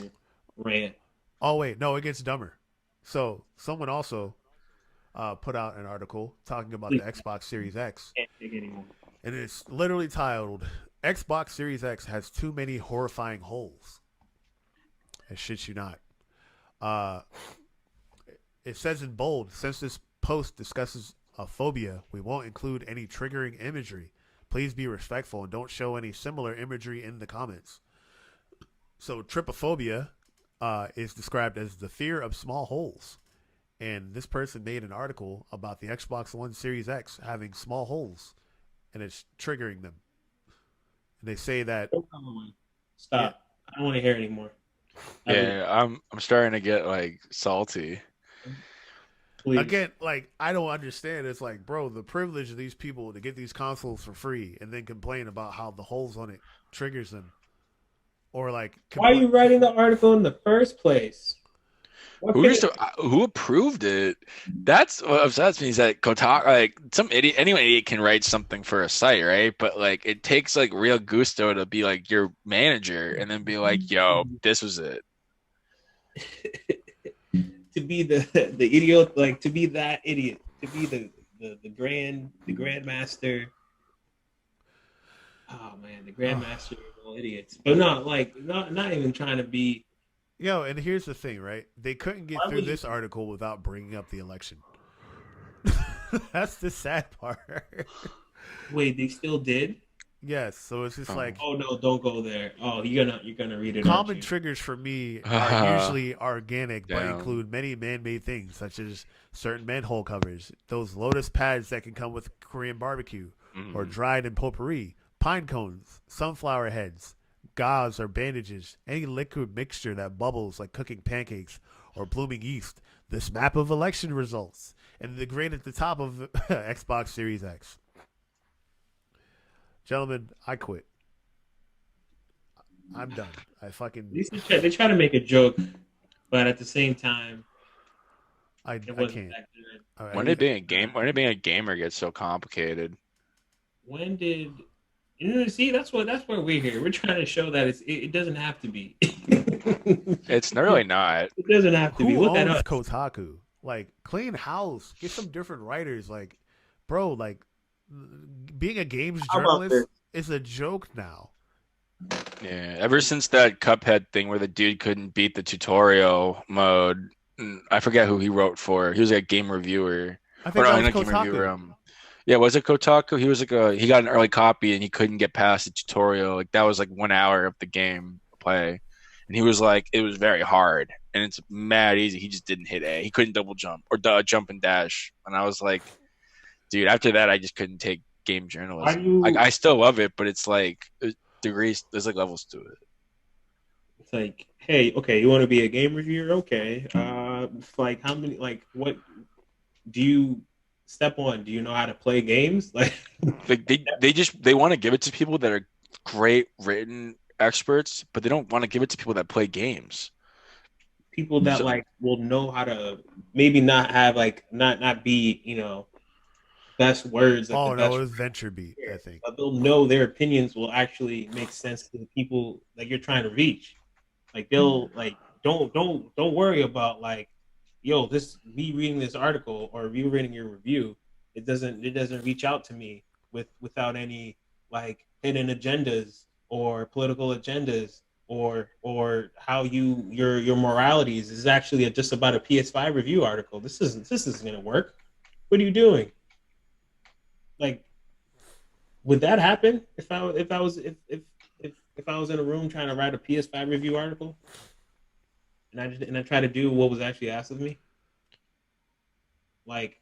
S2: rant?
S1: oh wait, no, it gets dumber. So someone also put out an article talking about the
S2: Please,
S1: Xbox Series X,
S2: can't take anymore.
S1: and it's literally titled "Xbox Series X has too many horrifying holes." I shit you not. Uh, it says in bold, since this post discusses a phobia, we won't include any triggering imagery. Please be respectful and don't show any similar imagery in the comments. So trypophobia is described as the fear of small holes. And this person made an article about the Xbox One Series X having small holes and it's triggering them. And they say that,
S2: Don't come on.
S1: yeah,
S2: Stop. I don't want to hear anymore.
S3: Yeah, I'm starting to get like salty.
S2: Please.
S1: again, like, I don't understand. It's like, bro, the privilege of these people to get these consoles for free and then complain about how the holes on it triggers them. Or like,
S2: Why are you writing the article in the first place? What
S3: Who
S2: could
S3: used to who approved it? That's what upsets me is that Kotaku, like some idiot, anyone idiot can write something for a site, right? But like it takes like real gusto to be like your manager and then be like, "Yo, this was it."
S2: to be the idiot, like to be that idiot, to be the grandmaster. Oh man, the grandmaster of all idiots. But no, like not even trying to be.
S1: Yo, and here's the thing, right? They couldn't get
S2: Why
S1: through
S2: would you?
S1: this article without bringing up the election. That's the sad part.
S2: Wait, they still did?
S1: Yes, so it's just
S3: Oh.
S1: like
S2: Oh no, don't go there. Oh, you're gonna read it, aren't
S1: common
S2: you?
S1: triggers for me are usually organic, but
S3: Damn.
S1: include many man-made things such as certain manhole covers, those lotus pads that can come with Korean barbecue, or
S3: Mhm.
S1: dried in potpourri, pine cones, sunflower heads, gauze or bandages, any liquid mixture that bubbles like cooking pancakes or blooming yeast. This map of election results, and the grade at the top of Xbox Series X. Gentlemen, I quit. I'm done. I
S2: At
S1: fucking
S2: least they try to make a joke, but at the same time, It
S1: I
S2: wasn't
S1: can't.
S2: that good.
S1: I
S2: It
S3: When
S2: was
S3: did
S1: used
S3: being a game when did being a gamer get so complicated?
S2: when did see that's where we're here. We're trying to show that it doesn't have to be.
S3: It's really not.
S2: It doesn't have to be.
S1: who
S2: Look at
S1: owns
S2: us.
S1: Kotaku? Like clean house. Get some different writers. Like, bro, like being a games
S2: How about this?
S1: journalist is a joke now.
S3: Yeah, ever since that Cuphead thing where the dude couldn't beat the tutorial mode, I forget who he wrote for. He was like a game reviewer,
S1: I
S3: or
S1: think that
S3: no,
S1: was
S3: not game reviewer.
S1: Kotaku.
S3: Yeah, was it Kotaku? He was like he got an early copy and he couldn't get past the tutorial. Like that was like 1 hour of the game to play, and he was like, it was very hard and it's mad easy. He just didn't hit A. He couldn't double jump or jump and dash, and I was like, dude, after that, I just couldn't take game
S2: Why do
S3: journalism. Like
S2: you
S3: I still love it, but it's like degrees. There's like levels to it.
S2: it's like, hey, okay, you want to be a game reviewer? Okay. It's like how many what do you step one? Do you know how to play games? Like
S3: Like they want to give it to people that are great written experts, but they don't want to give it to people that play games.
S2: people that
S3: So
S2: like will know how to maybe not have like not be, best words, like the
S1: Oh no, it
S2: best
S1: was Venture Beat. I
S2: here,
S1: think.
S2: but they'll know their opinions will actually make sense to the people that you're trying to reach. Like they'll like don't worry about like, yo, this me reading this article or you reading your review. It doesn't reach out to me without any like hidden agendas or political agendas or how your moralities is actually just about a PS5 review article. This isn't gonna work. What are you doing? Like would that happen if I was in a room trying to write a PS5 review article and I try to do what was actually asked of me? Like,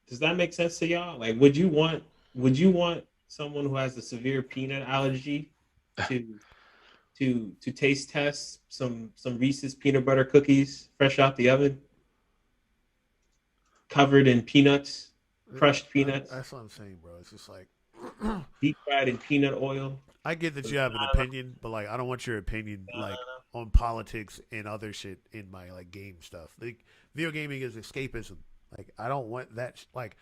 S2: does that make sense to y'all? Like, would you want someone who has a severe peanut allergy to to taste test some Reese's peanut butter cookies fresh out the oven, covered in peanuts, crushed peanuts,
S1: That's what I'm saying, bro. It's just like
S2: deep fried in peanut oil?
S1: I get that you have an opinion, but like I don't want your opinion like
S2: Uh,
S1: on politics and other shit in my like game stuff. Like video gaming is escapism. Like I don't want that. Like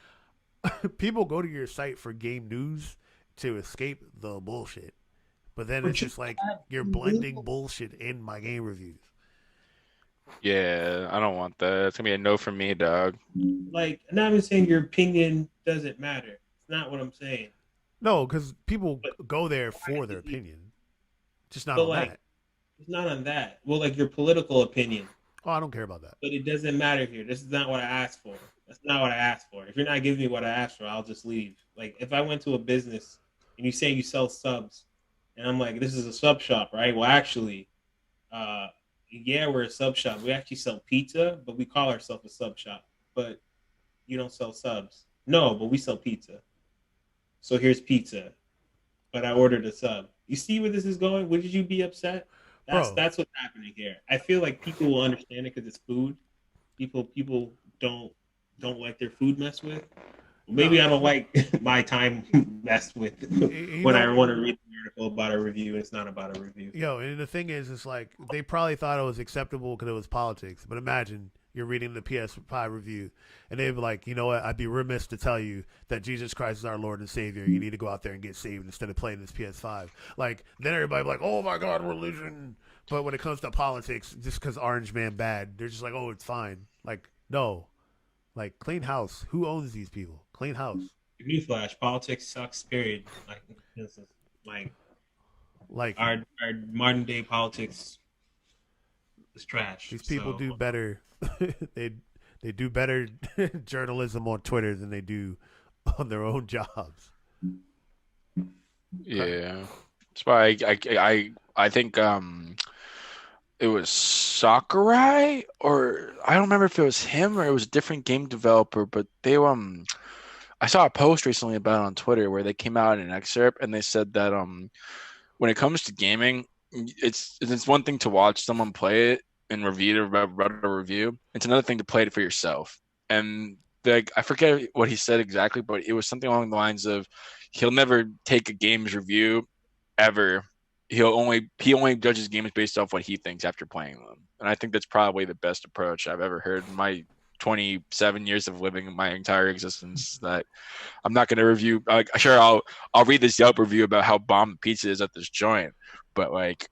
S1: people go to your site for game news to escape the bullshit, but then it's
S2: but you
S1: just like
S2: have
S1: you're blending
S2: to
S1: bullshit in my game reviews.
S3: yeah, I don't want that. It's gonna be a no from me, dog.
S2: like, I'm not even saying your opinion doesn't matter. It's not what I'm saying.
S1: No, because people
S2: But
S1: go there
S2: why
S1: for
S2: is
S1: their
S2: it,
S1: opinion, just not
S2: but
S1: on
S2: like,
S1: that.
S2: it's not on that. Well, like your political opinion,
S1: Oh, I don't care about that.
S2: but it doesn't matter here. This is not what I asked for. That's not what I asked for. If you're not giving me what I asked for, I'll just leave. Like, if I went to a business and you say you sell subs, and I'm like, this is a sub shop, right? Well, actually, uh, yeah, we're a sub shop. We actually sell pizza, but we call ourselves a sub shop. But you don't sell subs. No, but we sell pizza. So here's pizza, but I ordered a sub. You see where this is going? Would you be upset? That's
S1: Bro,
S2: that's what's happening here. I feel like people will understand it because it's food. People don't like their food messed with. Maybe
S1: no,
S2: I don't like my time messed with
S1: you
S2: when I
S1: know,
S2: want to read an article about a review and it's not about a review.
S1: yo, and the thing is, it's like they probably thought it was acceptable because it was politics. But imagine you're reading the PS5 review, and they'd be like, you know what? I'd be remiss to tell you that Jesus Christ is our Lord and Savior. You need to go out there and get saved instead of playing this PS5. Like then everybody be like, oh my God, religion. But when it comes to politics, just because Orange Man bad, they're just like, oh, it's fine. Like no, like clean house. Who owns these people? Clean house.
S2: Newsflash: politics sucks. Period. Like this is like
S1: Like
S2: our modern day politics is trash.
S1: these people
S2: So
S1: do better. they they do better journalism on Twitter than they do on their own jobs.
S3: Yeah, that's why I think it was Sakurai, or I don't remember if it was him or it was a different game developer, but they I saw a post recently about it on Twitter where they came out in an excerpt and they said that when it comes to gaming, it's one thing to watch someone play it and read a review. It's another thing to play it for yourself. And like I forget what he said exactly, but it was something along the lines of he'll never take a game's review ever. He only judges games based off what he thinks after playing them. And I think that's probably the best approach I've ever heard in my 27 years of living my entire existence that I'm not going to review. Like, sure, I'll read this Yelp review about how bomb the pizza is at this joint, but like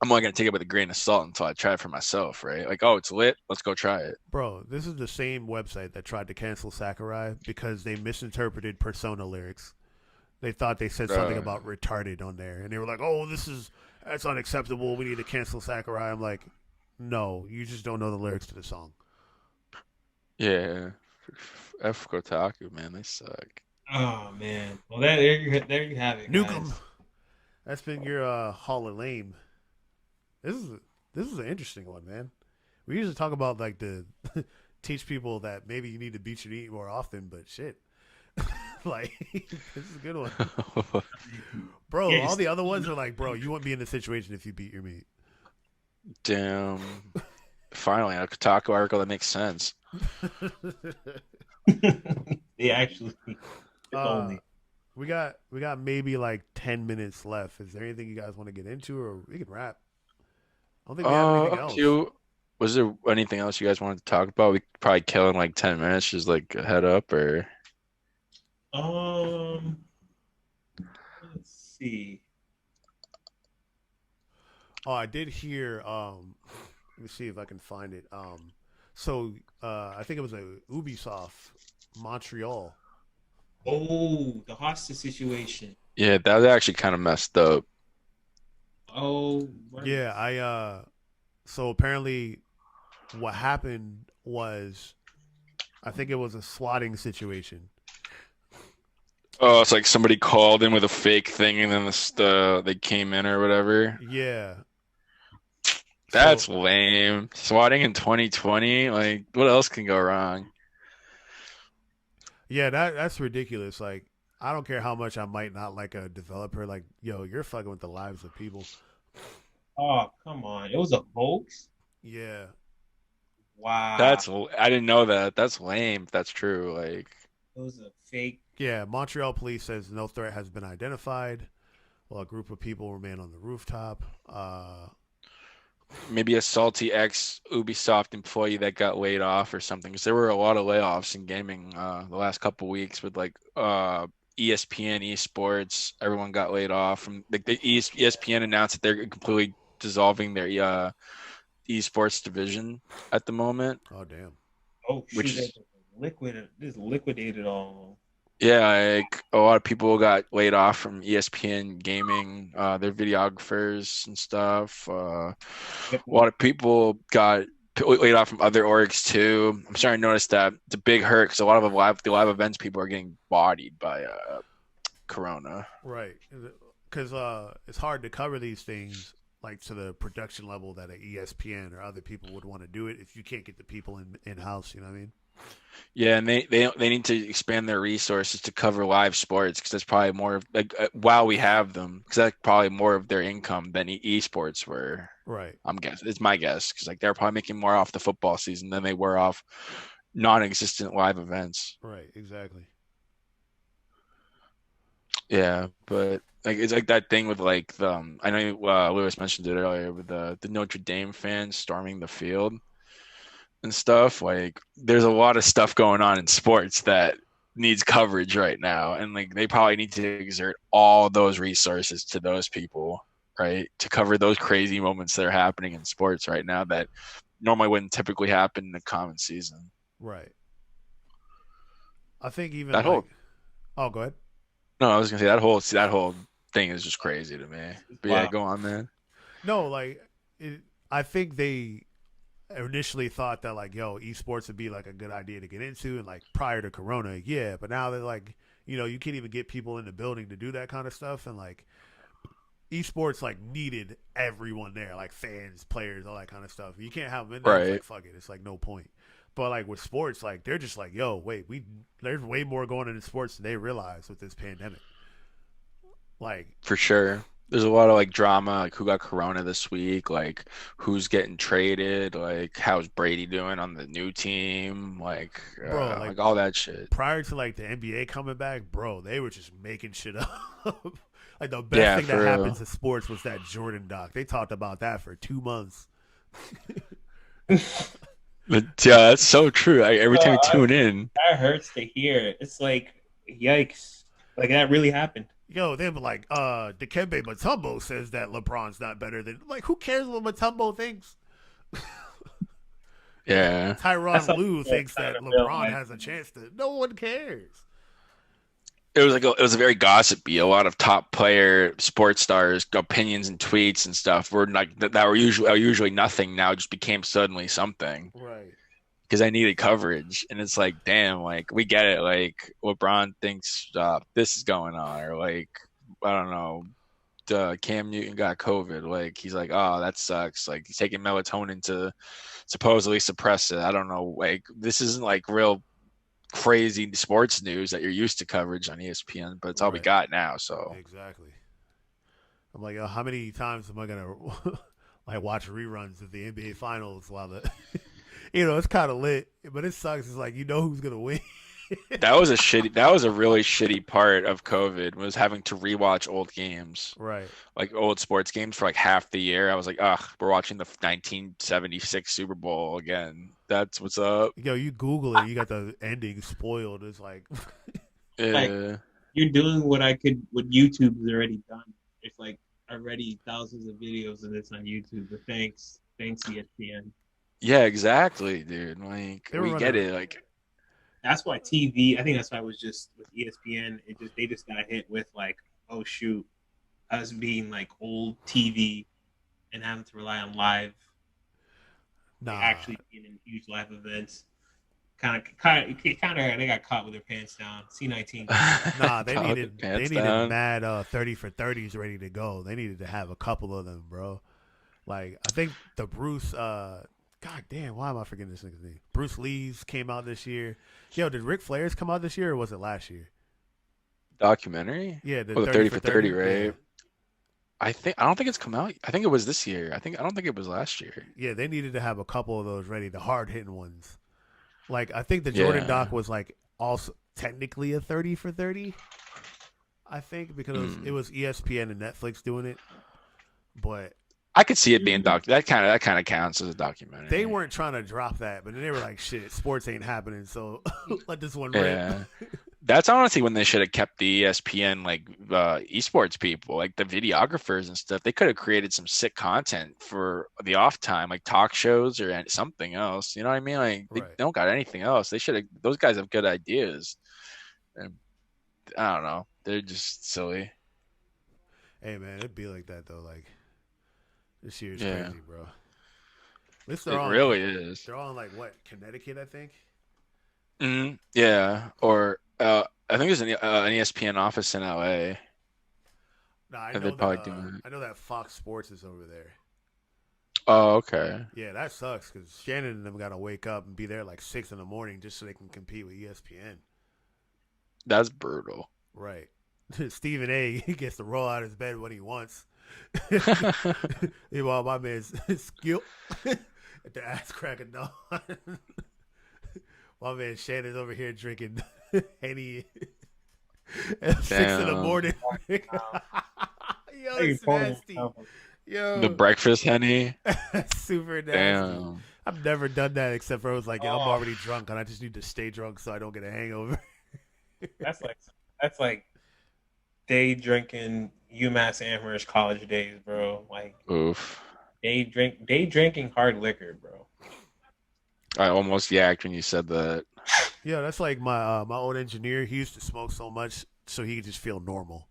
S3: I'm only going to take it with a grain of salt until I try it for myself, right? Like, oh, it's lit. Let's go try it.
S1: Bro, this is the same website that tried to cancel Sakurai because they misinterpreted Persona lyrics. They thought they said something
S3: Uh,
S1: about retarded on there, and they were like, "Oh, that's unacceptable. We need to cancel Sakurai." I'm like, "No, you just don't know the lyrics to the song."
S3: yeah. F Kotaku, man, they suck.
S2: Oh man. Well, there you have it,
S1: Nuke 'em.
S2: guys.
S1: That's been your Hall of Lame. This is this is an interesting one, man. We usually talk about like the teach people that maybe you need to beat your meat more often, but shit, like this is a good one, bro.
S2: Yeah,
S1: All the other ones are like, bro, you wouldn't be in this situation if you beat your meat.
S3: Damn. Finally, a Kotaku article that makes sense.
S2: they actually, if
S1: uh,
S2: only.
S1: we got maybe like 10 minutes left. Is there anything you guys want to get into, or we can wrap? I don't think we have anything
S3: Up to
S1: else.
S3: you. Was there anything else you guys wanted to talk about? We could probably kill in like 10 minutes, just like a head up or.
S2: Um, let's see.
S1: Oh, I did hear. Let me see if I can find it. So I think it was a Ubisoft Montreal.
S2: Oh, the hostage situation.
S3: Yeah, that was actually kind of messed up.
S2: Oh,
S1: Yeah, I so apparently what happened was I think it was a swatting situation.
S3: Oh, it's like somebody called in with a fake thing and then they came in or whatever.
S1: Yeah. So
S3: That's lame. Swatting in 2020, like what else can go wrong?
S1: yeah, that's ridiculous. Like I don't care how much I might not like a developer. Like yo, you're fucking with the lives of people.
S2: oh, come on. It was a hoax?
S1: Yeah.
S2: Wow.
S3: I didn't know that. That's lame if that's true. Like
S2: It was a fake.
S1: Yeah, Montreal police says no threat has been identified. Well, a group of people remain on the rooftop.
S3: maybe a salty ex Ubisoft employee that got laid off or something. Because there were a lot of layoffs in gaming the last couple weeks with like ESPN esports. Everyone got laid off from like the ESPN announced that they're completely dissolving their esports division at the moment,
S1: Oh damn.
S2: Oh,
S3: which
S2: shoot. They
S3: is
S2: just liquidated all.
S3: yeah, like a lot of people got laid off from ESPN gaming, their videographers and stuff. A lot of people got laid off from other orgs too. I'm starting to notice that it's a big hurt because a lot of the live events people are getting bodied by Corona.
S1: Right. Because it's hard to cover these things like to the production level that an ESPN or other people would want to do it if you can't get the people in house. You know what I mean?
S3: Yeah, and they need to expand their resources to cover live sports because that's probably more of like while we have them because that's probably more of their income than esports were.
S1: Right.
S3: I'm guess it's my guess because like they're probably making more off the football season than they were off non-existent live events.
S1: Right. Exactly.
S3: Yeah, but like it's like that thing with like the I know Lewis mentioned it earlier with the Notre Dame fans storming the field and stuff. Like there's a lot of stuff going on in sports that needs coverage right now, and like they probably need to exert all those resources to those people, right, to cover those crazy moments that are happening in sports right now that normally wouldn't typically happen in the common season.
S1: Right. I think even
S3: That
S1: like,
S3: whole
S1: oh, go ahead.
S3: no, I was gonna say that whole thing is just crazy to me. But yeah,
S2: Wow.
S3: go on, man.
S1: No, like, I think they initially thought that like, yo, esports would be like a good idea to get into, and like prior to Corona, yeah. But now they're like, you can't even get people in the building to do that kind of stuff, and like esports like needed everyone there, like fans, players, all that kind of stuff. You can't have them in there. It's
S3: Right,
S1: like fuck it. It's like no point. But like with sports, like they're just like, yo, wait, there's way more going on in sports than they realize with this pandemic. Like,
S3: for sure. There's a lot of like drama, like who got corona this week, like who's getting traded, like how's Brady doing on the new team,
S1: bro, like
S3: like all that shit.
S1: prior to like the NBA coming back, bro, they were just making shit up. Like the best
S3: Yeah,
S1: thing that
S3: for
S1: happened
S3: real.
S1: to sports was that Jordan doc. They talked about that for 2 months.
S3: But yeah, that's so true. Every time you
S2: I,
S3: tune in,
S2: that hurts to hear. It's like, yikes. Like, that really happened.
S1: Yo, they were like, Dikembe Mutombo says that LeBron's not better than like who cares what Mutombo thinks?
S3: yeah.
S2: That's
S1: Tyronn
S2: something
S1: Lue
S2: I'm
S1: thinks
S2: starting
S1: that
S2: to
S1: LeBron
S2: realize.
S1: has a chance to. No one cares.
S3: It was very gossipy. A lot of top player sports stars opinions and tweets and stuff were like that were usually nothing now just became suddenly something
S1: Right.
S3: because I needed coverage. And it's like, damn, like we get it. Like LeBron thinks this is going on, or like I don't know, Cam Newton got COVID. Like he's like, oh, that sucks. Like he's taking melatonin to supposedly suppress it. I don't know. Like this isn't like real crazy sports news that you're used to coverage on ESPN, but it's all we
S1: Right.
S3: got now. So
S1: Exactly. I'm like, how many times am I gonna like watch reruns of the NBA Finals while the, it's kind of lit, but it sucks. It's like you know who's gonna win.
S3: that was a really shitty part of COVID was having to rewatch old games,
S1: Right.
S3: like old sports games for like half the year. I was like, ugh, we're watching the 1976 Super Bowl again. That's what's up.
S1: Yo, you Google it, you got the ending spoiled. It's like,
S2: Like,
S3: Yeah.
S2: you're doing what YouTube's already done. It's like already thousands of videos of this on YouTube. But thanks ESPN.
S3: Yeah, exactly, dude. Like
S1: they were
S3: we get
S1: running.
S3: it. Like
S2: That's why TV. I think that's why it was just with ESPN. They just got hit with like, oh shoot, us being like old TV and having to rely on live, like
S1: Nah,
S2: actually being in huge live events. They got caught with their pants down. C19 came out.
S1: nah. They
S3: call the
S1: needed they
S3: pants
S1: needed
S3: down.
S1: mad 30 for 30s ready to go. They needed to have a couple of them, bro. Like I think the Bruce. God damn, why am I forgetting this nigga's name? Bruce Lee's came out this year. Yo, did Ric Flair's come out this year or was it last year?
S3: Documentary?
S1: Yeah, the
S3: Oh, the
S1: 30
S3: 30
S1: for
S3: for 30,
S1: 30. Yeah.
S3: right? I don't think it's come out. I think it was this year. I don't think it was last year.
S1: Yeah, they needed to have a couple of those ready, the hard hitting ones. Like I think the Jordan
S3: Yeah.
S1: doc was like also technically a 30 for 30. I think because it
S3: Mm.
S1: was ESPN and Netflix doing it, but
S3: I could see it being that kind of counts as a
S1: they
S3: documentary.
S1: weren't trying to drop that. But then they were like, "Shit, sports ain't happening, so let this one rip."
S3: Yeah. That's honestly when they should have kept the ESPN like esports people, like the videographers and stuff. They could have created some sick content for the off time, like talk shows or something else. You know what I mean? Like they
S1: Right.
S3: don't got anything else. They should have. Those guys have good ideas. And I don't know. They're just silly.
S1: Hey man, it'd be like that though. Like this year's
S3: Yeah,
S1: crazy, bro. At least they're
S3: it
S1: on.
S3: really is.
S1: They're on like what Connecticut, I think.
S3: Yeah, or I think there's an ESPN office in LA,
S1: Nah, I
S3: and
S1: know
S3: they're
S1: that.
S3: probably doing it.
S1: I know that Fox Sports is over there.
S3: Oh, okay.
S1: Yeah, that sucks because Shannon and them gotta wake up and be there like 6 in the morning just so they can compete with ESPN.
S3: That's brutal.
S1: Right. Stephen A. He gets to roll out of his bed when he wants. Meanwhile, my man's skill at the ass crack of dawn. My man Shannon's over here drinking Henny at 6 in the morning.
S3: Damn.
S1: Yo,
S2: Hey,
S1: it's nasty.
S3: The
S1: Yo,
S3: breakfast henny.
S1: super nasty.
S3: Damn.
S1: I've never done that except for I was like, yo, I'm
S2: Oh,
S1: already drunk and I just need to stay drunk so I don't get a hangover.
S2: that's like that's like day drinking UMass Amherst college days, bro. Like
S3: Oof.
S2: day drinking hard liquor, bro.
S3: I almost yacked when you said that.
S1: Yeah, that's like my old engineer. He used to smoke so much so he could just feel normal.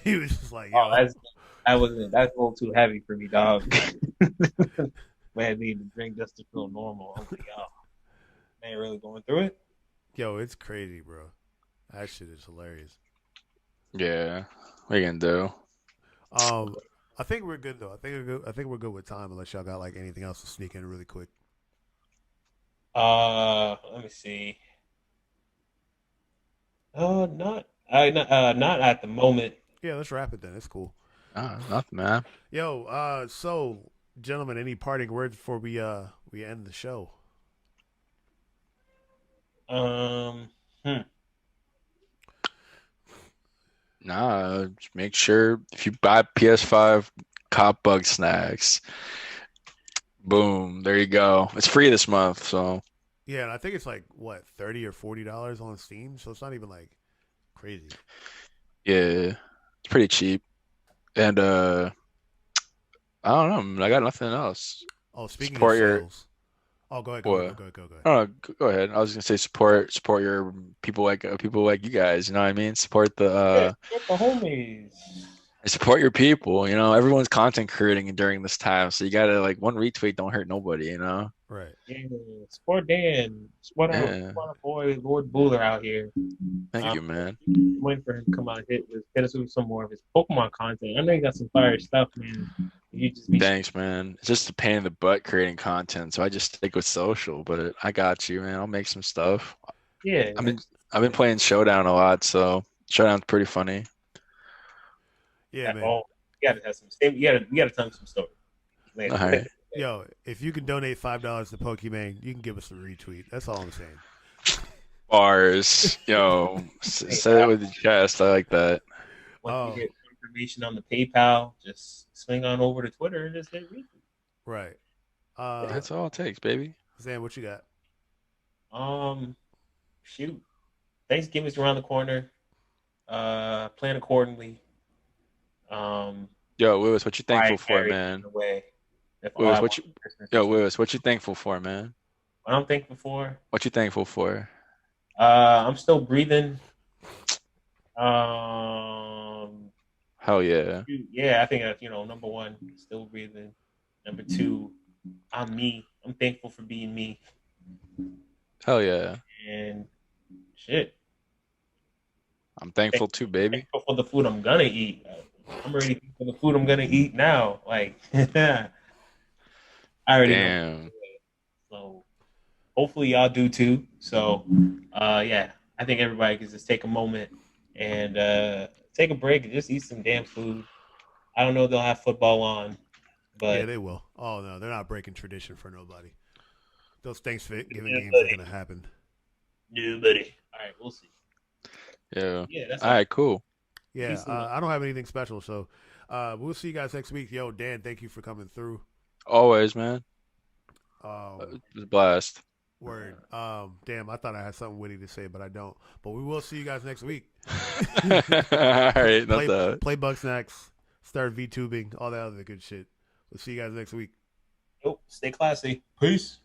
S1: He was just like,
S2: Oh,
S1: yo,
S2: that's a little too heavy for me, dog. Man, need to drink just to feel normal. I'm like, oh, man, really going through it.
S1: yo, it's crazy, bro. That shit is hilarious.
S3: Yeah. What are you gonna do?
S1: Um, I think we're good though. I think we're good. I think we're good with time unless y'all got like anything else to sneak in really quick.
S2: Let me see. Not at the moment.
S1: Yeah, let's wrap it then. It's cool.
S3: Oh, nothing, man.
S1: Yo, so gentlemen, any parting words before we end the show?
S2: Um, hmm.
S3: Nah, just make sure if you buy PS5 cop bug snacks, Boom. There you go. It's free this month, so
S1: Yeah, and I think it's like what $30 or $40 on Steam, so it's not even like crazy.
S3: yeah, it's pretty cheap. And I don't know. Man, I got nothing else.
S1: Oh, speaking of
S3: Support your
S1: sales. Oh, go ahead, go ahead,
S3: what?
S1: go ahead.
S3: Oh, go ahead. I was gonna say support your people like you guys. You know what I mean? Support the
S2: Yeah, support the homies.
S3: support your people. You know, everyone's content creating during this time, so you gotta like one retweet don't hurt nobody. You know?
S1: Right.
S2: Yeah, support Dan.
S3: Yeah.
S2: Support our boy Lord Buller out here.
S3: Thank
S2: Um,
S3: you, man.
S2: waiting for him to come out and hit us with some more of his Pokemon content. I know you got some fire stuff, man. You just be
S3: Thanks, man. It's just a pain in the butt creating content, so I just stick with social. But I got you, man. I'll make some stuff.
S2: yeah.
S3: I mean, I've been playing Showdown a lot, so Showdown's pretty funny.
S1: Yeah, man.
S2: Oh, you gotta have some. You gotta tell him some stories
S3: All
S2: later.
S3: right.
S1: Yo, if you can donate $5 to Pokimane, you can give us a retweet. That's all I'm saying.
S3: Bars. Yo,
S2: Hey,
S3: say it with your chest. I like that.
S2: once we
S1: Oh,
S2: get information on the PayPal, just swing on over to Twitter and just hit retweet.
S1: right.
S3: That's all it takes, baby.
S1: Sam, what you got?
S2: Um, shoot. Thanksgiving's around the corner. Plan accordingly. Um,
S3: Yo, Lewis, what you
S2: Mariah
S3: thankful for,
S2: Carey
S3: man?
S2: in the way. If all
S3: Lewis,
S2: I want for Christmas
S3: yo,
S2: is you.
S3: Lewis, what you thankful for, man?
S2: What I'm thankful for.
S3: What you thankful for?
S2: I'm still breathing. Um,
S3: Hell yeah.
S2: yeah, I think number one, still breathing. Number two, I'm me. I'm thankful for being me.
S3: Hell yeah.
S2: And shit,
S3: I'm thankful too, baby.
S2: thankful for the food I'm gonna eat. I'm already thankful for the food I'm gonna eat now. Like, I already know.
S3: Damn.
S2: So hopefully y'all do too. So, yeah, I think everybody can just take a moment and take a break and just eat some damn food. I don't know if they'll have football on,
S1: Yeah,
S2: but
S1: they will. Oh no, they're not breaking tradition for nobody. Those Thanksgiving games are
S2: nobody,
S1: gonna happen.
S2: nobody. All right, we'll see.
S3: Yeah.
S2: Yeah, that's
S3: All
S2: all.
S3: right, cool.
S1: Yeah,
S2: Peace and love.
S1: I don't have anything special, so we'll see you guys next week. Yo, Dan, thank you for coming through.
S3: Always, man.
S1: Um,
S3: It was a blast.
S1: word. Damn, I thought I had something witty to say, but I don't. But we will see you guys next week.
S3: All right, not
S1: play
S3: that.
S1: play Bug Snacks, start VTubing, all that other good shit. We'll see you guys next week.
S2: Yo, stay classy. Peace.